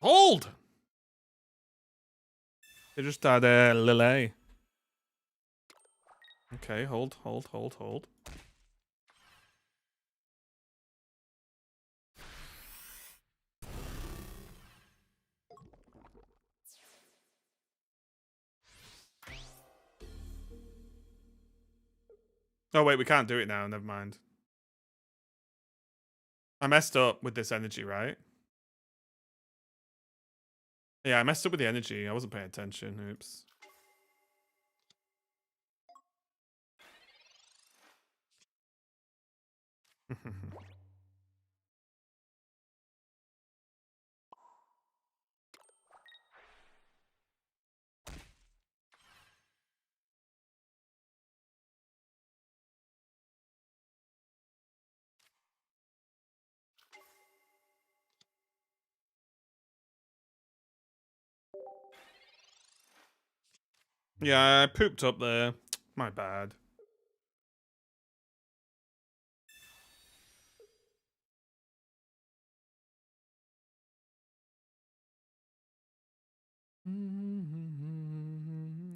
Hold! They just had Lille. Okay, hold. Oh, wait, we can't do it now. Never mind. I messed up with this energy, right? Yeah, I messed up with the energy. I wasn't paying attention. Oops. Yeah, I pooped up there. My bad.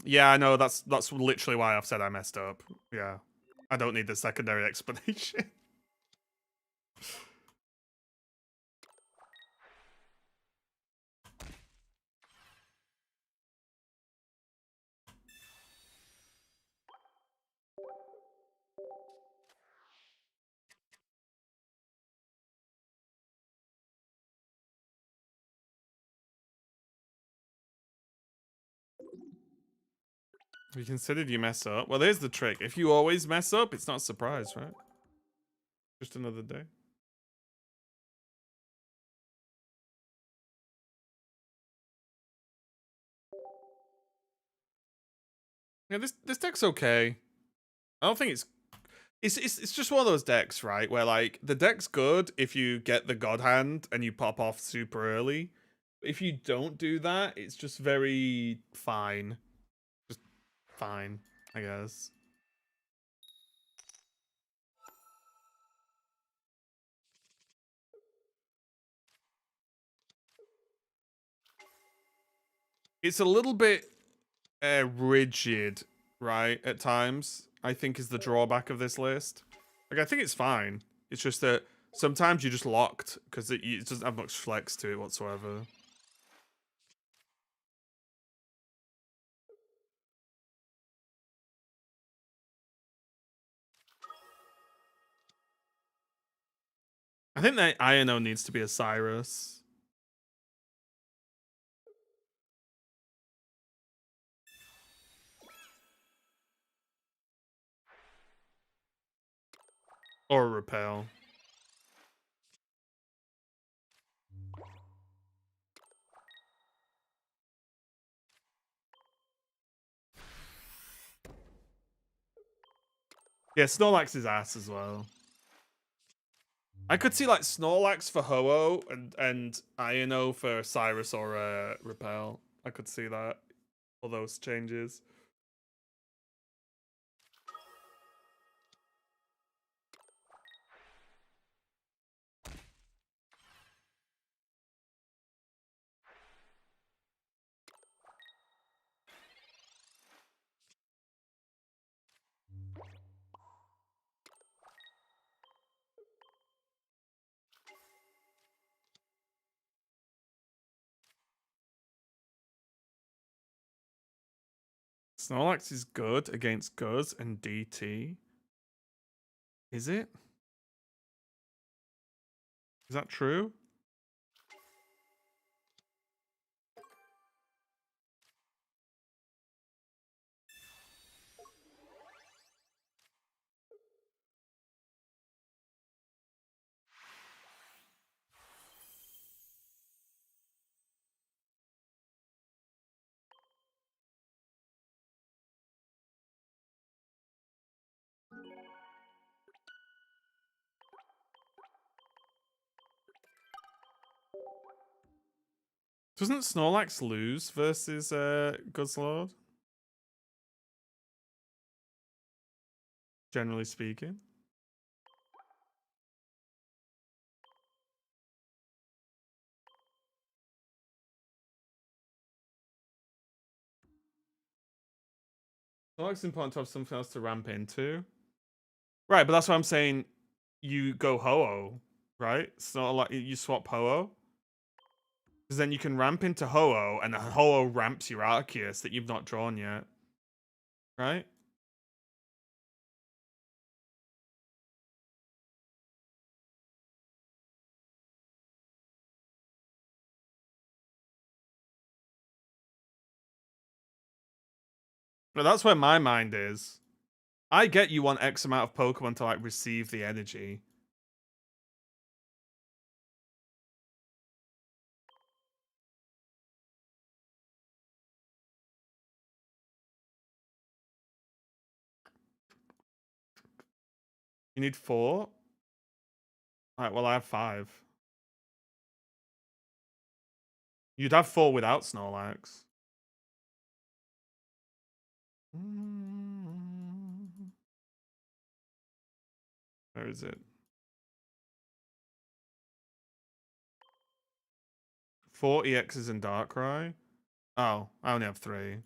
Yeah, I know. That's literally why I've said I messed up. Yeah. I don't need the secondary explanation. We considered you mess up. Well, here's the trick. If you always mess up, it's not a surprise, right? Just another day. Yeah, this deck's okay. I don't think it's just one of those decks, right? Where like the deck's good if you get the God Hand and you pop off super early. If you don't do that, it's just very fine. Just fine, I guess. It's a little bit rigid, right? At times, I think is the drawback of this list. Like I think it's fine. It's just that sometimes you're just locked because it doesn't have much flex to it whatsoever. I think that Iono needs to be a Cyrus. Or a Repel. Yeah, Snorlax is ass as well. I could see like Snorlax for Ho-Oh and Iono for Cyrus or Repel. I could see that. All those changes. Snorlax is good against Guzz and DT. Is it? Is that true? Doesn't Snorlax lose versus Guzzlord? Generally speaking. Snorlax is important to have something else to ramp into. Right, but that's why I'm saying you go Ho-Oh, right? It's not like you swap Ho-Oh. Because then you can ramp into Ho-Oh, and the Ho-Oh ramps your Arceus that you've not drawn yet. Right? But that's where my mind is. I get you want X amount of Pokemon to like receive the energy. You need 4? Alright, well I have 5. You'd have 4 without Snorlax. Where is it? 4 EXs in Darkrai? Oh, I only have 3.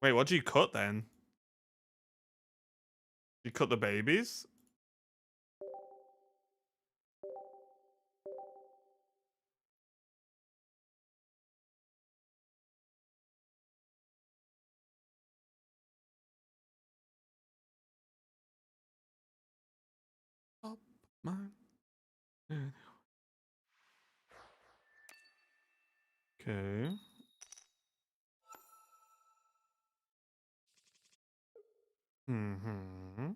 Wait, what do you cut then? You cut the babies? Up my... Okay. Mm-hmm.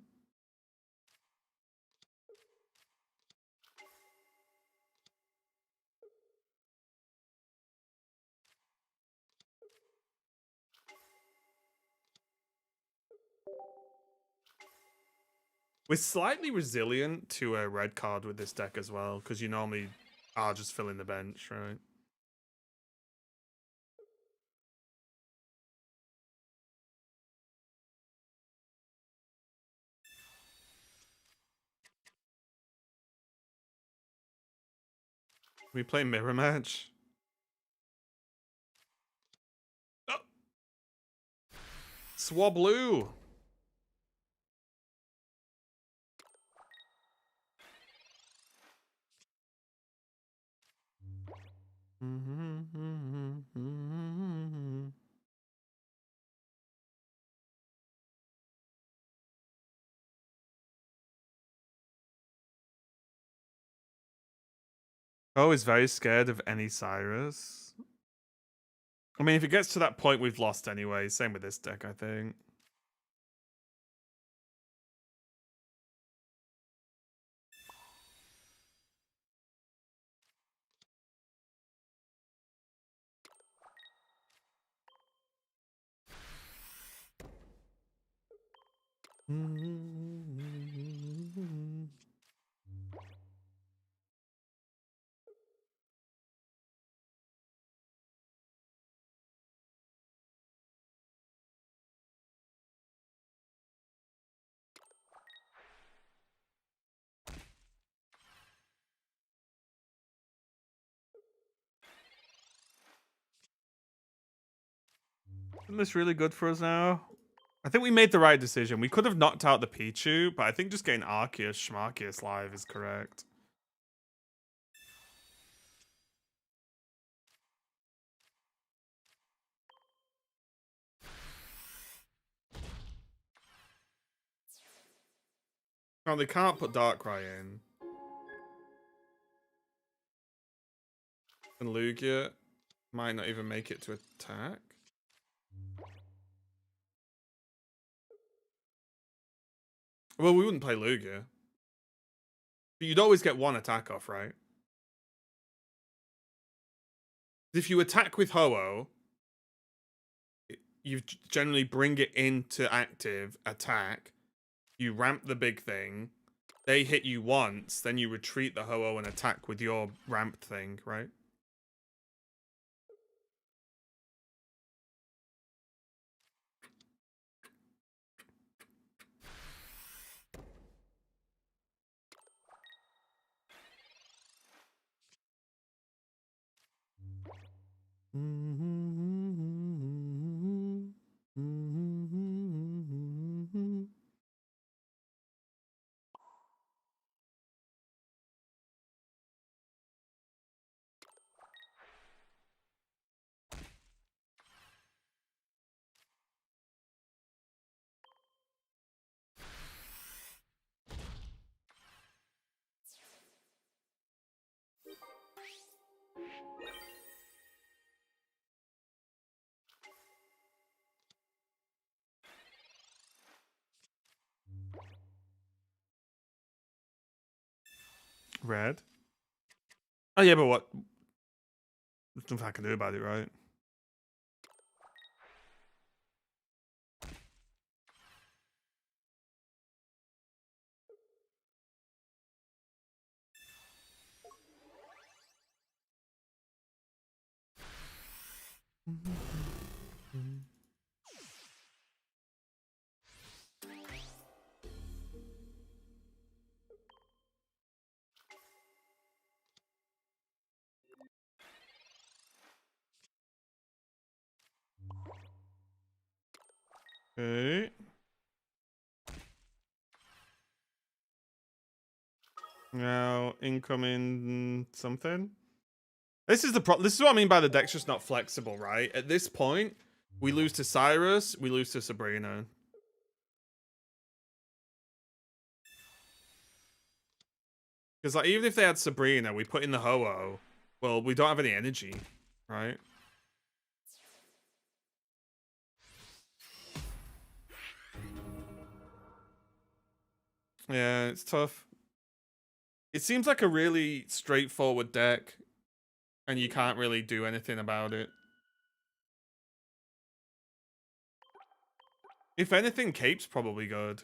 We're slightly resilient to a red card with this deck as well, because you normally are just filling the bench, right? We play mirror match. Oh. Swablu. Oh, is very scared of any Cyrus. I mean, if it gets to that point, we've lost anyway. Same with this deck, I think. Isn't this really good for us now? I think we made the right decision. We could have knocked out the Pichu, but I think just getting Arceus, Schmarkeus live is correct. Oh, they can't put Darkrai in. And Lugia might not even make it to attack. Well, we wouldn't play Lugia. But you'd always get one attack off, right? If you attack with Ho-Oh, you generally bring it into active, attack, you ramp the big thing, they hit you once, then you retreat the Ho-Oh and attack with your ramped thing, right? Red. Oh yeah, but what? There's nothing I can do about it, right? Okay. Now incoming something. This is this is what I mean by the deck's just not flexible, right? At this point, we lose to Cyrus, we lose to Sabrina. Because like even if they had Sabrina, we put in the Ho-Oh, well, we don't have any energy, right? Yeah, it's tough. It seems like a really straightforward deck, and you can't really do anything about it. If anything, Cape's probably good.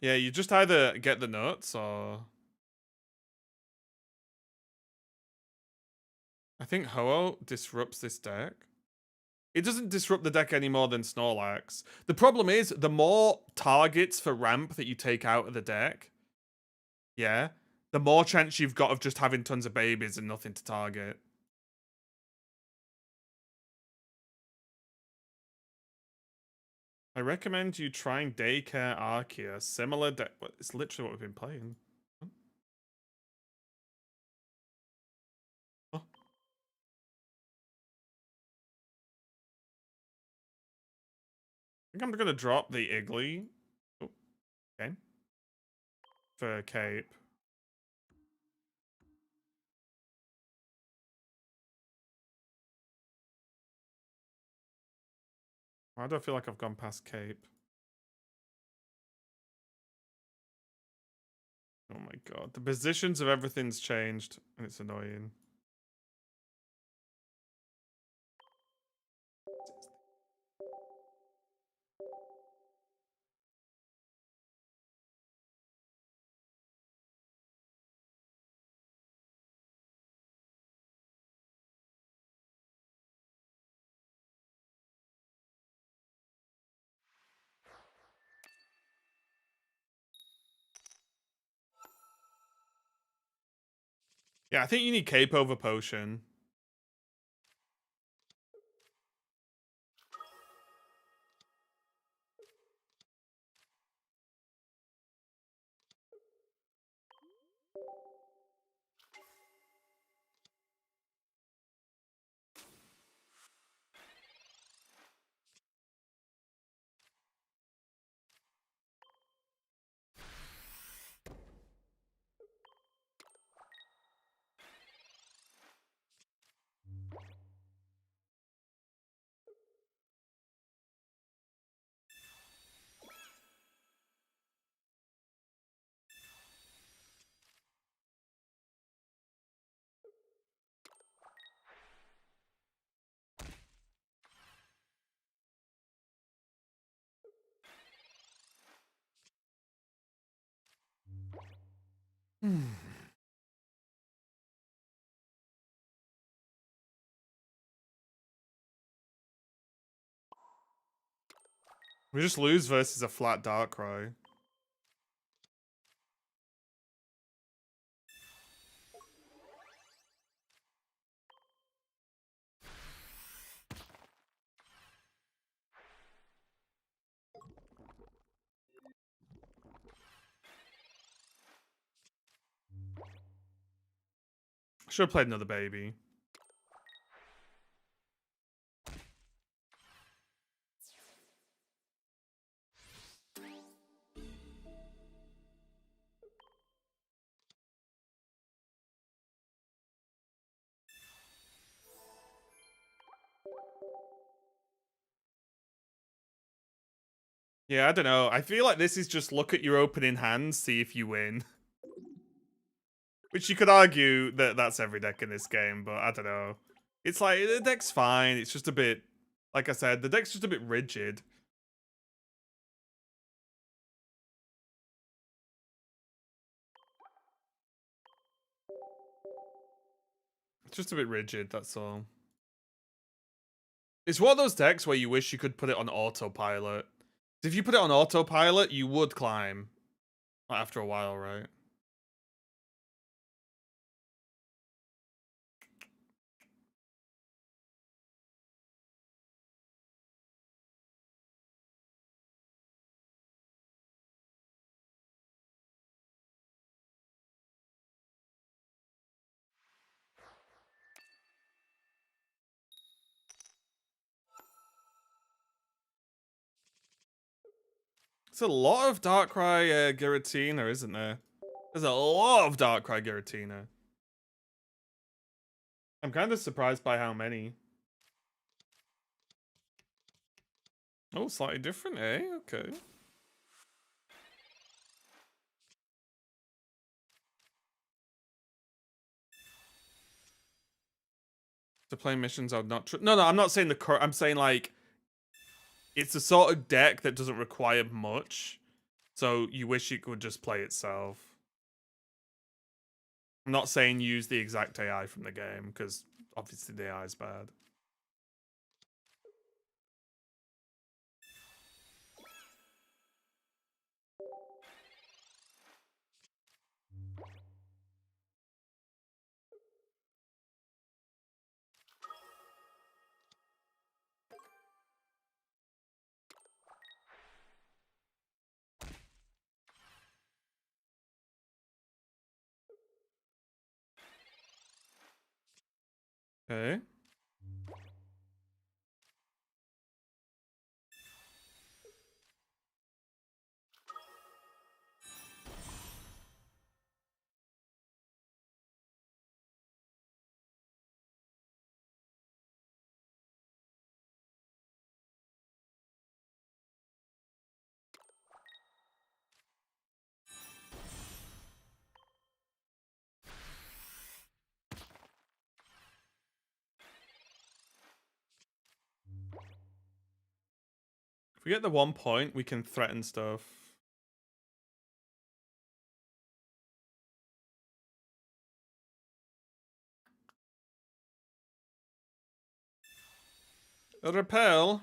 Yeah, you just either get the nuts or... I think Ho-Oh disrupts this deck. It doesn't disrupt the deck any more than Snorlax. The problem is, the more targets for ramp that you take out of the deck, yeah, the more chance you've got of just having tons of babies and nothing to target. I recommend you trying Daycare Arceus. Similar deck. It's literally what we've been playing. Oh. I think I'm gonna drop the Iggly. Oh, okay. For Cape. Why do I feel like I've gone past Cape? Oh my god. The positions of everything's changed, and it's annoying. Yeah, I think you need Cape over Potion. We just lose versus a flat Darkrai. Should have played another baby. Yeah, I don't know. I feel like this is just look at your opening hand, see if you win. Which you could argue that that's every deck in this game, but I don't know. It's like, the deck's fine. It's just a bit, like I said, the deck's just a bit rigid. It's just a bit rigid, that's all. It's one of those decks where you wish you could put it on autopilot. If you put it on autopilot, you would climb after a while, right? It's a lot of Darkrai Giratina, isn't there? There's a lot of Darkrai Giratina. I'm kind of surprised by how many. Oh, slightly different, eh? Okay. To play missions, I would not. No, I'm not saying the current. I'm saying like it's the sort of deck that doesn't require much, so you wish it could just play itself. I'm not saying use the exact AI from the game because obviously the AI is bad. Okay. If we get the 1 point, we can threaten stuff. A repel.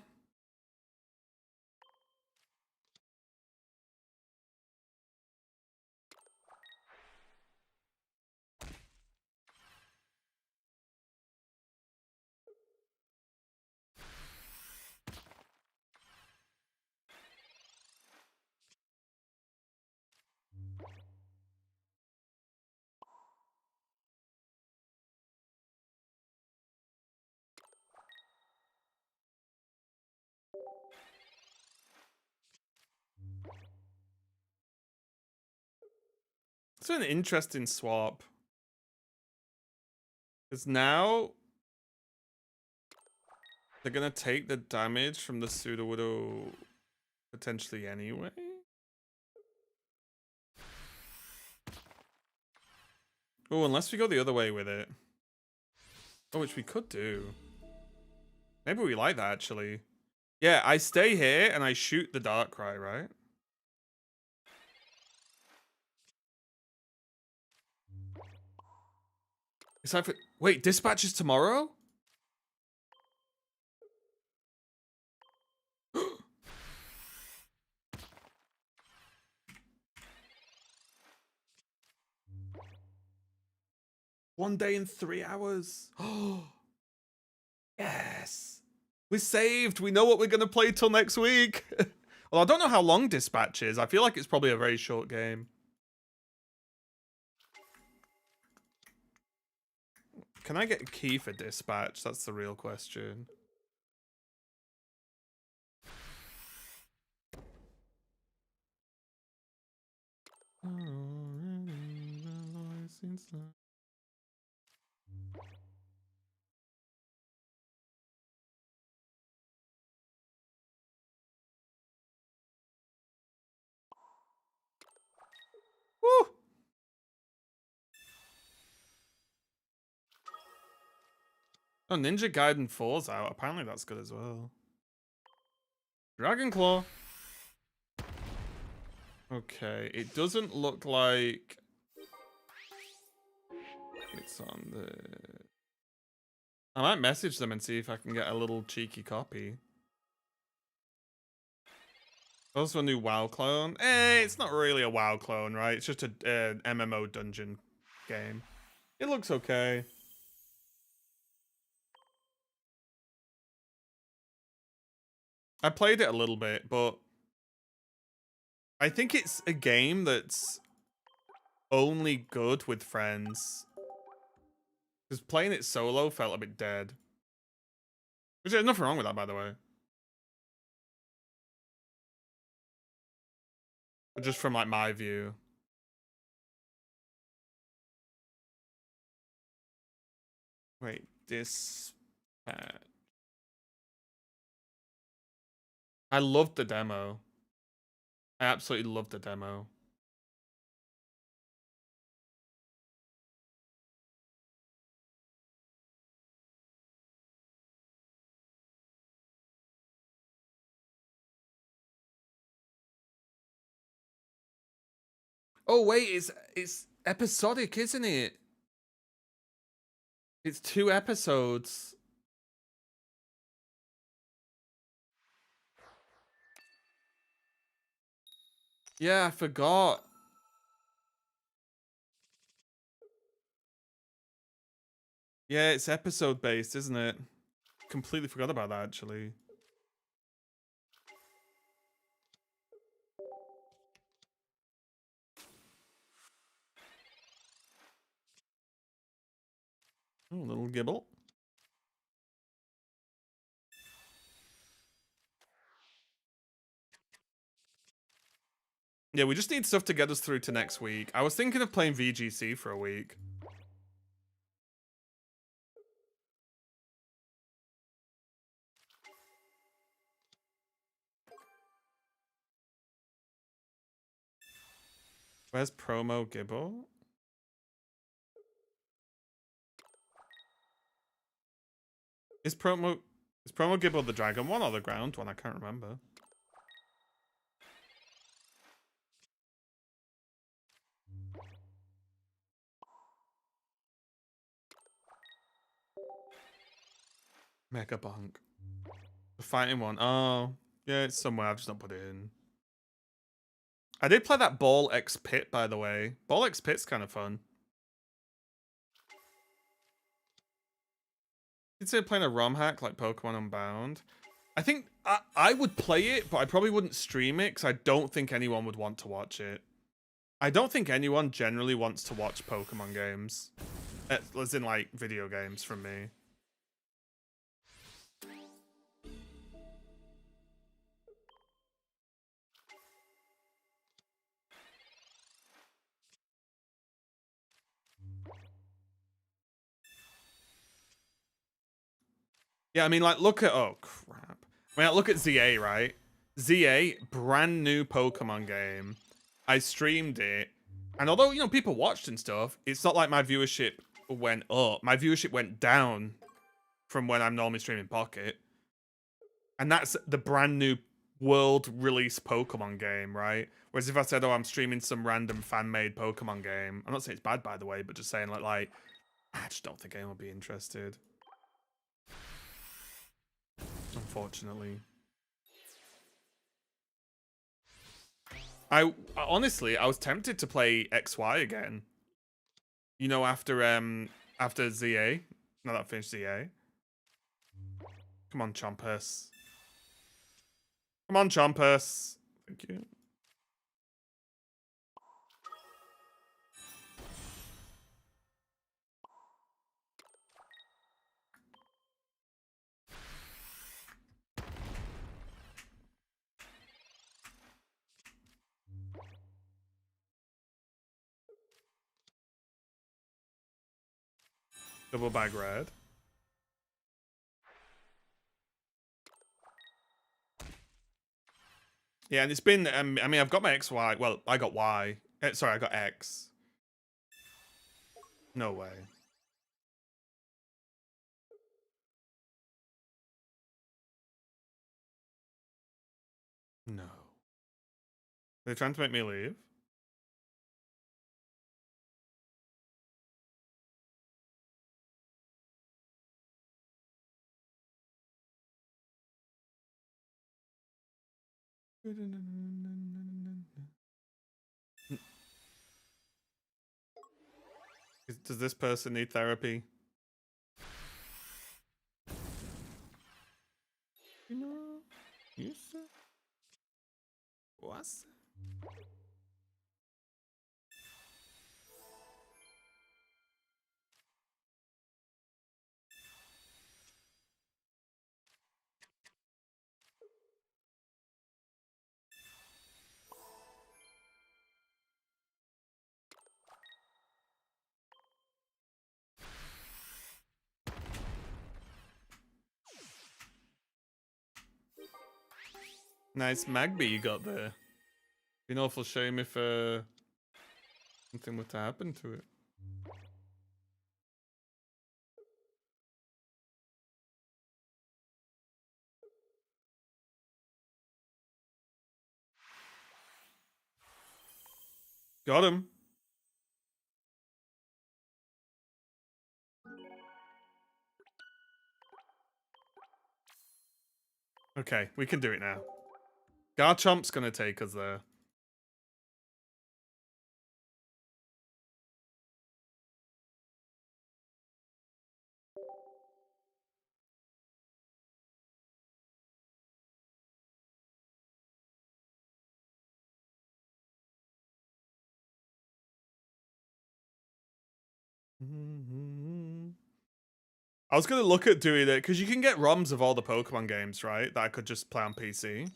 It's an interesting swap. Because now they're gonna take the damage from the Sudowoodo potentially anyway. Oh, unless we go the other way with it. Oh, which we could do. Maybe we like that actually. Yeah, I stay here and I shoot the Darkrai, right? It's time for. Wait, dispatch is tomorrow? One day and 3 hours. Oh, yes. We're saved. We know what we're going to play till next week. Well, I don't know how long dispatch is. I feel like it's probably a very short game. Can I get a key for dispatch? That's the real question. Woo! Oh, Ninja Gaiden 4's out. Apparently that's good as well. Dragon Claw. Okay, it doesn't look like it's on the... I might message them and see if I can get a little cheeky copy. Also a new WoW clone. It's not really a WoW clone, right? It's just a MMO dungeon game. It looks okay. I played it a little bit, but I think it's a game that's only good with friends. Because playing it solo felt a bit dead. Which there's nothing wrong with that, by the way. But just from like my view. Wait, this... I loved the demo. I absolutely loved the demo. Oh wait, it's episodic, isn't it? It's 2 episodes. Yeah, I forgot. Yeah, it's episode based, isn't it? Completely forgot about that, actually. Oh, little Gibble. Yeah, we just need stuff to get us through to next week. I was thinking of playing VGC for a week. Where's promo Gibble? Is promo Gibble the dragon one or the ground one? I can't remember. Mega Bonk. The fighting one. Oh, yeah, it's somewhere. I've just not put it in. I did play that Ball X Pit, by the way. Ball X Pit's kind of fun. Consider playing a ROM hack like Pokemon Unbound. I think I would play it, but I probably wouldn't stream it because I don't think anyone would want to watch it. I don't think anyone generally wants to watch Pokemon games. As in, like, video games from me. Yeah, I mean, like, look at... Oh, crap. I mean, like, look at ZA, right? ZA, brand new Pokemon game. I streamed it. And although, you know, people watched and stuff, it's not like my viewership went up. My viewership went down from when I'm normally streaming Pocket. And that's the brand new world release Pokemon game, right? Whereas if I said, oh, I'm streaming some random fan-made Pokemon game, I'm not saying it's bad, by the way, but just saying, like I just don't think anyone would be interested. Unfortunately. I honestly, I was tempted to play XY again. You know, after ZA. Now that I finished ZA. Come on, Chompus. Come on, Chompus. Thank you. Double bag red. Yeah, and it's been, I mean, I've got my XY. Well, I got Y. Sorry, I got X. No way. No. They're trying to make me leave? Does this person need therapy? What? Nice Magby you got there. Be an awful shame if something were to happen to it. Got him. Okay, we can do it now. Garchomp's gonna take us there. I was gonna look at doing it because you can get ROMs of all the Pokemon games, right? That I could just play on PC.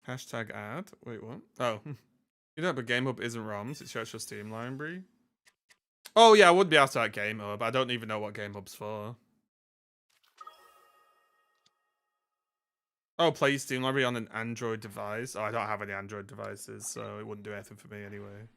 Hashtag ad. Wait, what? Oh. You know, but GameHub isn't ROMs. It's just your Steam library. Oh, yeah, I would be able to at GameHub. I don't even know what GameHub's for. Oh, play Steam library on an Android device. Oh, I don't have any Android devices, so it wouldn't do anything for me anyway.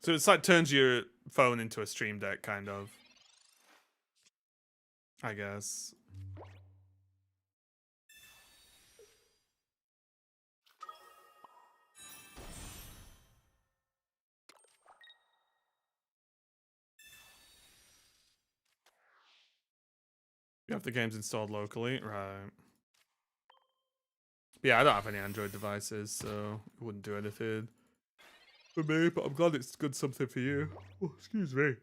So it's like turns your phone into a Stream Deck, kind of. I guess. You have the games installed locally, right? Yeah, I don't have any Android devices, so it wouldn't do anything for me, but I'm glad it's good something for you. Oh, excuse me.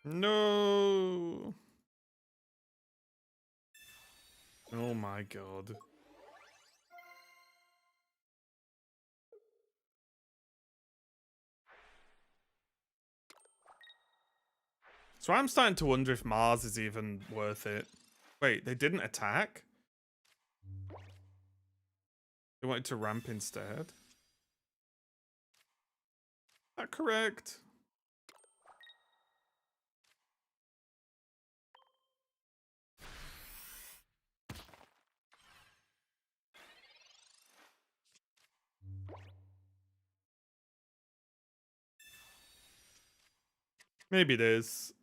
No. Oh my god. So I'm starting to wonder if Mars is even worth it. Wait, they didn't attack? They wanted to ramp instead? Is that correct? Maybe it is.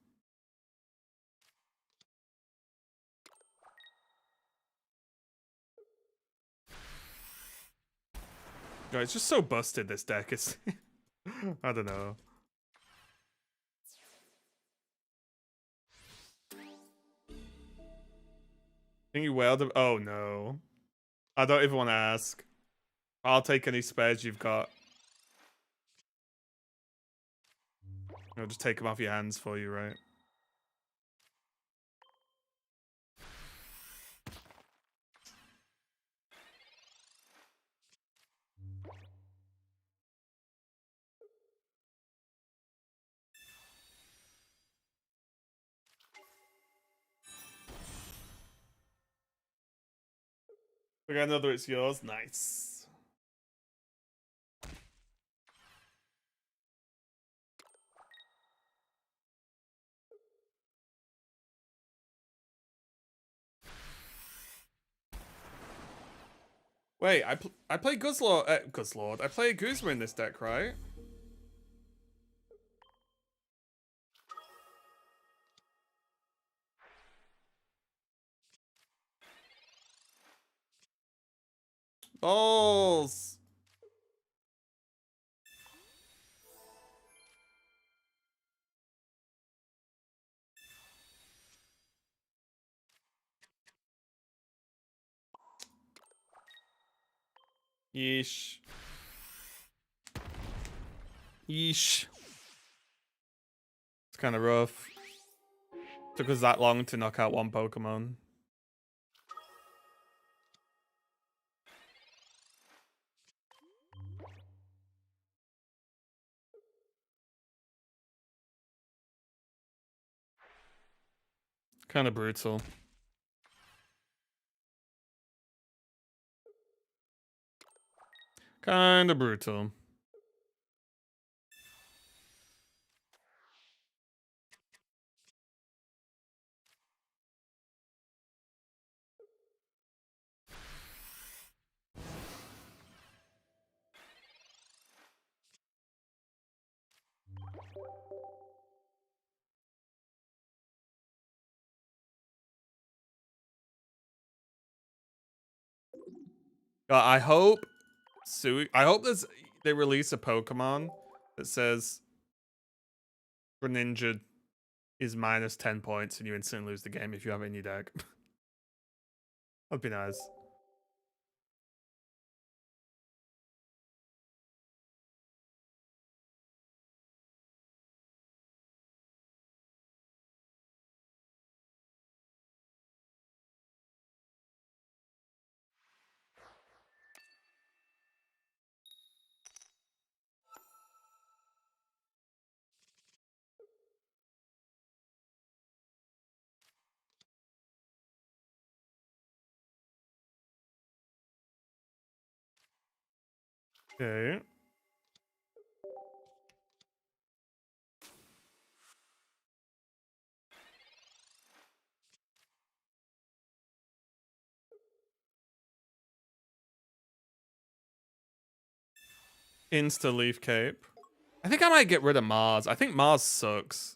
God, it's just so busted, this deck. It's I don't know. Think you wailed him? Oh no. I don't even want to ask. I'll take any spares you've got. I'll just take them off your hands for you, right? We got another, it's yours. Nice. Wait, I play Guzzlord. Guzzlord. I play Guzma in this deck, right? Balls. Yeesh. Yeesh. It's kind of rough. Took us that long to knock out one Pokemon. Kind of brutal. Kind of brutal. I hope I hope they release a Pokemon that says Greninja is minus 10 points and you instantly lose the game if you have it in your deck. That'd be nice. Okay. Insta Leaf Cape. I think I might get rid of Mars. I think Mars sucks.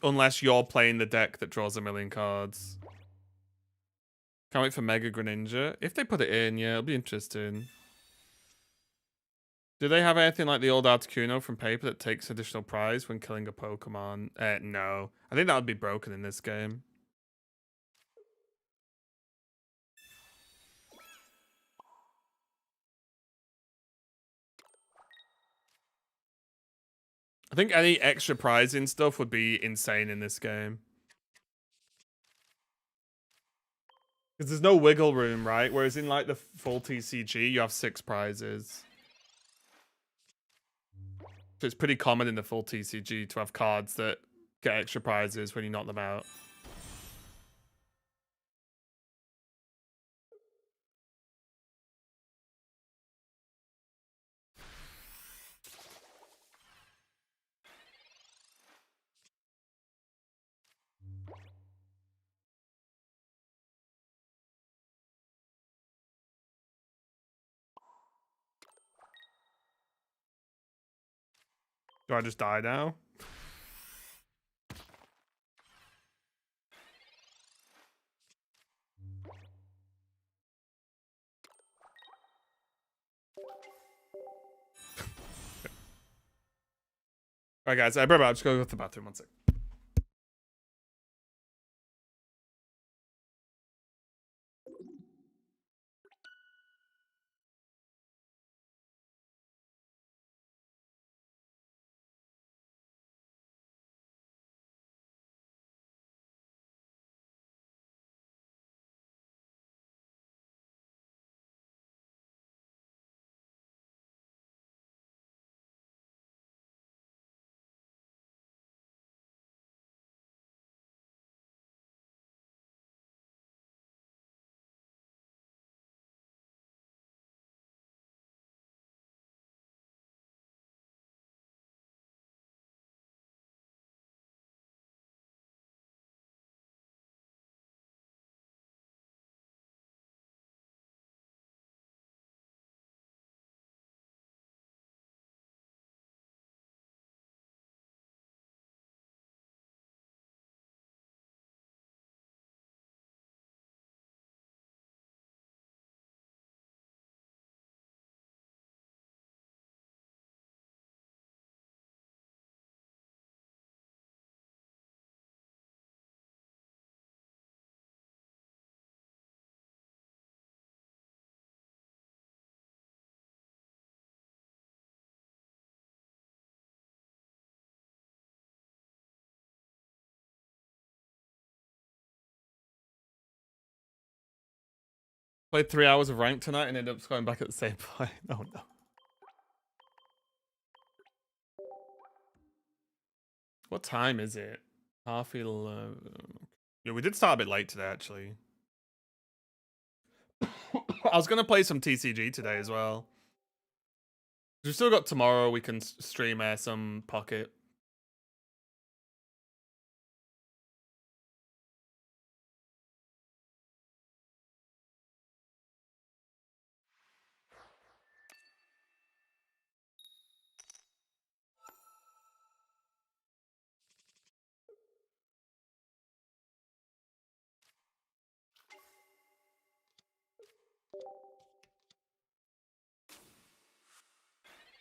Unless you're playing the deck that draws a million cards. Can't wait for Mega Greninja. If they put it in, yeah, it'll be interesting. Do they have anything like the old Articuno from Paper that takes additional prize when killing a Pokemon? No. I think that would be broken in this game. I think any extra prizing stuff would be insane in this game. Because there's no wiggle room, right? Whereas in like the full TCG, you have 6 prizes. So it's pretty common in the full TCG to have cards that get extra prizes when you knock them out. Do I just die now? Alright guys, I'm just going to go to the bathroom 1 sec. Played 3 hours of rank tonight and ended up going back at the same point. Oh no. What time is it? 11:30. Yeah, we did start a bit late today, actually. I was gonna play some TCG today as well. We've still got tomorrow. We can stream some Pocket.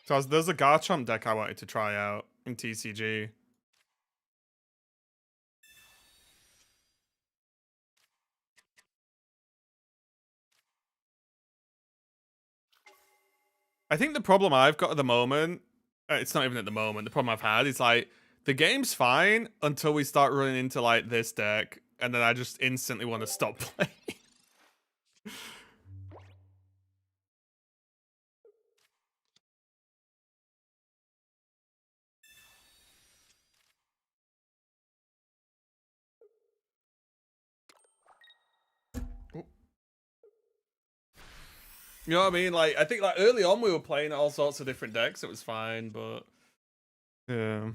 So there's a Garchomp deck I wanted to try out in TCG. I think the problem I've got at the moment, it's not even at the moment, the problem I've had is like, the game's fine until we start running into like this deck, and then I just instantly want to stop playing. You know what I mean? Like, I think like early on we were playing all sorts of different decks, it was fine, but yeah.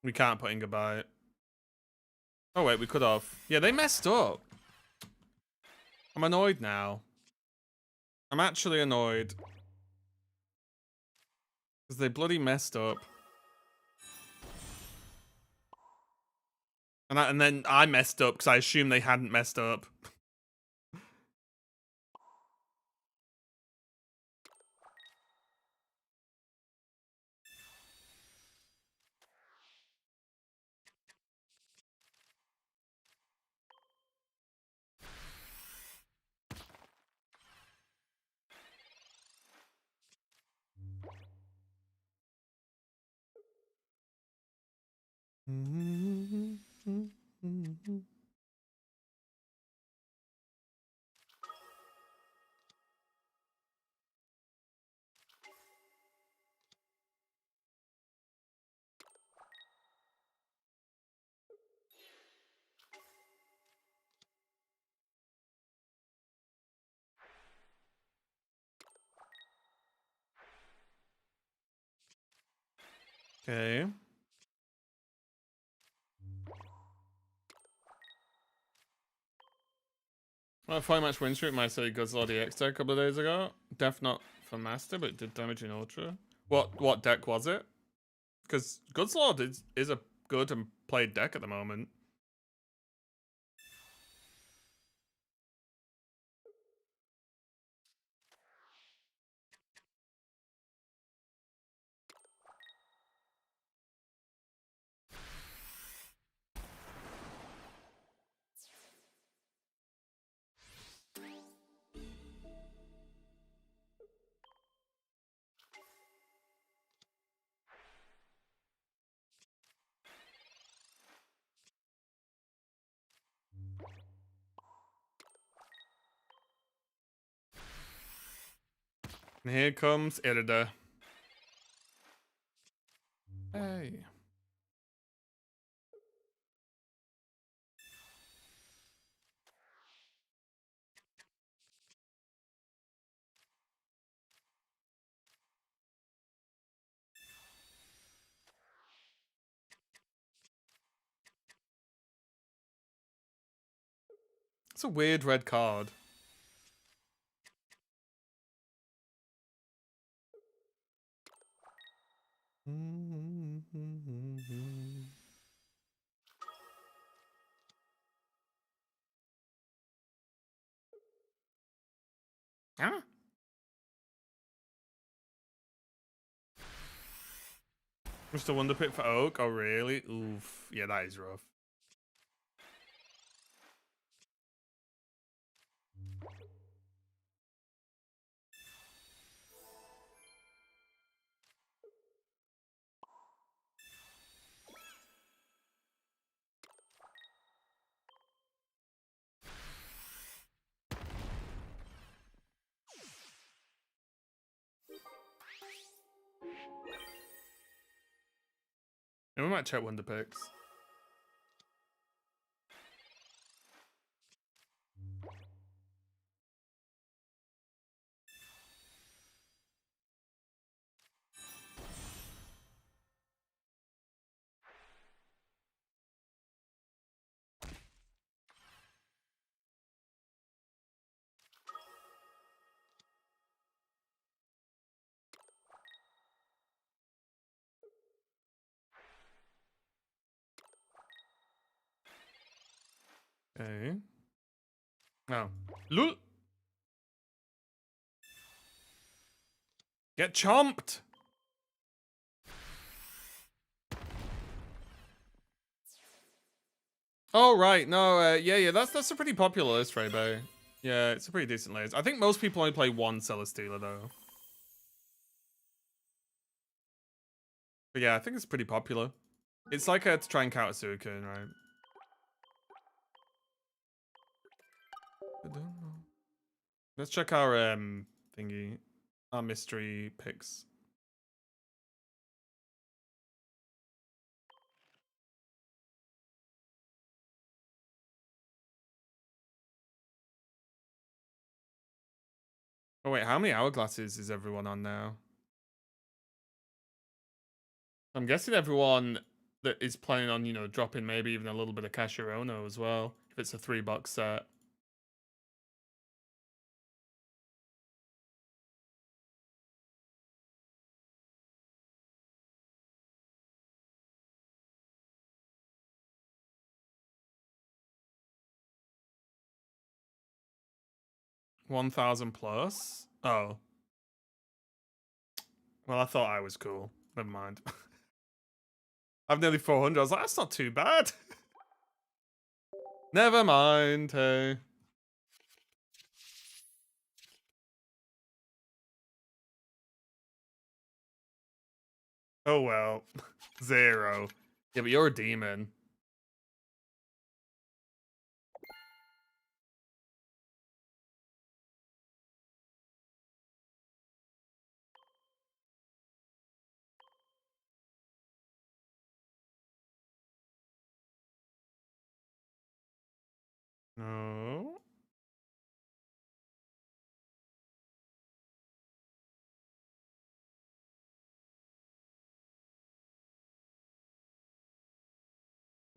We can't put in goodbye. Oh wait, we could have. Yeah, they messed up. I'm annoyed now. I'm actually annoyed. Because they bloody messed up. And then I messed up because I assumed they hadn't messed up. Okay. Well, 5-match win streak might say Guzzlord EX deck a couple of days ago. Def not for Master, but it did damage in Ultra. What deck was it? Because Guzzlord is a good and played deck at the moment. And here comes Irida. Hey. It's a weird red card. Huh? Just a Wonder Pit for Oak? Oh, really? Oof. Yeah, that is rough. And we might check Wonder Picks. Okay. Oh. Look. Get chomped. Oh, right. No, yeah, that's a pretty popular list, Raybo. Yeah, it's a pretty decent list. I think most people only play one Celesteela, though. But yeah, I think it's pretty popular. It's like to try and counter Suicune, right? Let's check our thingy, our mystery picks. Oh wait, how many hourglasses is everyone on now? I'm guessing everyone that is planning on, dropping maybe even a little bit of Casherono as well, if it's a $3 set. 1,000 plus? Oh. Well, I thought I was cool. Never mind. I've nearly 400. I was like, that's not too bad. Never mind, hey. Oh well. 0. Yeah, but you're a demon. No.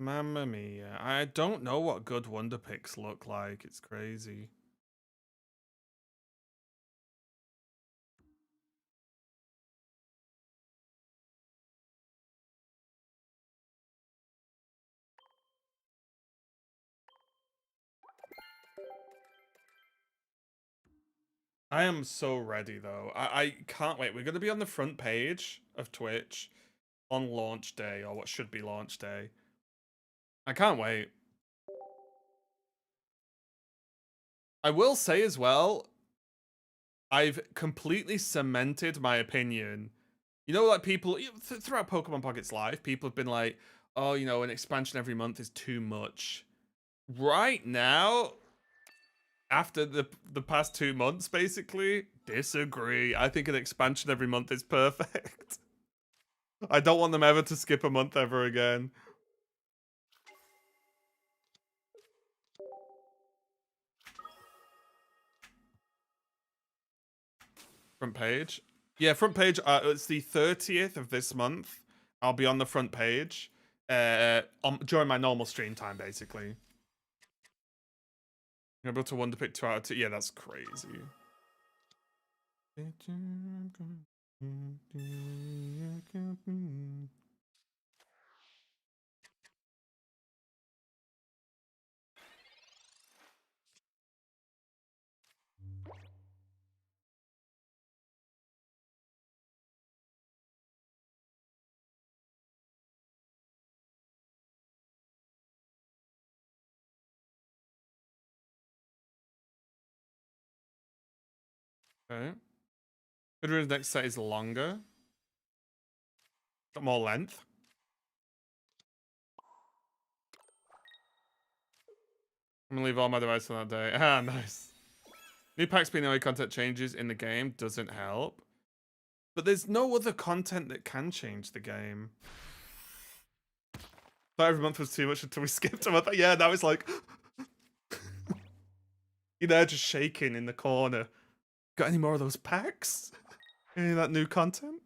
Mamma mia. I don't know what good Wonder Picks look like. It's crazy. I am so ready though. I can't wait. We're going to be on the front page of Twitch on launch day, or what should be launch day. I can't wait. I will say as well, I've completely cemented my opinion. You know, like people throughout Pokemon Pockets Live, people have been like, "Oh, you know, an expansion every month is too much." Right now, after the past 2 months, basically, disagree. I think an expansion every month is perfect. I don't want them ever to skip a month ever again. Front page. Yeah, front page. It's the 30th of this month. I'll be on the front page. During my normal stream time, basically. You're able to Wonder Pick 2 out of 2. Yeah, that's crazy. Okay. Hoodwin's next set is longer. Got more length. I'm gonna leave all my devices on that day. Ah, nice. New packs being away content changes in the game doesn't help. But there's no other content that can change the game. Thought every month was too much until we skipped a month. Yeah, now it's like you're there just shaking in the corner. Got any more of those packs? Any of that new content?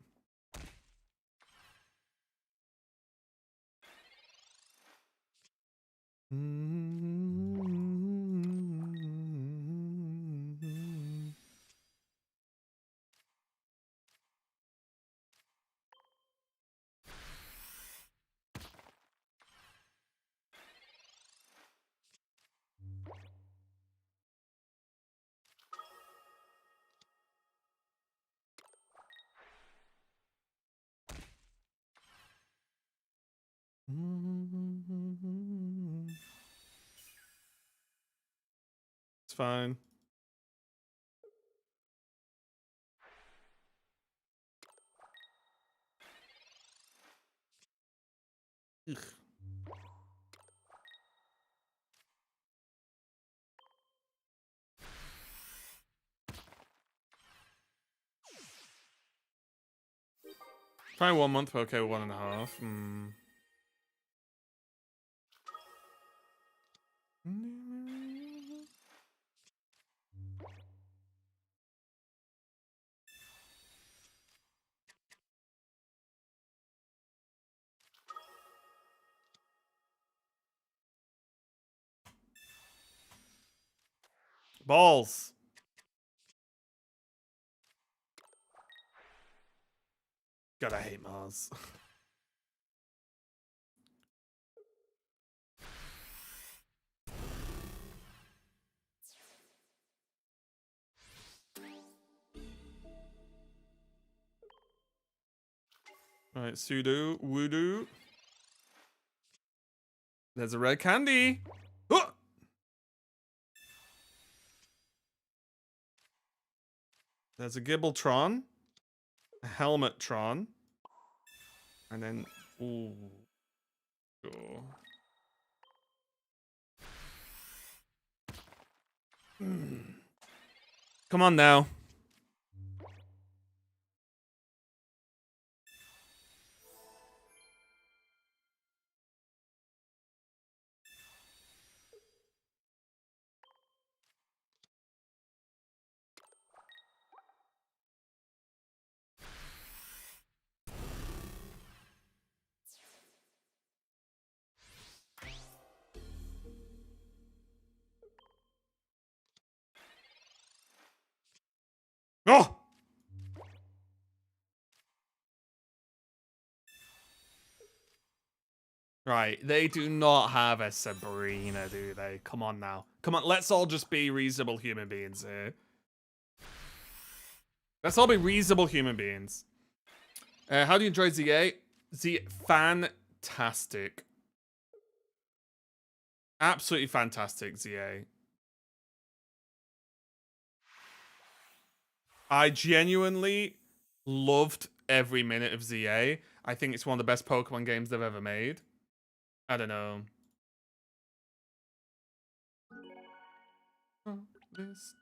It's fine. Ugh. Try 1 month, but okay, 1.5. Balls. God, I hate Mars. Right, Sudo, Voodoo. There's a red candy. Oh! There's a Gibbletron, a Helmettron, and then ooh, sure. Come on now. Oh! Right, they do not have a Sabrina, do they? Come on now. Come on, let's all just be reasonable human beings here. Let's all be reasonable human beings. How do you enjoy ZA? Fantastic. Absolutely fantastic, ZA. I genuinely loved every minute of ZA. I think it's one of the best Pokemon games they've ever made. I don't know. Oh, this.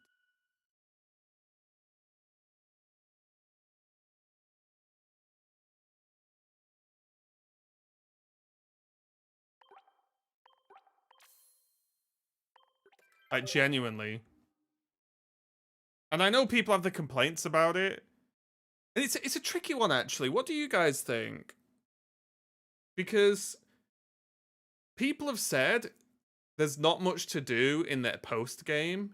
Like, genuinely. And I know people have the complaints about it. And it's a tricky one, actually. What do you guys think? Because people have said there's not much to do in their post game.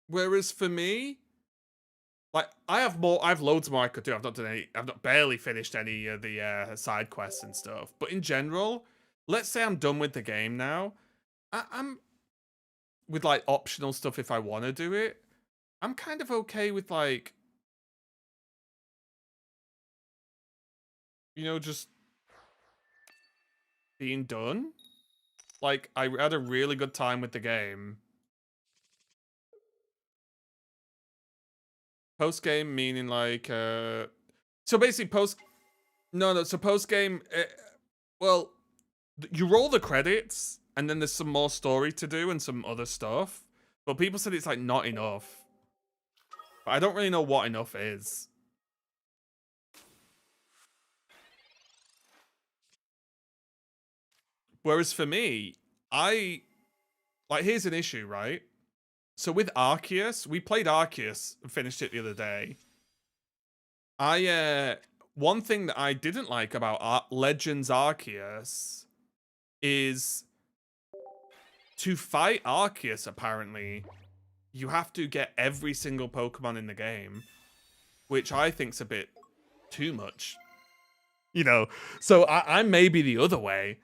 Whereas for me, like I have loads more I could do. I've not barely finished any of the side quests and stuff. But in general, let's say I'm done with the game now. I'm with like optional stuff if I want to do it. I'm kind of okay with like, you know, just being done. Like I had a really good time with the game. Post game meaning like so basically so post game well you roll the credits and then there's some more story to do and some other stuff. But people said it's like not enough. But I don't really know what enough is. Whereas for me, here's an issue, right? So with Arceus, we played Arceus and finished it the other day. One thing that I didn't like about Legends Arceus is to fight Arceus, apparently, you have to get every single Pokemon in the game, which I think's a bit too much. You know, so I may be the other way.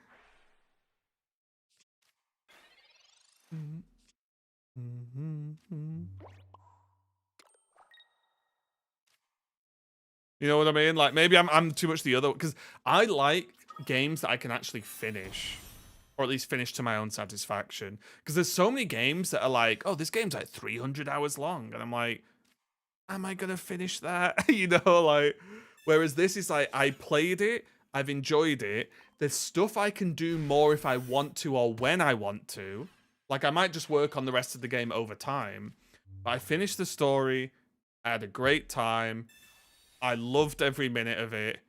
You know what I mean? Like maybe I'm too much the other, because I like games that I can actually finish, or at least finish to my own satisfaction. Because there's so many games that are like, oh, this game's like 300 hours long, and I'm like, am I gonna finish that? You know, like. Whereas this is like, I played it, I've enjoyed it. There's stuff I can do more if I want to or when I want to. Like I might just work on the rest of the game over time. But I finished the story. I had a great time. I loved every minute of it.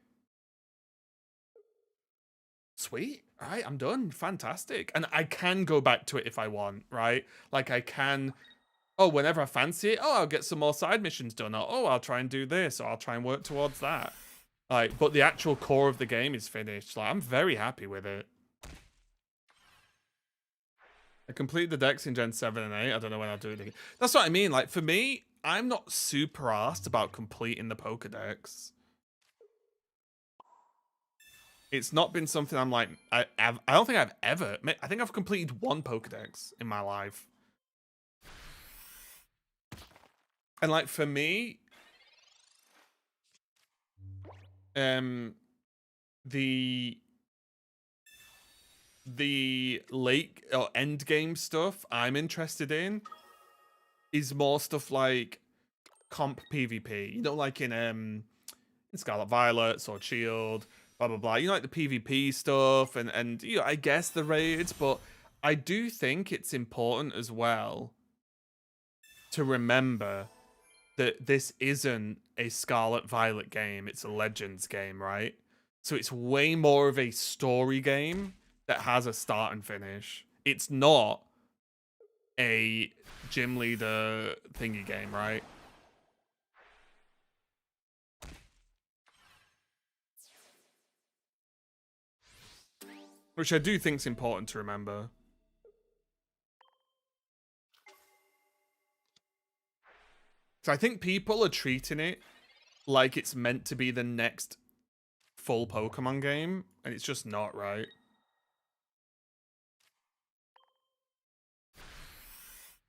Sweet. All right, I'm done. Fantastic. And I can go back to it if I want, right? Like I can, oh, whenever I fancy it, oh, I'll get some more side missions done. Or, oh, I'll try and do this. Or I'll try and work towards that. Like, but the actual core of the game is finished. Like, I'm very happy with it. I completed the decks in Gen 7 and 8. I don't know when I'll do it again. That's what I mean. Like, for me, I'm not super asked about completing the Pokedex. It's not been something I'm like, I don't think I've ever, I think I've completed one Pokedex in my life. And like for me, the late or end game stuff I'm interested in is more stuff like comp PvP. You know, like in Scarlet Violet, Sword Shield, blah blah blah. You know, like the PvP stuff and you know, I guess the raids, but I do think it's important as well to remember that this isn't a Scarlet Violet game, it's a Legends game, right? So it's way more of a story game that has a start and finish. It's not a gym leader thingy game, right? Which I do think is important to remember. So I think people are treating it like it's meant to be the next full Pokemon game, and it's just not, right?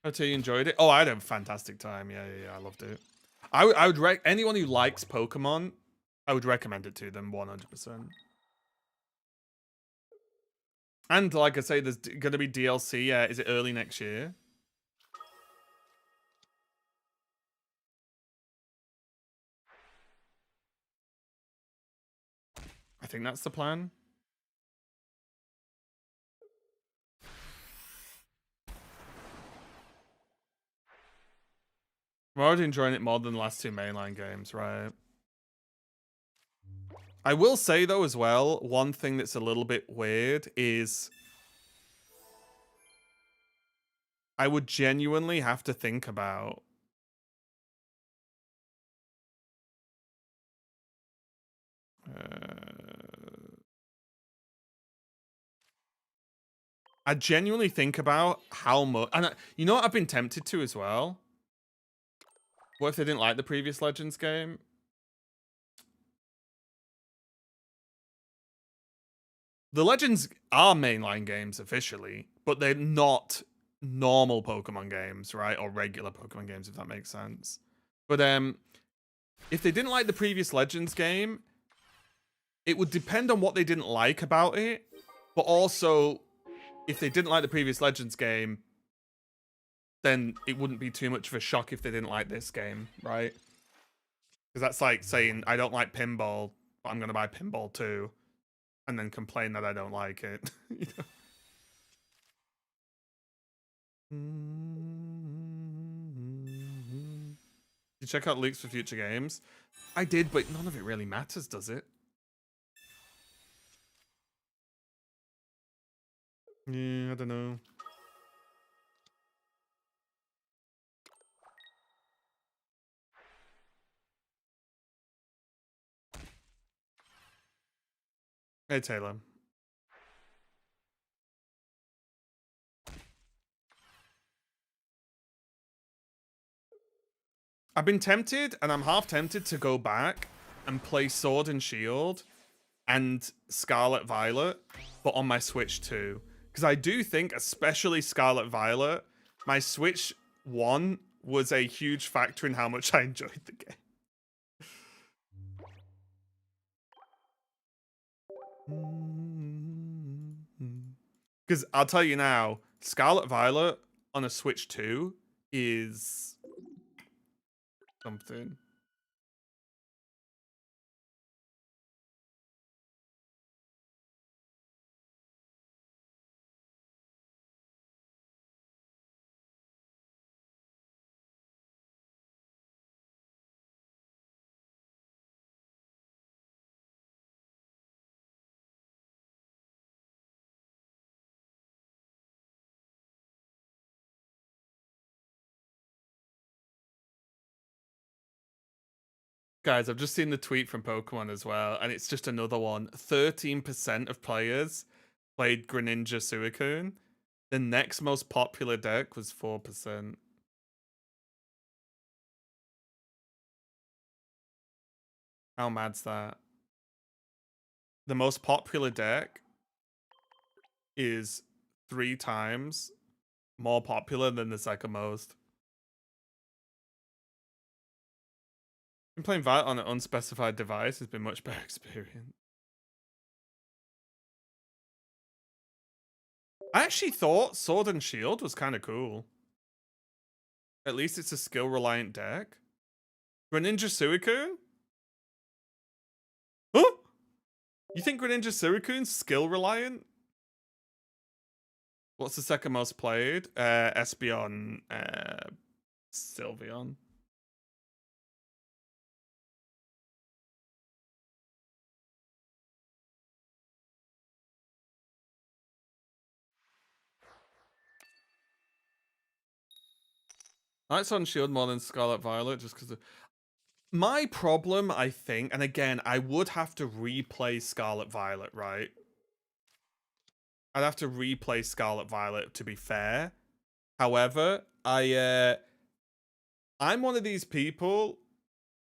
I tell you enjoyed it. Oh, I had a fantastic time. Yeah, I loved it. I would anyone who likes Pokemon, I would recommend it to them 100%. And like I say, there's gonna be DLC. Is it early next year? I think that's the plan. We're already enjoying it more than the last two mainline games, right? I will say though as well, one thing that's a little bit weird is I would genuinely have to think about I genuinely think about how much, and you know what I've been tempted to as well? What if they didn't like the previous Legends game? The Legends are mainline games officially, but they're not normal Pokemon games, right? Or regular Pokemon games, if that makes sense. But if they didn't like the previous Legends game, it would depend on what they didn't like about it. But also, if they didn't like the previous Legends game, then it wouldn't be too much of a shock if they didn't like this game, right? Because that's like saying, I don't like pinball, but I'm going to buy Pinball 2, and then complain that I don't like it. You know? You check out leaks for future games? I did, but none of it really matters, does it? Yeah, I don't know. Hey, Taylor. I've been tempted, and I'm half tempted to go back and play Sword and Shield and Scarlet Violet, but on my Switch 2. Because I do think, especially Scarlet Violet, my Switch 1 was a huge factor in how much I enjoyed the game. Because I'll tell you now, Scarlet Violet on a Switch 2 is something. Guys, I've just seen the tweet from Pokemon as well, and it's just another one. 13% of players played Greninja Suicune. The next most popular deck was 4%. How mad's that? The most popular deck is 3 times more popular than the second most. Been playing Violet on an unspecified device has been much better experience. I actually thought Sword and Shield was kind of cool. At least it's a skill-reliant deck. Greninja Suicune? Huh? You think Greninja Suicune's skill-reliant? What's the second most played? Espeon, Sylveon. I like Sword and Shield more than Scarlet Violet just because my problem, I think, and again, I would have to replay Scarlet Violet, right? I'd have to replay Scarlet Violet to be fair. However, I'm one of these people.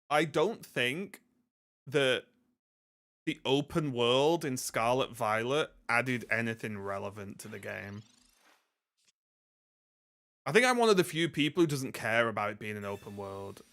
I don't think that the open world in Scarlet Violet added anything relevant to the game. I think I'm one of the few people who doesn't care about it being an open world.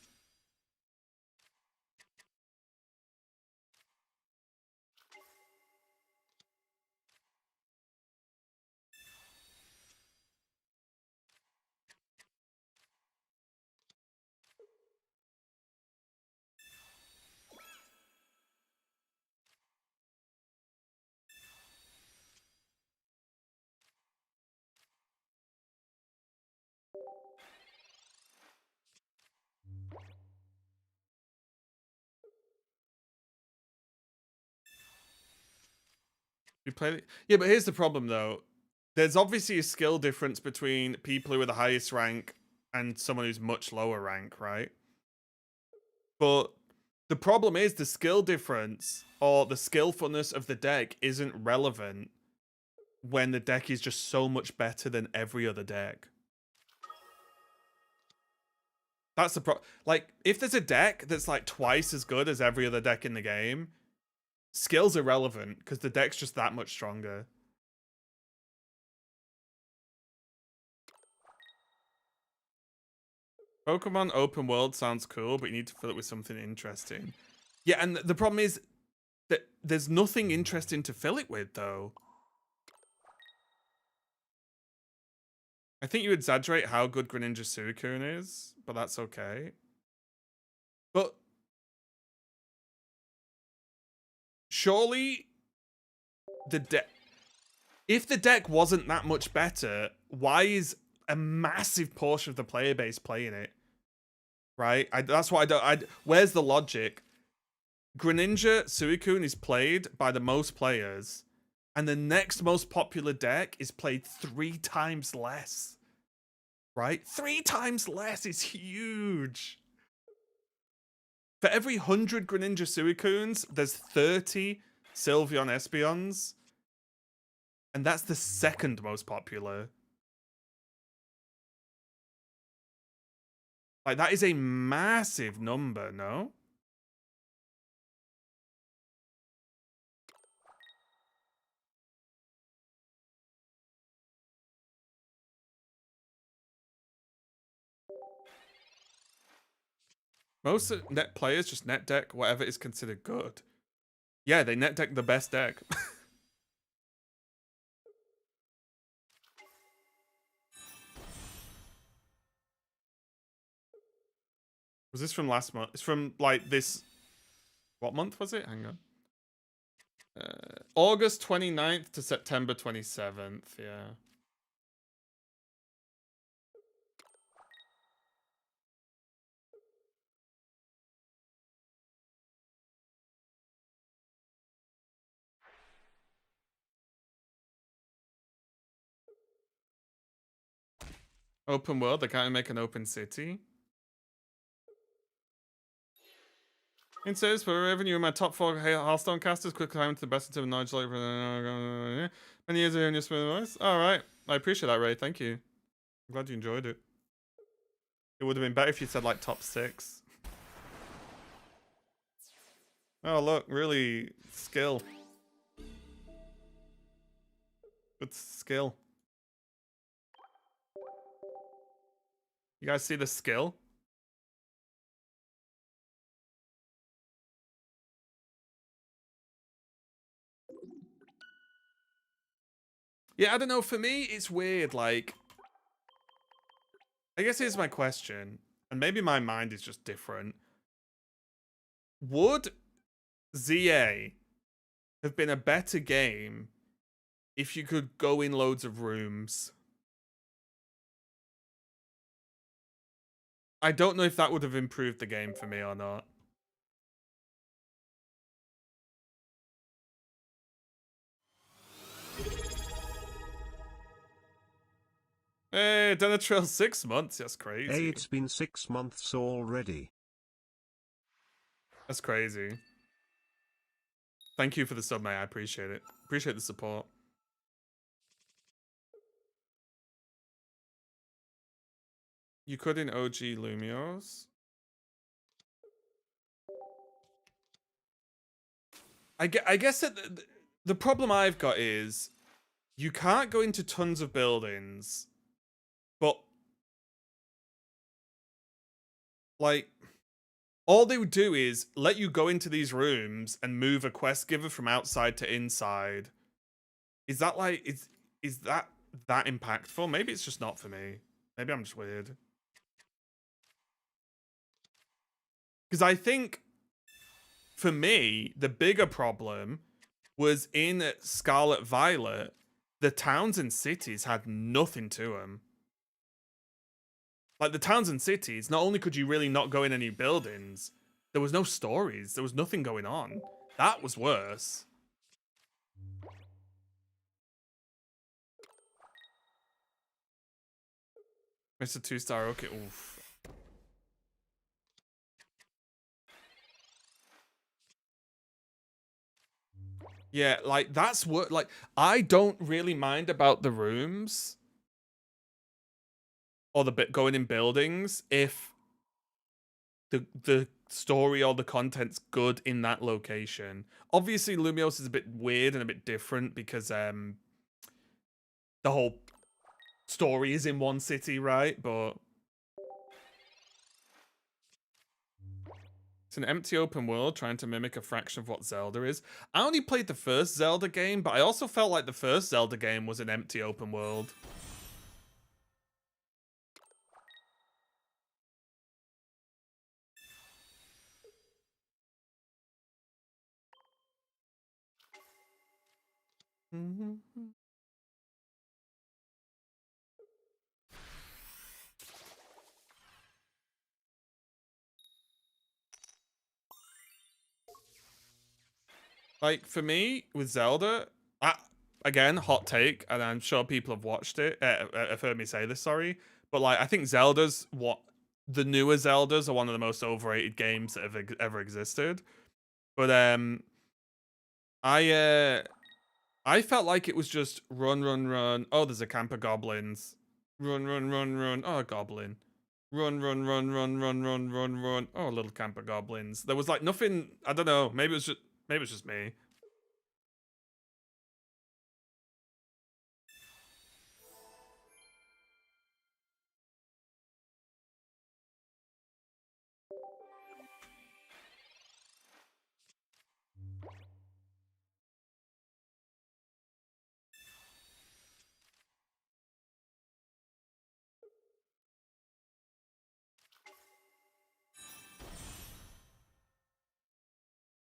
You play it? Yeah, but here's the problem though. There's obviously a skill difference between people who are the highest rank and someone who's much lower rank, right? But the problem is the skill difference or the skillfulness of the deck isn't relevant when the deck is just so much better than every other deck. That's the problem. Like, if there's a deck that's like twice as good as every other deck in the game, skill's irrelevant because the deck's just that much stronger. Pokemon open world sounds cool, but you need to fill it with something interesting. Yeah, and the problem is that there's nothing interesting to fill it with, though. I think you exaggerate how good Greninja Suicune is, but that's okay. But surely the deck, if the deck wasn't that much better, why is a massive portion of the player base playing it? Right? That's what I don't. Where's the logic? Greninja Suicune is played by the most players, and the next most popular deck is played 3 times less. Right? 3 times less is huge. For every 100 Greninja Suicunes, there's 30 Sylveon Espeons. And that's the second most popular. Like, that is a massive number, no? Most net players just net deck whatever is considered good. Yeah, they net deck the best deck. Was this from last month? It's from, like, this... What month was it? Hang on. August 29th to September 27th, yeah. Open world, they can't make an open city. It says, for revenue, my top 4 Hearthstone casters quick climb to the best of knowledge. Like, many years ago in your smooth voice. Alright, I appreciate that, Ray. Thank you. I'm glad you enjoyed it. It would have been better if you said, like, top 6. Oh, look, really, skill. Good skill. You guys see the skill? Yeah, I don't know. For me, it's weird. Like, I guess here's my question, and maybe my mind is just different. Would ZA have been a better game if you could go in loads of rooms? I don't know if that would have improved the game for me or not. Hey, done a trail 6 months. That's crazy. Hey, it's been 6 months already. That's crazy. Thank you for the sub, mate. I appreciate it. Appreciate the support. You could in OG Lumios. I guess that the problem I've got is you can't go into tons of buildings, but like all they would do is let you go into these rooms and move a quest giver from outside to inside. Is that like is that impactful? Maybe it's just not for me. Maybe I'm just weird. Because I think for me, the bigger problem was in Scarlet Violet, the towns and cities had nothing to them. Like the towns and cities, not only could you really not go in any buildings, there was no stories. There was nothing going on. That was worse. Mr. 2-star, okay. Oof. Yeah, like that's what, like, I don't really mind about the rooms or the bit going in buildings if the story or the content's good in that location. Obviously, Lumios is a bit weird and a bit different because the whole story is in one city, right? But it's an empty open world trying to mimic a fraction of what Zelda is. I only played the first Zelda game, but I also felt like the first Zelda game was an empty open world. Like, for me, with Zelda, again, hot take, and I'm sure people have watched it, have heard me say this, sorry, but like, I think Zelda's the newer Zeldas are one of the most overrated games that have ever existed. But I felt like it was just run, run, run. Oh, there's a camp of goblins. Run, run, run, run. Oh, a goblin. Run, run, run, run, run, run, run, run. Oh, a little camp of goblins. There was like nothing. I don't know. Maybe it was just me.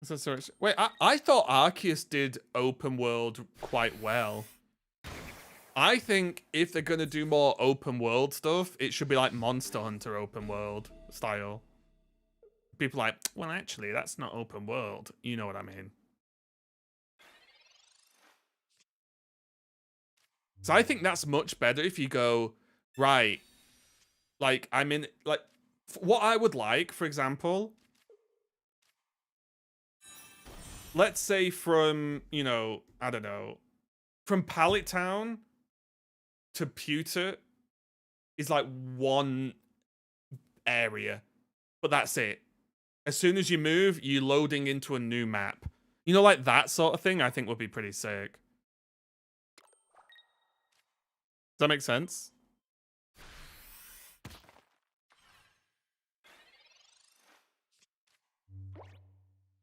So sorry. Wait, I thought Arceus did open world quite well. I think if they're gonna do more open world stuff, it should be like Monster Hunter open world style. People like, well, actually, that's not open world. You know what I mean? So I think that's much better if you go, right, like, I'm in, like, what I would like, for example, let's say from, you know, I don't know, from Pallet Town to Pewter is like one area, but that's it. As soon as you move, you're loading into a new map. You know, like that sort of thing, I think would be pretty sick. Does that make sense?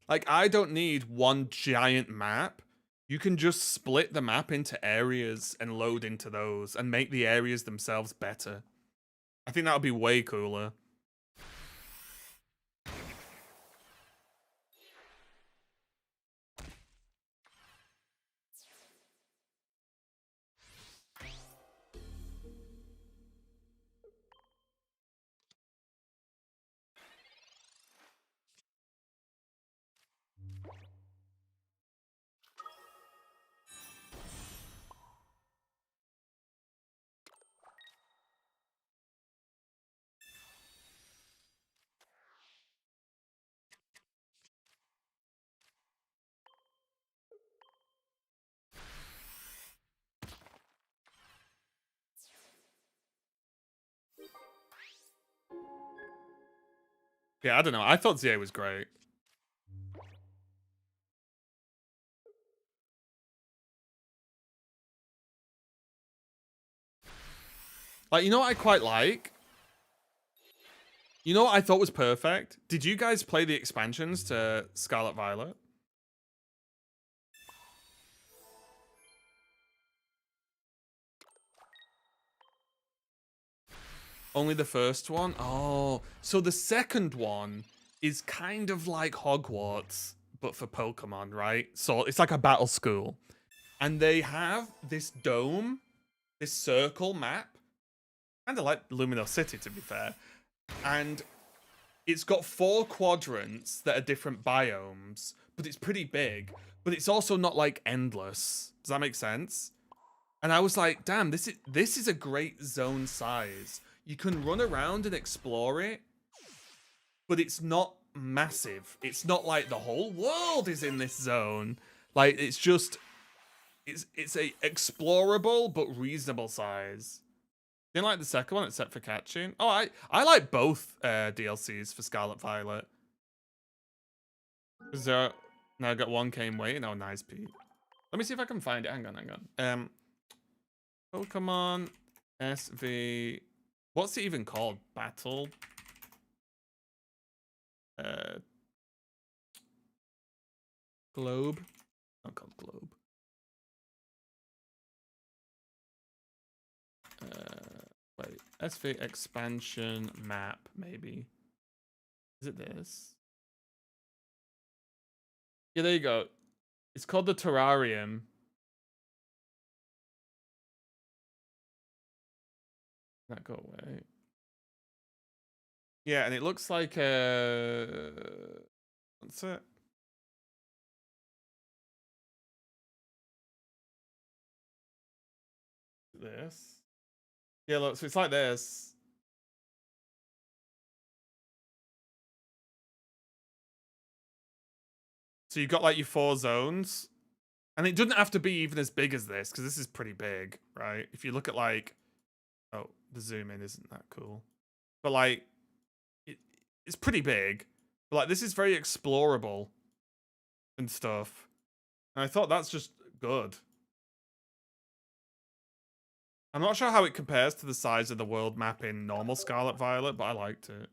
Like, I don't need one giant map You can just split the map into areas and load into those and make the areas themselves better. I think that would be way cooler. Yeah, I don't know. I thought ZA was great. Like, you know what I quite like? You know what I thought was perfect? Did you guys play the expansions to Scarlet Violet? Only the first one? Oh, so the second one is kind of like Hogwarts, but for Pokemon, right? So it's like a battle school. And they have this dome, this circle map, kind of like Luminos City, to be fair. And it's got 4 quadrants that are different biomes, but it's pretty big. But it's also not like endless. Does that make sense? And I was like, damn, this is a great zone size. You can run around and explore it, but it's not massive. It's not like the whole world is in this zone. Like, it's just it's a explorable but reasonable size. Didn't like the second one except for catching. Oh, I like both DLCs for Scarlet Violet. Is there now I got 1K in waiting? Oh, nice, Pete. Let me see if I can find it. Hang on. Pokemon SV. What's it even called? Battle. Globe. Not called Globe. Wait. SV expansion map, maybe. Is it this? Yeah, there you go. It's called the Terrarium. That go away. Yeah, and it looks like what's it? This. Yeah, look, so it's like this. So you've got like your 4 zones. And it doesn't have to be even as big as this, because this is pretty big, right? If you look at like, oh, the zoom in isn't that cool. But like, it's pretty big. But like, this is very explorable and stuff. And I thought that's just good. I'm not sure how it compares to the size of the world map in normal Scarlet Violet, but I liked it.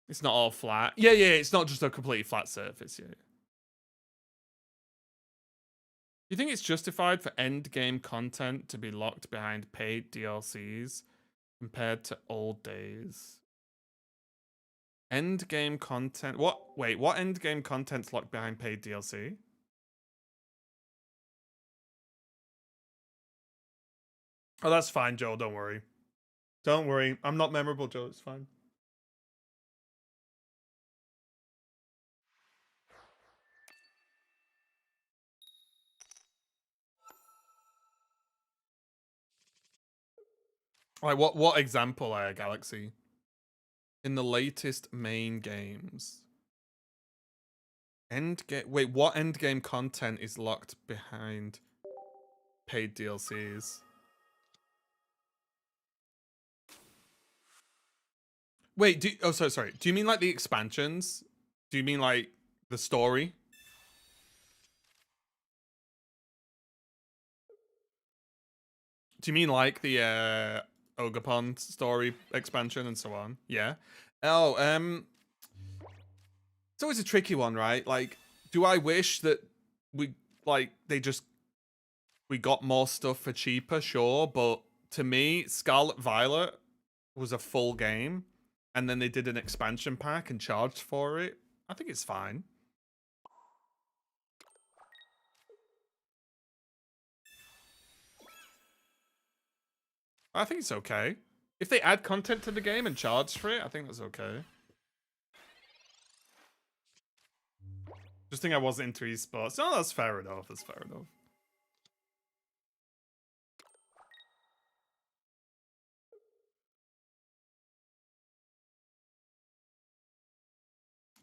It's not all flat. Yeah, it's not just a completely flat surface, yeah. Do you think it's justified for end game content to be locked behind paid DLCs compared to old days? End game content. What? Wait, what end game content's locked behind paid DLC? Oh, that's fine, Joel. Don't worry. Don't worry. I'm not memorable, Joel. It's fine. Like, what example, Galaxy? In the latest main games. Wait, what end game content is locked behind paid DLCs? Wait, sorry. Do you mean like the expansions? Do you mean like the story? Do you mean like the Ogerpon story expansion and so on? Yeah. Oh, it's always a tricky one, right? Like, Do I wish that we we got more stuff for cheaper? Sure, but to me, Scarlet Violet was a full game, and then they did an expansion pack and charged for it. I think it's fine. I think it's okay. If they add content to the game and charge for it, I think that's okay. Just think I wasn't into esports. No, that's fair enough. That's fair enough.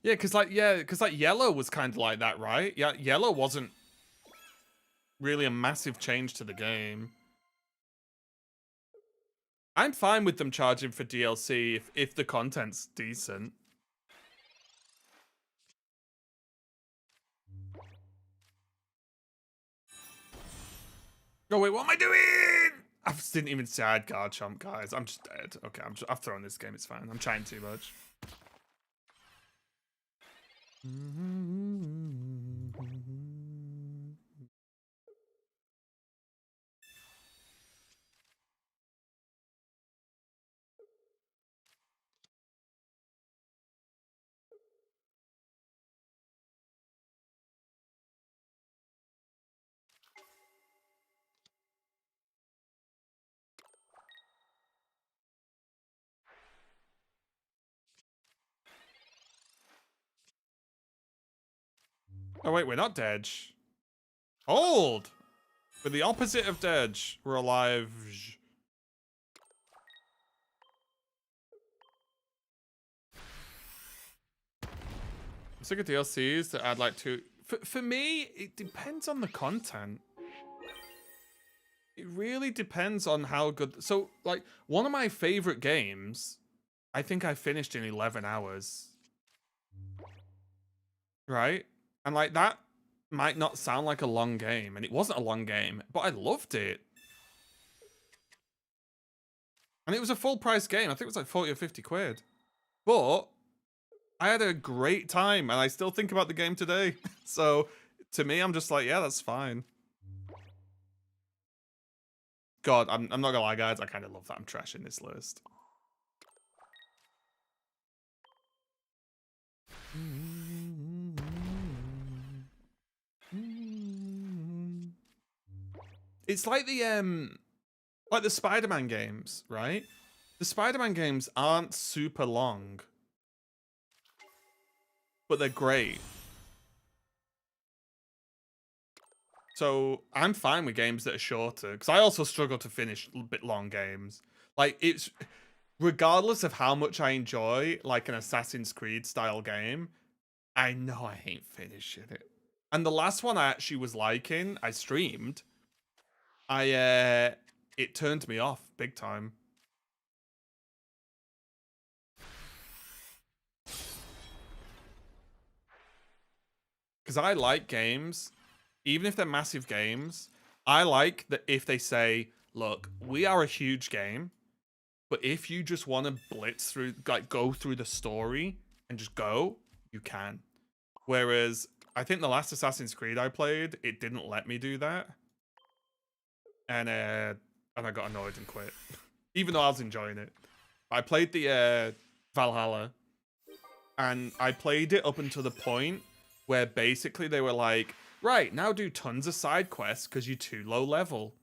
Yeah, because like Yellow was kind of like that, right? Yeah, Yellow wasn't really a massive change to the game. I'm fine with them charging for DLC if the content's decent. Oh wait, what am I doing? I didn't even say I had Garchomp, guys. I'm just dead. Okay, I've thrown this game. It's fine. I'm trying too much. Oh wait, we're not dead. Hold! We're the opposite of dead. We're alive. Let's look at DLCs to add like two. For me, it depends on the content. It really depends on how good. So, like, one of my favorite games, I think I finished in 11 hours. Right? And like that might not sound like a long game, and it wasn't a long game, but I loved it. And it was a full price game. I think it was like 40 or 50 quid. But I had a great time, and I still think about the game today. So to me, I'm just like, yeah, that's fine. God, I'm not gonna lie, guys. I kind of love that I'm trashing this list. It's like the Spider-Man games, right? The Spider-Man games aren't super long, but they're great. So I'm fine with games that are shorter, because I also struggle to finish a bit long games. Like, it's regardless of how much I enjoy like an Assassin's Creed style game, I know I ain't finishing it. And the last one I actually was liking, I streamed. It turned me off big time. Because I like games, even if they're massive games, I like that if they say, look, we are a huge game, but if you just want to blitz through, like go through the story and just go, you can. Whereas I think the last Assassin's Creed I played, it didn't let me do that. And I got annoyed and quit. Even though I was enjoying it. I played the Valhalla, and I played it up until the point where basically they were like, right, now do tons of side quests because you're too low level.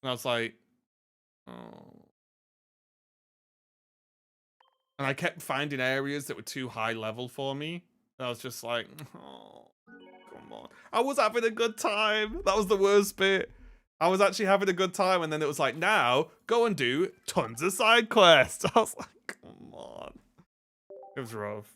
And I was like, oh. And I kept finding areas that were too high level for me. And I was just like, oh, come on. I was having a good time. That was the worst bit. I was actually having a good time, and then it was like, now go and do tons of side quests. I was like, come on. It was rough.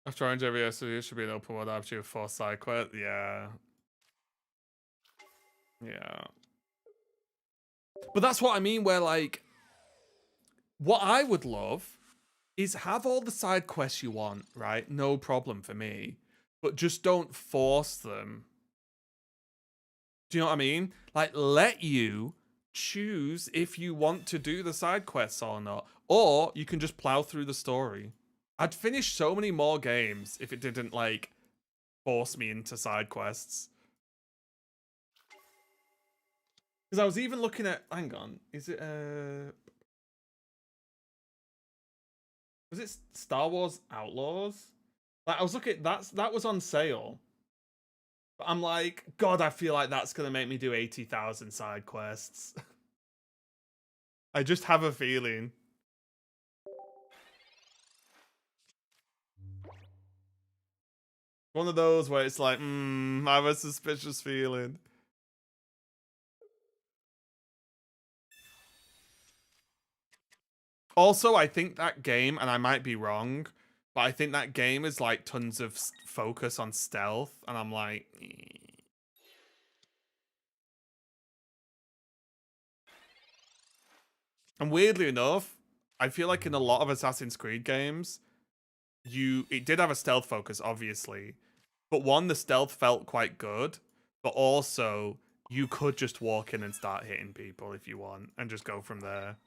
After Orange ABS, it should be an open world RPG with 4 side quests. Yeah. Yeah. But that's what I mean, where like, what I would love is have all the side quests you want, right? No problem for me. But just don't force them. Do you know what I mean? Like, let you choose if you want to do the side quests or not. Or you can just plow through the story. I'd finish so many more games if it didn't, like, force me into side quests. Because I was even looking at... Hang on. Is it... Was it Star Wars Outlaws? Like, I was looking... That was on sale. But I'm like, God, I feel like that's going to make me do 80,000 side quests. I just have a feeling. One of those where it's like, I have a suspicious feeling. Also, I think that game, and I might be wrong, but I think that game is like tons of focus on stealth, and I'm like... And weirdly enough, I feel like in a lot of Assassin's Creed games, it did have a stealth focus, obviously. But one, the stealth felt quite good, but also you could just walk in and start hitting people if you want, and just go from there.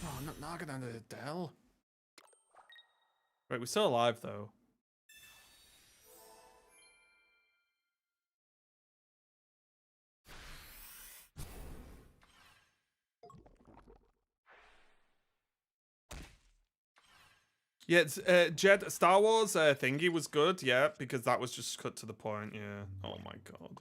Oh, not knocking under the Dell. Wait, we're still alive though. Yeah, it's, Jed, Star Wars thingy was good, yeah, because that was just cut to the point, yeah. Oh my god.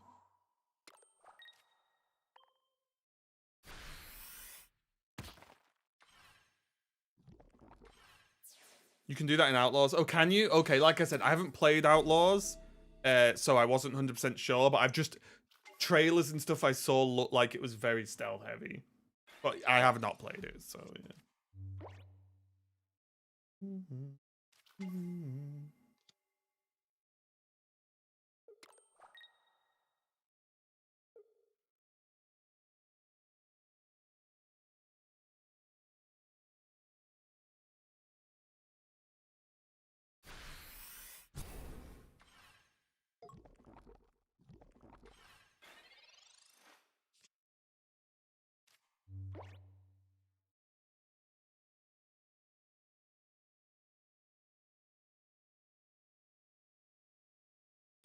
You can do that in Outlaws. Oh, can you? Okay, like I said, I haven't played Outlaws, so I wasn't 100% sure, but I've just... Trailers and stuff I saw looked like it was very stealth heavy. But I have not played it, so yeah.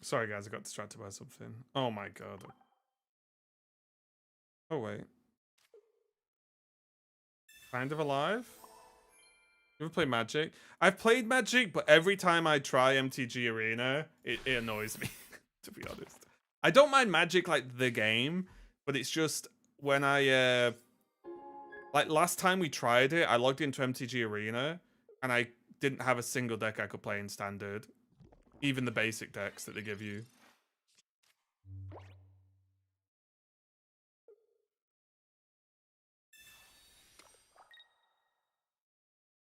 Sorry guys, I got distracted by something. Oh my god. Oh wait. Kind of alive? You ever play Magic? I've played Magic, but every time I try MTG Arena, it annoys me, to be honest. I don't mind Magic, like, the game, but it's just when I, like, last time we tried it, I logged into MTG Arena, and I didn't have a single deck I could play in Standard. Even the basic decks that they give you.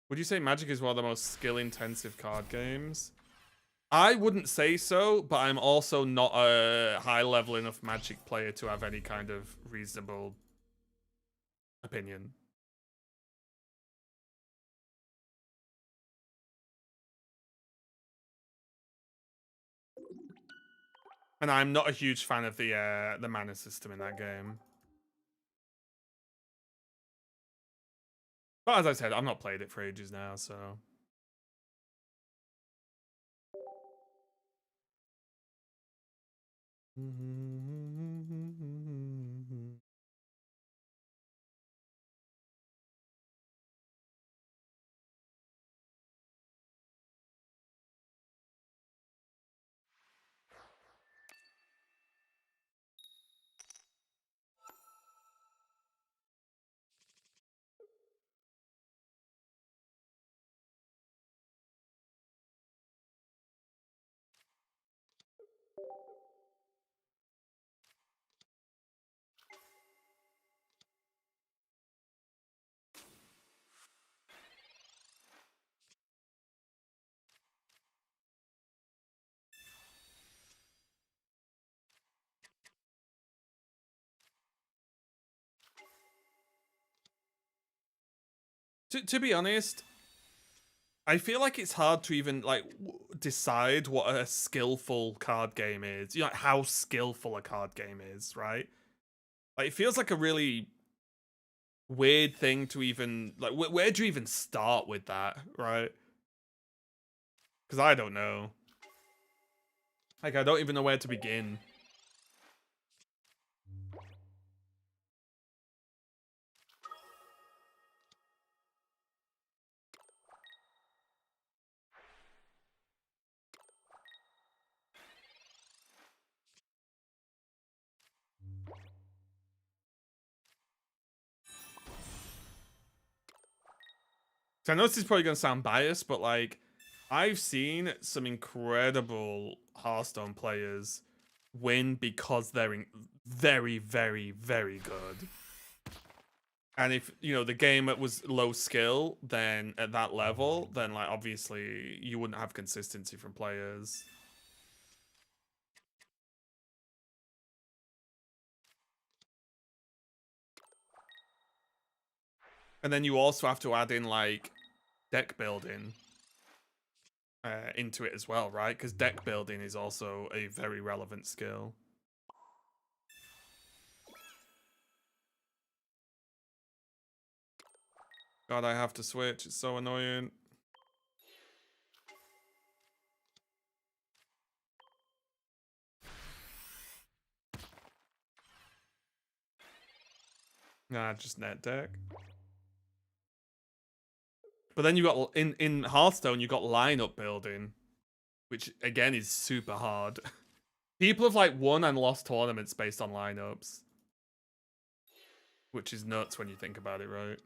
Would you say Magic is one of the most skill-intensive card games? I wouldn't say so, but I'm also not a high-level enough Magic player to have any kind of reasonable opinion. And I'm not a huge fan of the mana system in that game. But as I said, I've not played it for ages now, so... To be honest, I feel like it's hard to even like decide what a skillful card game is. You know, like how skillful a card game is, right? Like it feels like a really weird thing to even like. Where do you even start with that, right? Because I don't know. Like I don't even know where to begin. So I know this is probably gonna sound biased, but like I've seen some incredible Hearthstone players win because they're very, very, very good. And if you know the game was low skill, then at that level, then like obviously you wouldn't have consistency from players. And then you also have to add in like deck building into it as well, right? Because deck building is also a very relevant skill. God, I have to switch. It's so annoying. Nah, just net deck. But then you got in Hearthstone, you got lineup building, which again is super hard. People have like won and lost tournaments based on lineups, which is nuts when you think about it, right?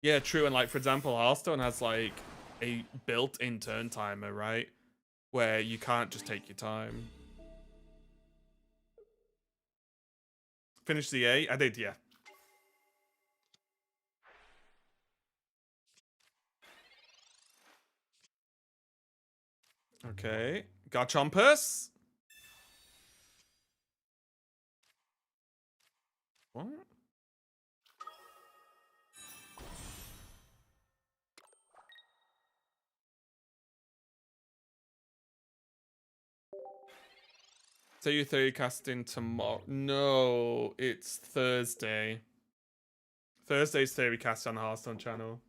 Yeah, true. And like for example, Hearthstone has like a built-in turn timer, right? Where you can't just take your time. Finish the A? I did, yeah. Okay. Garchompus? What? So you're theory casting tomorrow? No, it's Thursday. Thursday's theory cast on the Hearthstone channel.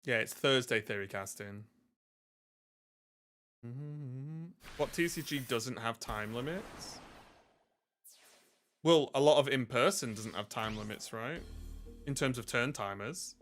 Yeah, it's Thursday theory casting. What TCG doesn't have time limits? Well, a lot of in-person doesn't have time limits, right? In terms of turn timers.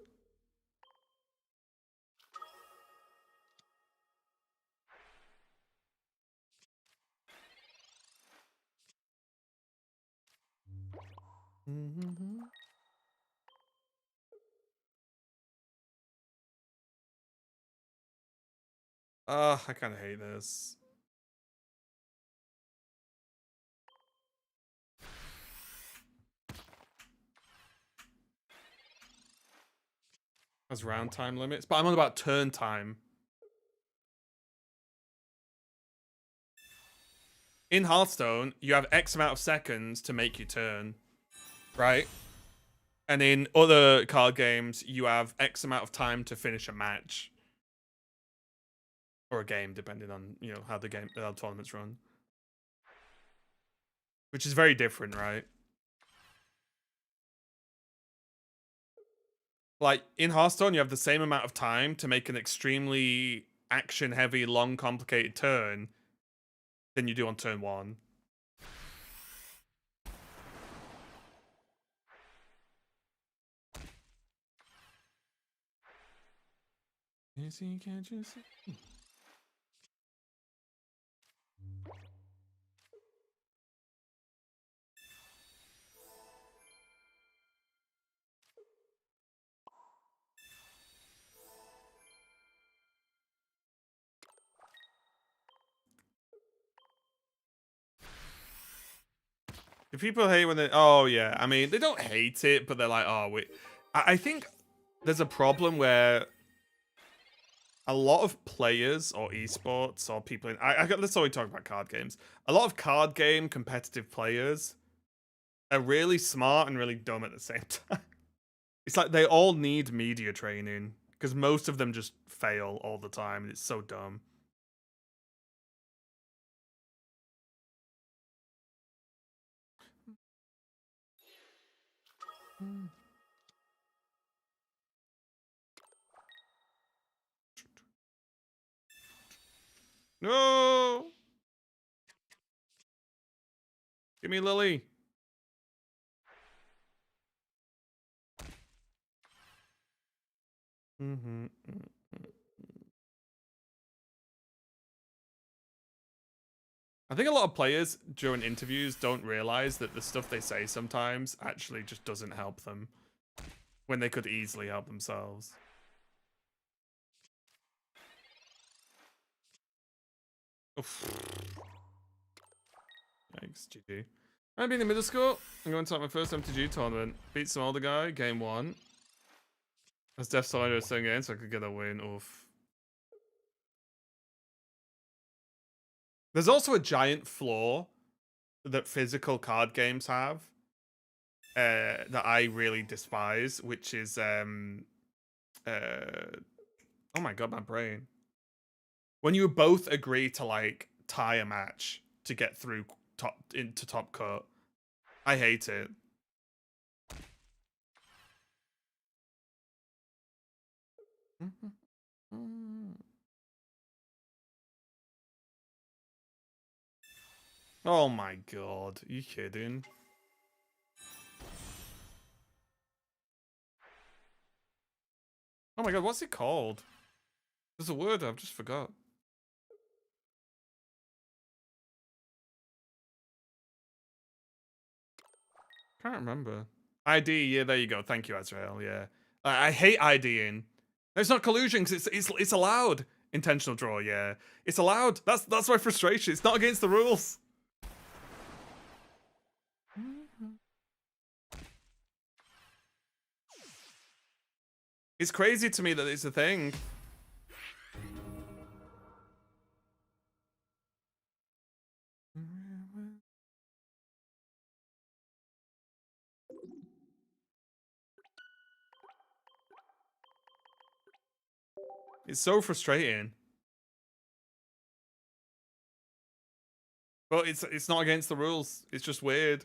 Ah, I kind of hate this. Has round time limits, but I'm on about turn time. In Hearthstone, you have X amount of seconds to make your turn, right? And in other card games, you have X amount of time to finish a match. Or a game, depending on, you know, how the tournaments run. Which is very different, right? Like, in Hearthstone, you have the same amount of time to make an extremely action-heavy, long, complicated turn than you do on turn one. You see, can't you see? If people hate when they... Oh, yeah. I mean, they don't hate it, but they're like, oh, wait. I think there's a problem where a lot of players or esports or people in... let's always talk about card games. A lot of card game competitive players are really smart and really dumb at the same time. It's like they all need media training because most of them just fail all the time. And it's so dumb. No! Give me Lily. I think a lot of players during interviews don't realize that the stuff they say sometimes actually just doesn't help them when they could easily help themselves. Oof. Thanks, GG. I've been in middle school. I'm going to start my first MTG tournament. Beat some older guy, game 1. As Death Side was saying again, so I could get a win. Oof. There's also a giant flaw that physical card games have that I really despise, which is oh my god, my brain. When you both agree to like tie a match to get through into top cut, I hate it. Oh my god, are you kidding? Oh my god, what's it called? There's a word I've just forgot. Can't remember. ID, yeah, there you go. Thank you, Azrael. Yeah, I hate IDing. It's not collusion because it's allowed. Intentional draw, yeah, it's allowed. That's my frustration. It's not against the rules. It's crazy to me that it's a thing. It's so frustrating. But it's not against the rules. It's just weird.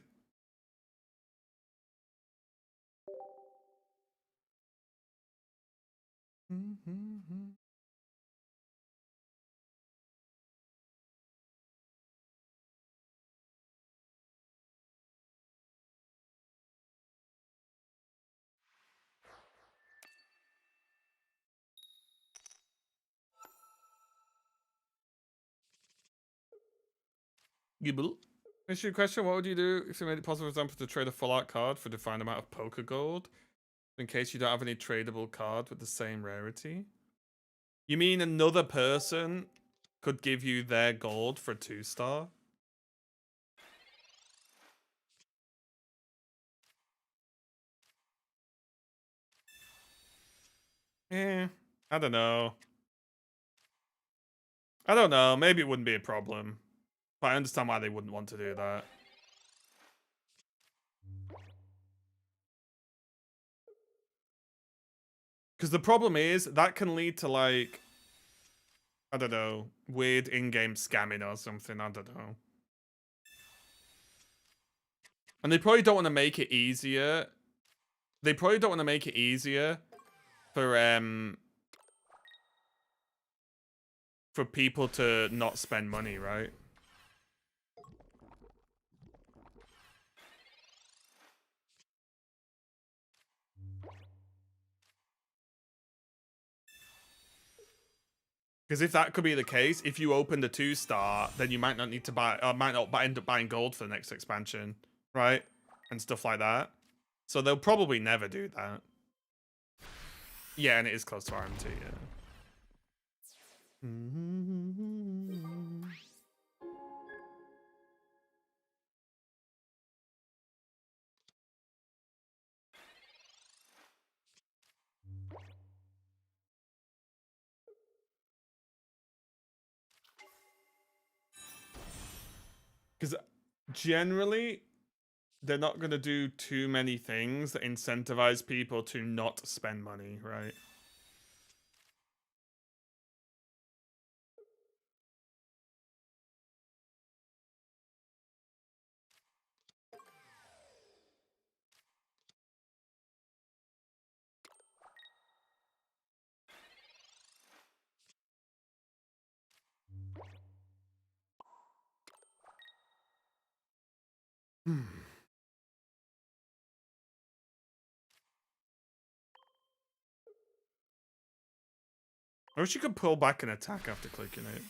Gibble. Issue question, what would you do if you made it possible, for example, to trade a full art card for a defined amount of poker gold? In case you don't have any tradable card with the same rarity? You mean another person could give you their gold for a 2-star? I don't know. I don't know. Maybe it wouldn't be a problem. But I understand why they wouldn't want to do that. Because the problem is, that can lead to, like, I don't know, weird in-game scamming or something. I don't know. And they probably don't want to make it easier. They probably don't want to make it easier for people to not spend money, right? Because if that could be the case, if you opened a 2-star, then you might not need to buy, might not end up buying gold for the next expansion, right? And stuff like that. So they'll probably never do that. Yeah, and it is close to RMT, yeah. Because generally, they're not going to do too many things that incentivize people to not spend money, right? Hmm. I wish you could pull back an attack after clicking it.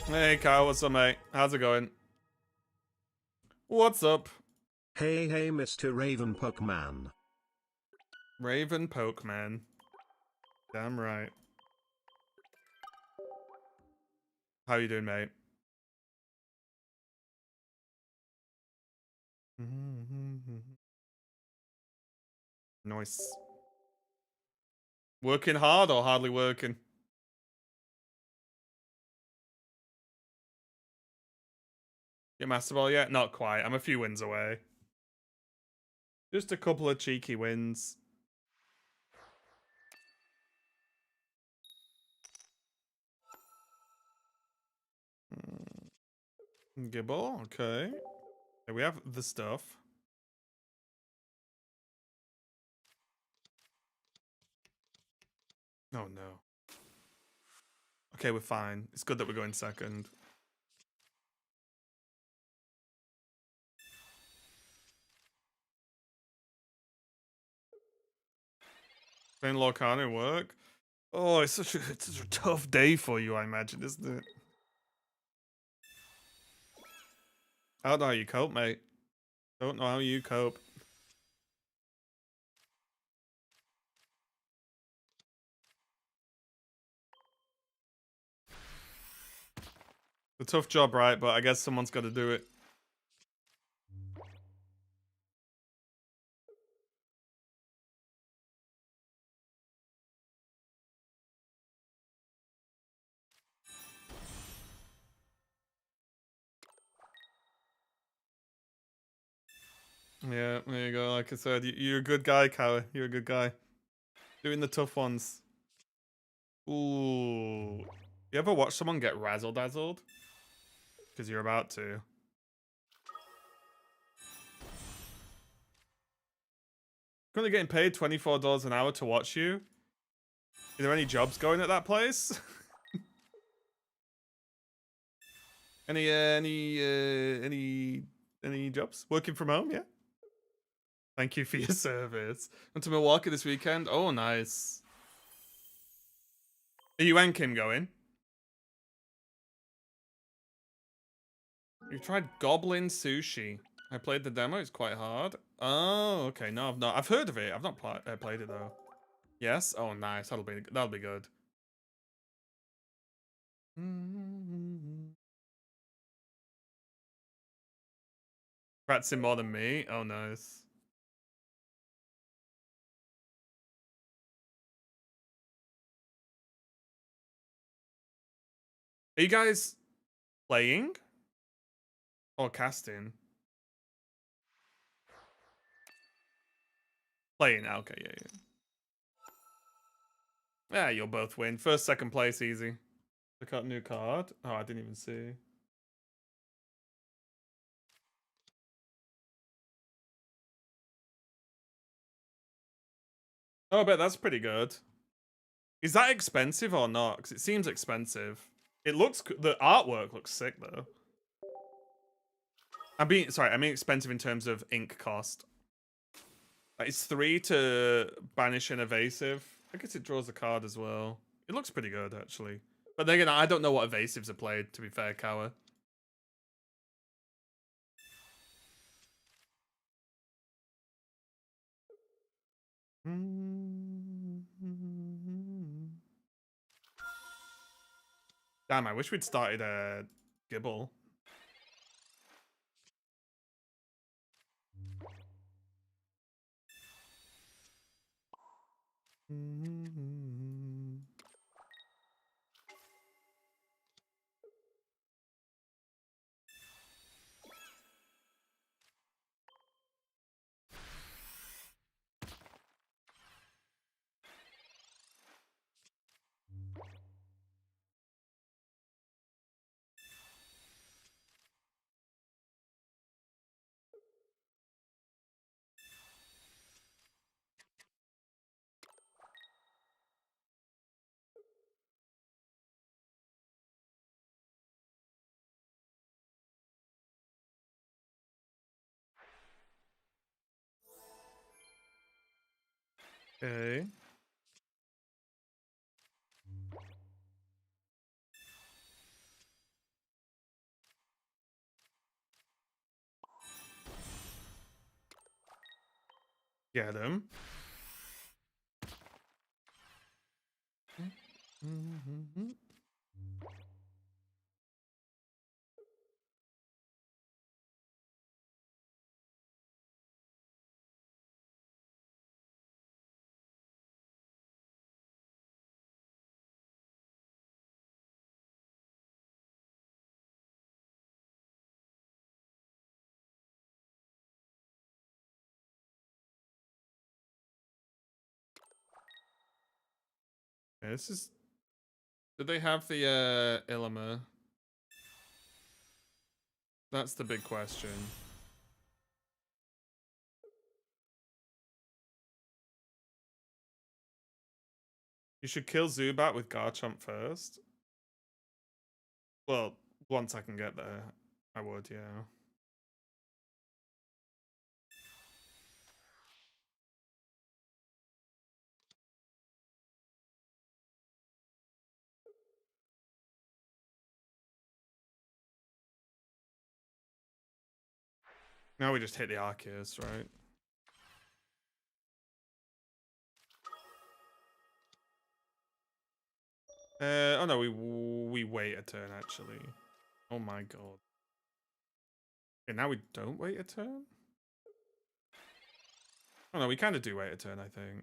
Hey Kyle, what's up, mate? How's it going? What's up? Hey hey Mr. Raven Puckman. Raven Pokeman. Damn right. How you doing, mate? Nice. Working hard or hardly working? Get Master Ball yet? Not quite. I'm a few wins away. Just a couple of cheeky wins. Gibble, okay. Okay, we have the stuff. Oh no. Okay, we're fine. It's good that we're going second. Playing Lorcana work? Oh, it's such a tough day for you, I imagine, isn't it? I don't know how you cope, mate. Don't know how you cope. It's a tough job, right? But I guess someone's got to do it. Yeah, there you go. Like I said, you're a good guy, Kawa. You're a good guy. Doing the tough ones. Ooh. You ever watch someone get razzle-dazzled? Because you're about to. Currently getting paid $24 an hour to watch you. Are there any jobs going at that place? Any jobs? Working from home, yeah? Thank you for your service. Went to Milwaukee this weekend. Oh, nice. Are you and Kim going? You've tried Goblin Sushi. I played the demo. It's quite hard. Oh, okay. No, I've not. I've heard of it. I've not played it though. Yes. Oh, nice. That'll be good. Practicing more than me. Oh, nice. Are you guys playing or casting? Playing. Okay, yeah, yeah. Yeah, you'll both win. First, second place, easy. Pick out new card. Oh, I didn't even see. Oh, I bet that's pretty good. Is that expensive or not? Because it seems expensive. It looks... The artwork looks sick, though. Sorry, I mean expensive in terms of ink cost. It's 3 to banish an evasive. I guess it draws a card as well. It looks pretty good, actually. But then again, I don't know what evasives are played, to be fair, Kawa. Damn, I wish we'd started Gibble. Okay. Get him. Yeah, this is. Did they have the Illimer? That's the big question. You should kill Zubat with Garchomp first. Well, once I can get there, I would, yeah. Now we just hit the Arceus, right? Oh no, we wait a turn actually. Oh my god. Okay, now we don't wait a turn? Oh no, we kind of do wait a turn, I think.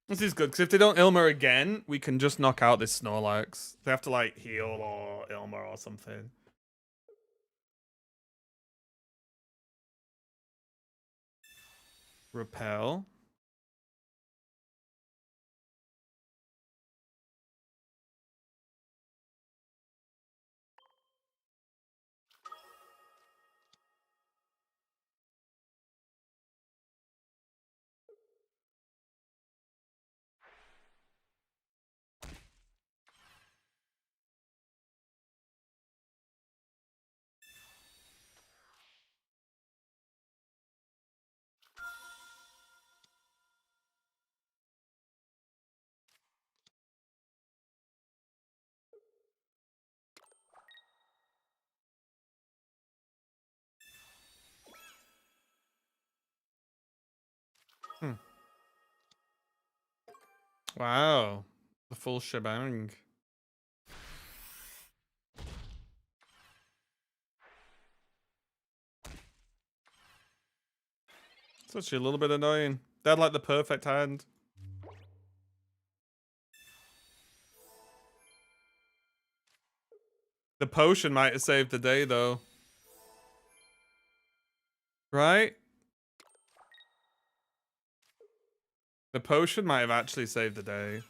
This is good, because if they don't Ilmer again, we can just knock out this Snorlax. They have to, like, heal or Ilmer or something. Repel. Wow. The full shebang. It's actually a little bit annoying. They had like the perfect hand. The potion might have saved the day though. Right? The potion might have actually saved the day.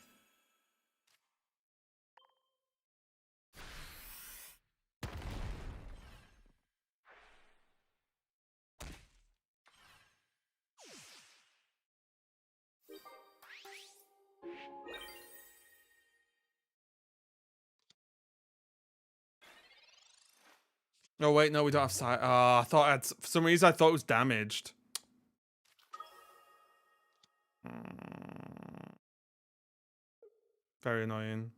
Oh wait, no, we don't have sight. I thought I had, for some reason I thought it was damaged. Very annoying.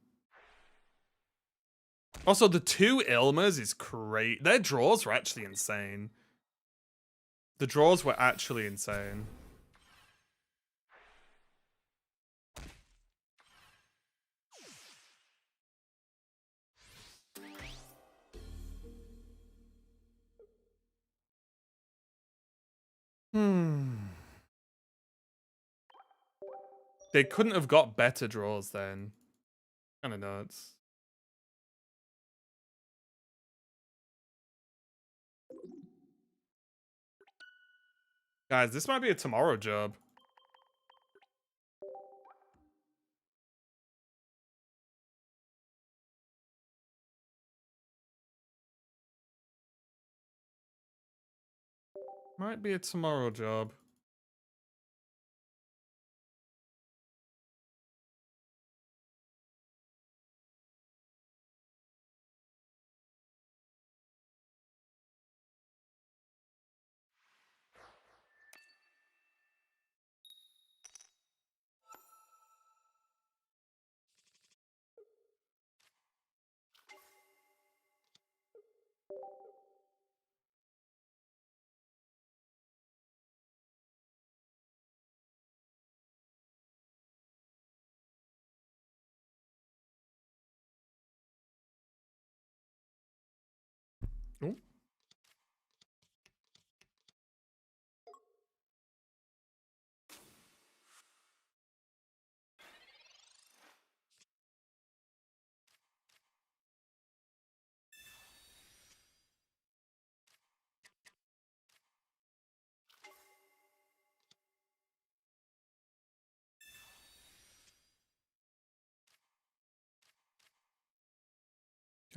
Also, the two Ilmers is great. Their draws were actually insane. The draws were actually insane. They couldn't have got better draws then. Kind of nuts. Guys, this might be a tomorrow job. Might be a tomorrow job. Ooh.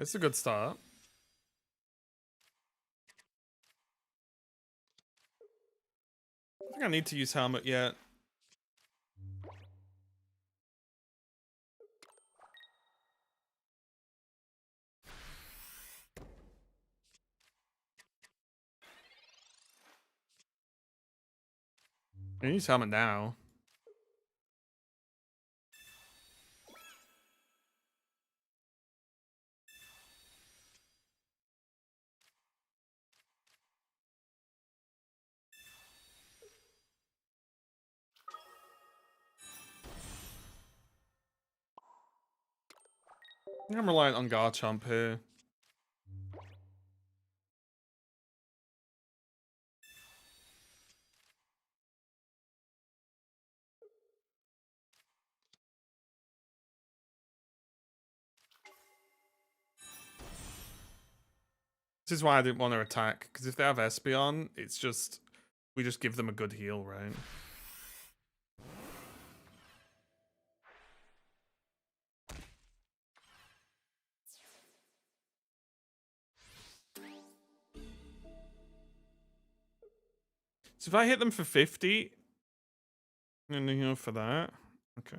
It's a good start. I don't think I need to use helmet yet. I use helmet now. I think I'm reliant on Garchomp here. This is why I didn't want to attack, because if they have Espeon, it's just... we just give them a good heal, right? So if I hit them for 50... and then for that... okay.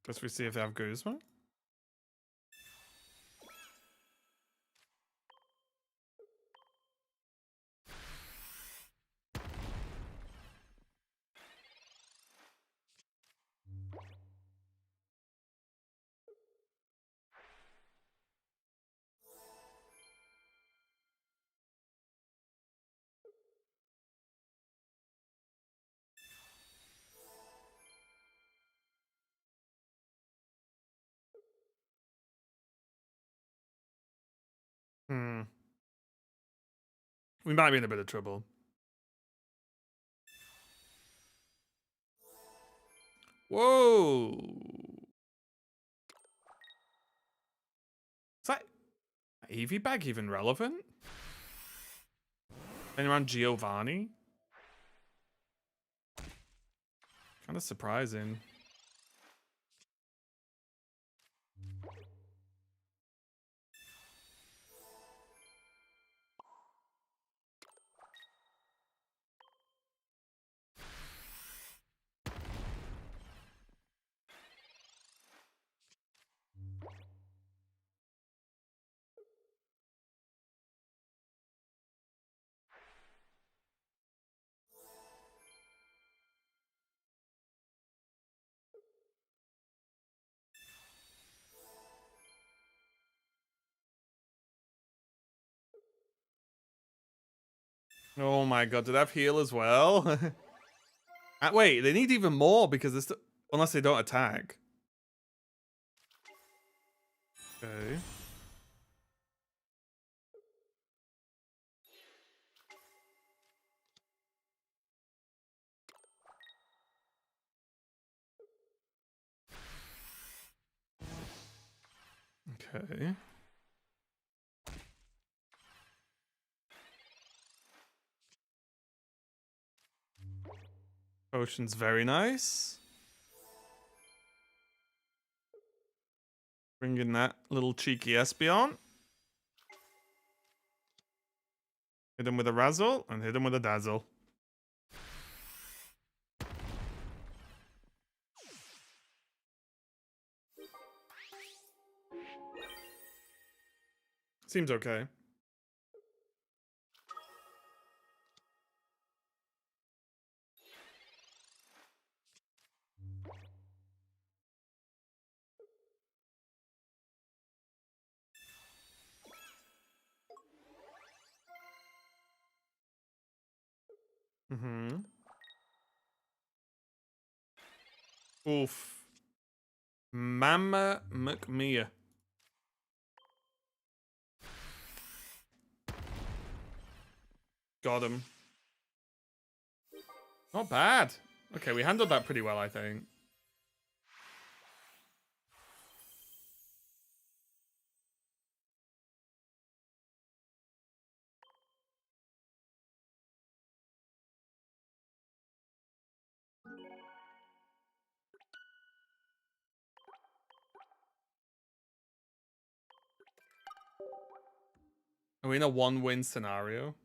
Guess we see if they have Guzma. We might be in a bit of trouble. Whoa! Is that Eevee bag even relevant? And around Giovanni? Kind of surprising. Oh my god, do they have heal as well? Wait, they need even more because it's unless they don't attack. Okay. Okay. Potion's very nice. Bringing that little cheeky Espeon. Hit him with a Razzle and hit him with a Dazzle. Seems okay. Mm-hmm. Oof. Mama McMia. Got him. Not bad. Okay, we handled that pretty well, I think. Are we in a one-win scenario?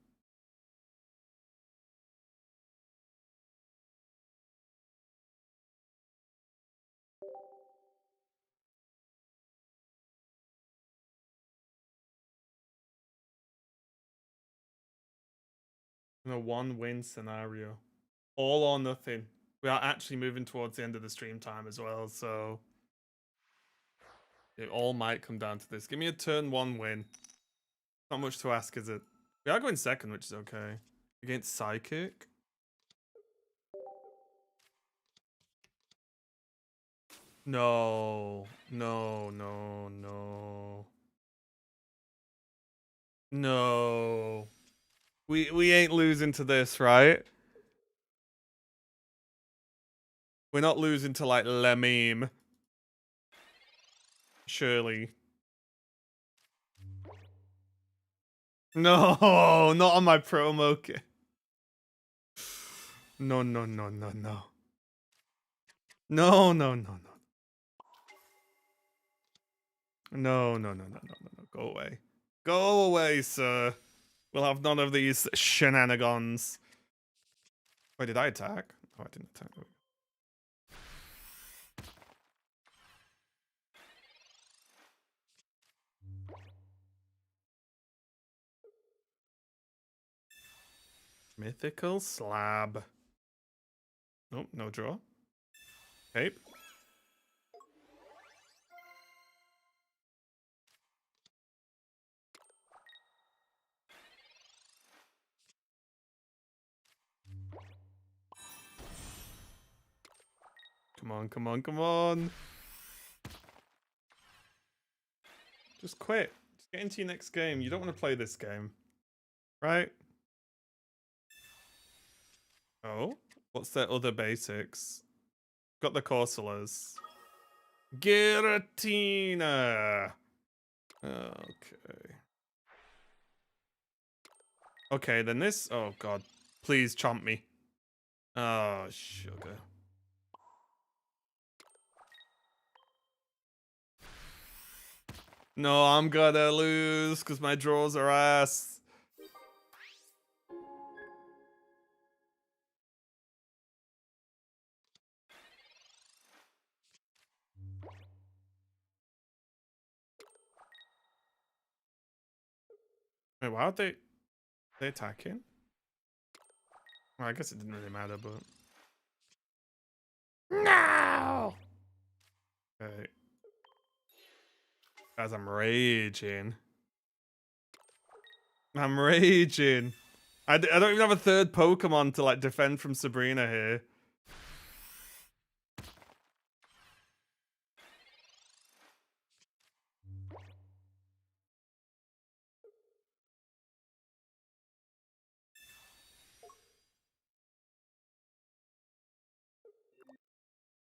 In a one-win scenario. All or nothing. We are actually moving towards the end of the stream time as well, so it all might come down to this. Give me a turn one win. Not much to ask, is it? We are going second, which is okay. Against Psychic. No. No, no, no. No. We ain't losing to this, right? We're not losing to like Lemime. Surely. No, not on my promo kit. No, no, no, no, no. No, no, no, no. No, no, no, no, no, no, no. Go away. Go away, sir. We'll have none of these shenanigans. Wait, did I attack? Oh, I didn't attack. Mythical Slab. Nope, no draw. Cape. Come on, come on, come on. Just quit. Just get into your next game. You don't want to play this game. Right? Oh? What's their other basics? Got the Corsolas. Giratina. Okay. Okay, then this. Oh, God. Please chomp me. Oh, sugar. No, I'm gonna lose because my draws are ass. Wait, why are they attacking? Well, I guess it didn't really matter, but no. Okay, guys, I'm raging. I'm raging. I don't even have a third Pokemon to like defend from Sabrina here.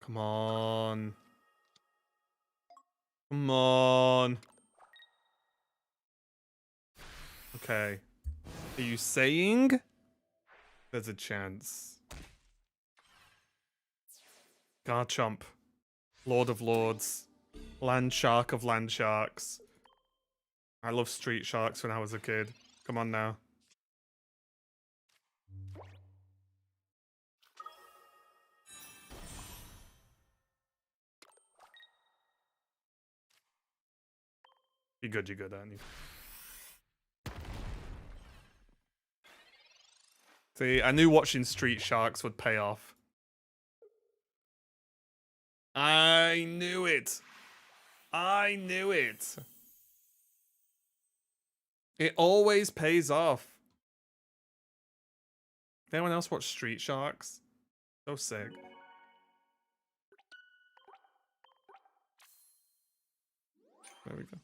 Come on. Come on. Okay. Are you saying there's a chance? Garchomp. Lord of Lords. Land Shark of Land Sharks. I love Street Sharks when I was a kid. Come on now. You're good, aren't you? See, I knew watching Street Sharks would pay off. I knew it. I knew it. It always pays off. Did anyone else watch Street Sharks? So sick. There we go.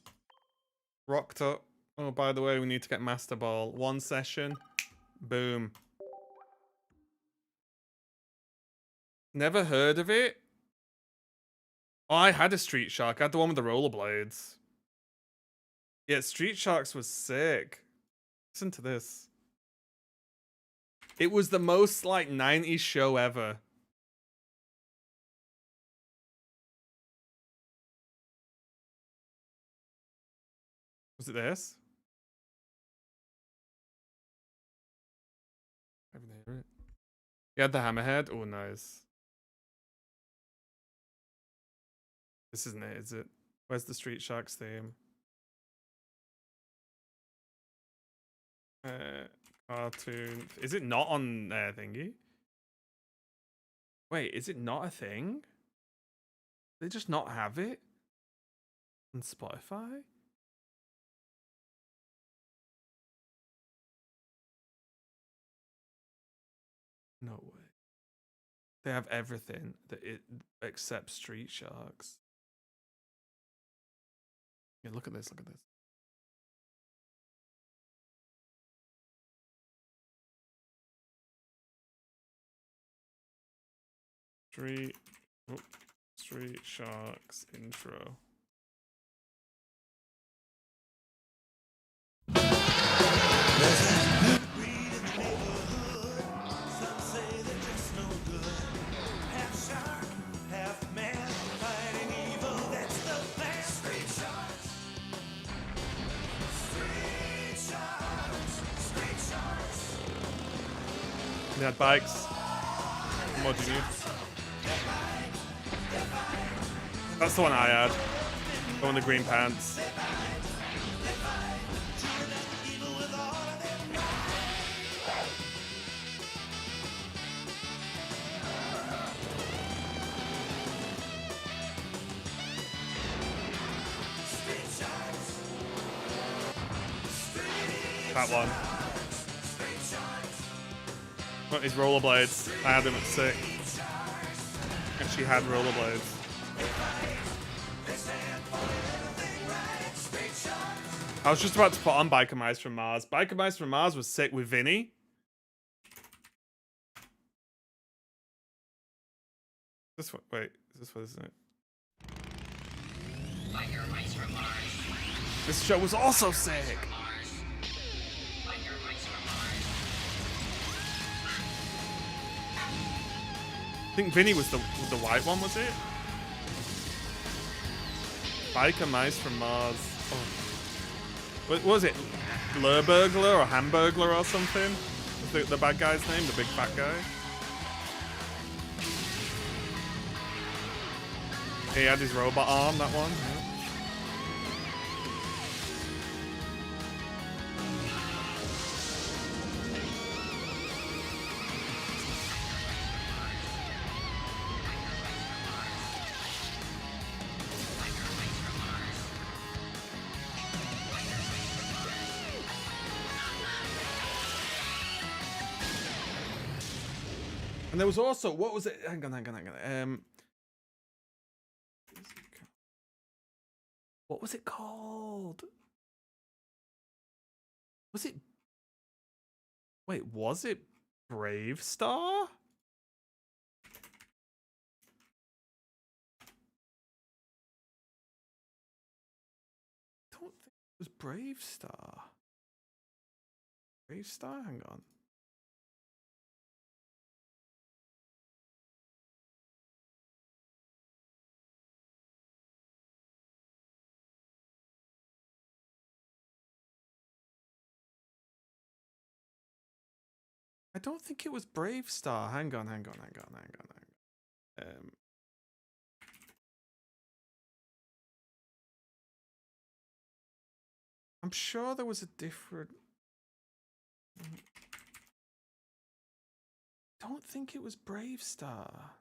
Rocked up. Oh, by the way, we need to get Master Ball. 1 session. Boom. Never heard of it? Oh, I had a Street Shark. I had the one with the rollerblades. Yeah, Street Sharks was sick. Listen to this. It was the most, like, 90s show ever. Was it this? I haven't heard it. You had the hammerhead? Oh, nice. This isn't it, is it? Where's the Street Sharks theme? Cartoon. Is it not on thingy? Wait, is it not a thing? They just not have it on Spotify? No way. They have everything that it except Street Sharks. Yeah, look at this. Look at this. Street Sharks intro. They had bikes. What more do you need? That's the one I had. The one with the green pants. That one. What his rollerblades? I had him at 6. Actually had rollerblades. I was just about to put on Biker Mice from Mars. Biker Mice from Mars was sick with Vinny. This one, wait, is this what isn't it? Biker Mice from Mars. This show was also sick. I think Vinny was the white one, was it? Biker Mice from Mars. Oh. What was it? Lurburglar or Hamburglar or something? Was the bad guy's name? The big fat guy? He had his robot arm, that one. Yeah. And there was also, what was it? Hang on. What was it called? Was it? Wait, was it Brave Star? don't think it was Brave Star. Brave Star? Hang on. I don't think it was Brave Star. Hang on. I'm sure there was a different... I don't think it was Brave Star.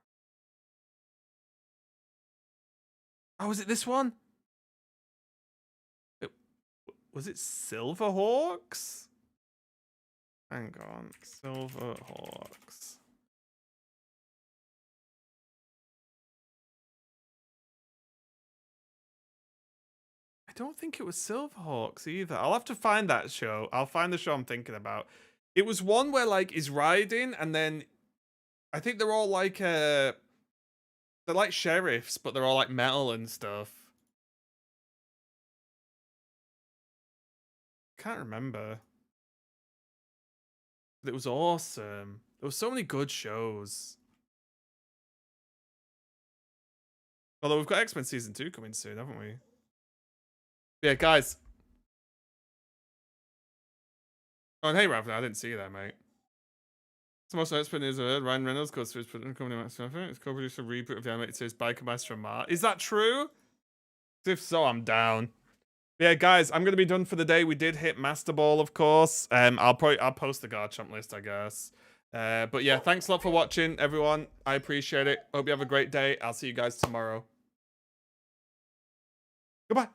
Oh, was it this one? Was it Silverhawks? Hang on. Silverhawks. I don't think it was Silverhawks either. I'll have to find that show. I'll find the show I'm thinking about. It was one where like he's riding and then I think they're all like they're like sheriffs, but they're all like metal and stuff. Can't remember. But it was awesome. There were so many good shows. Although we've got X-Men Season 2 coming soon, haven't we? Yeah, guys. Oh, and hey, Ravna, I didn't see you there, mate. It's the most expert news I've heard. Ryan Reynolds goes to his company Max Effort. It's co-produced a reboot of the animated series Biker Mice from Mars. Is that true? If so, I'm down. Yeah, guys, I'm gonna be done for the day. We did hit Master Ball, of course. I'll post the Garchomp list, I guess. But yeah, thanks a lot for watching, everyone. I appreciate it. Hope you have a great day. I'll see you guys tomorrow. Goodbye.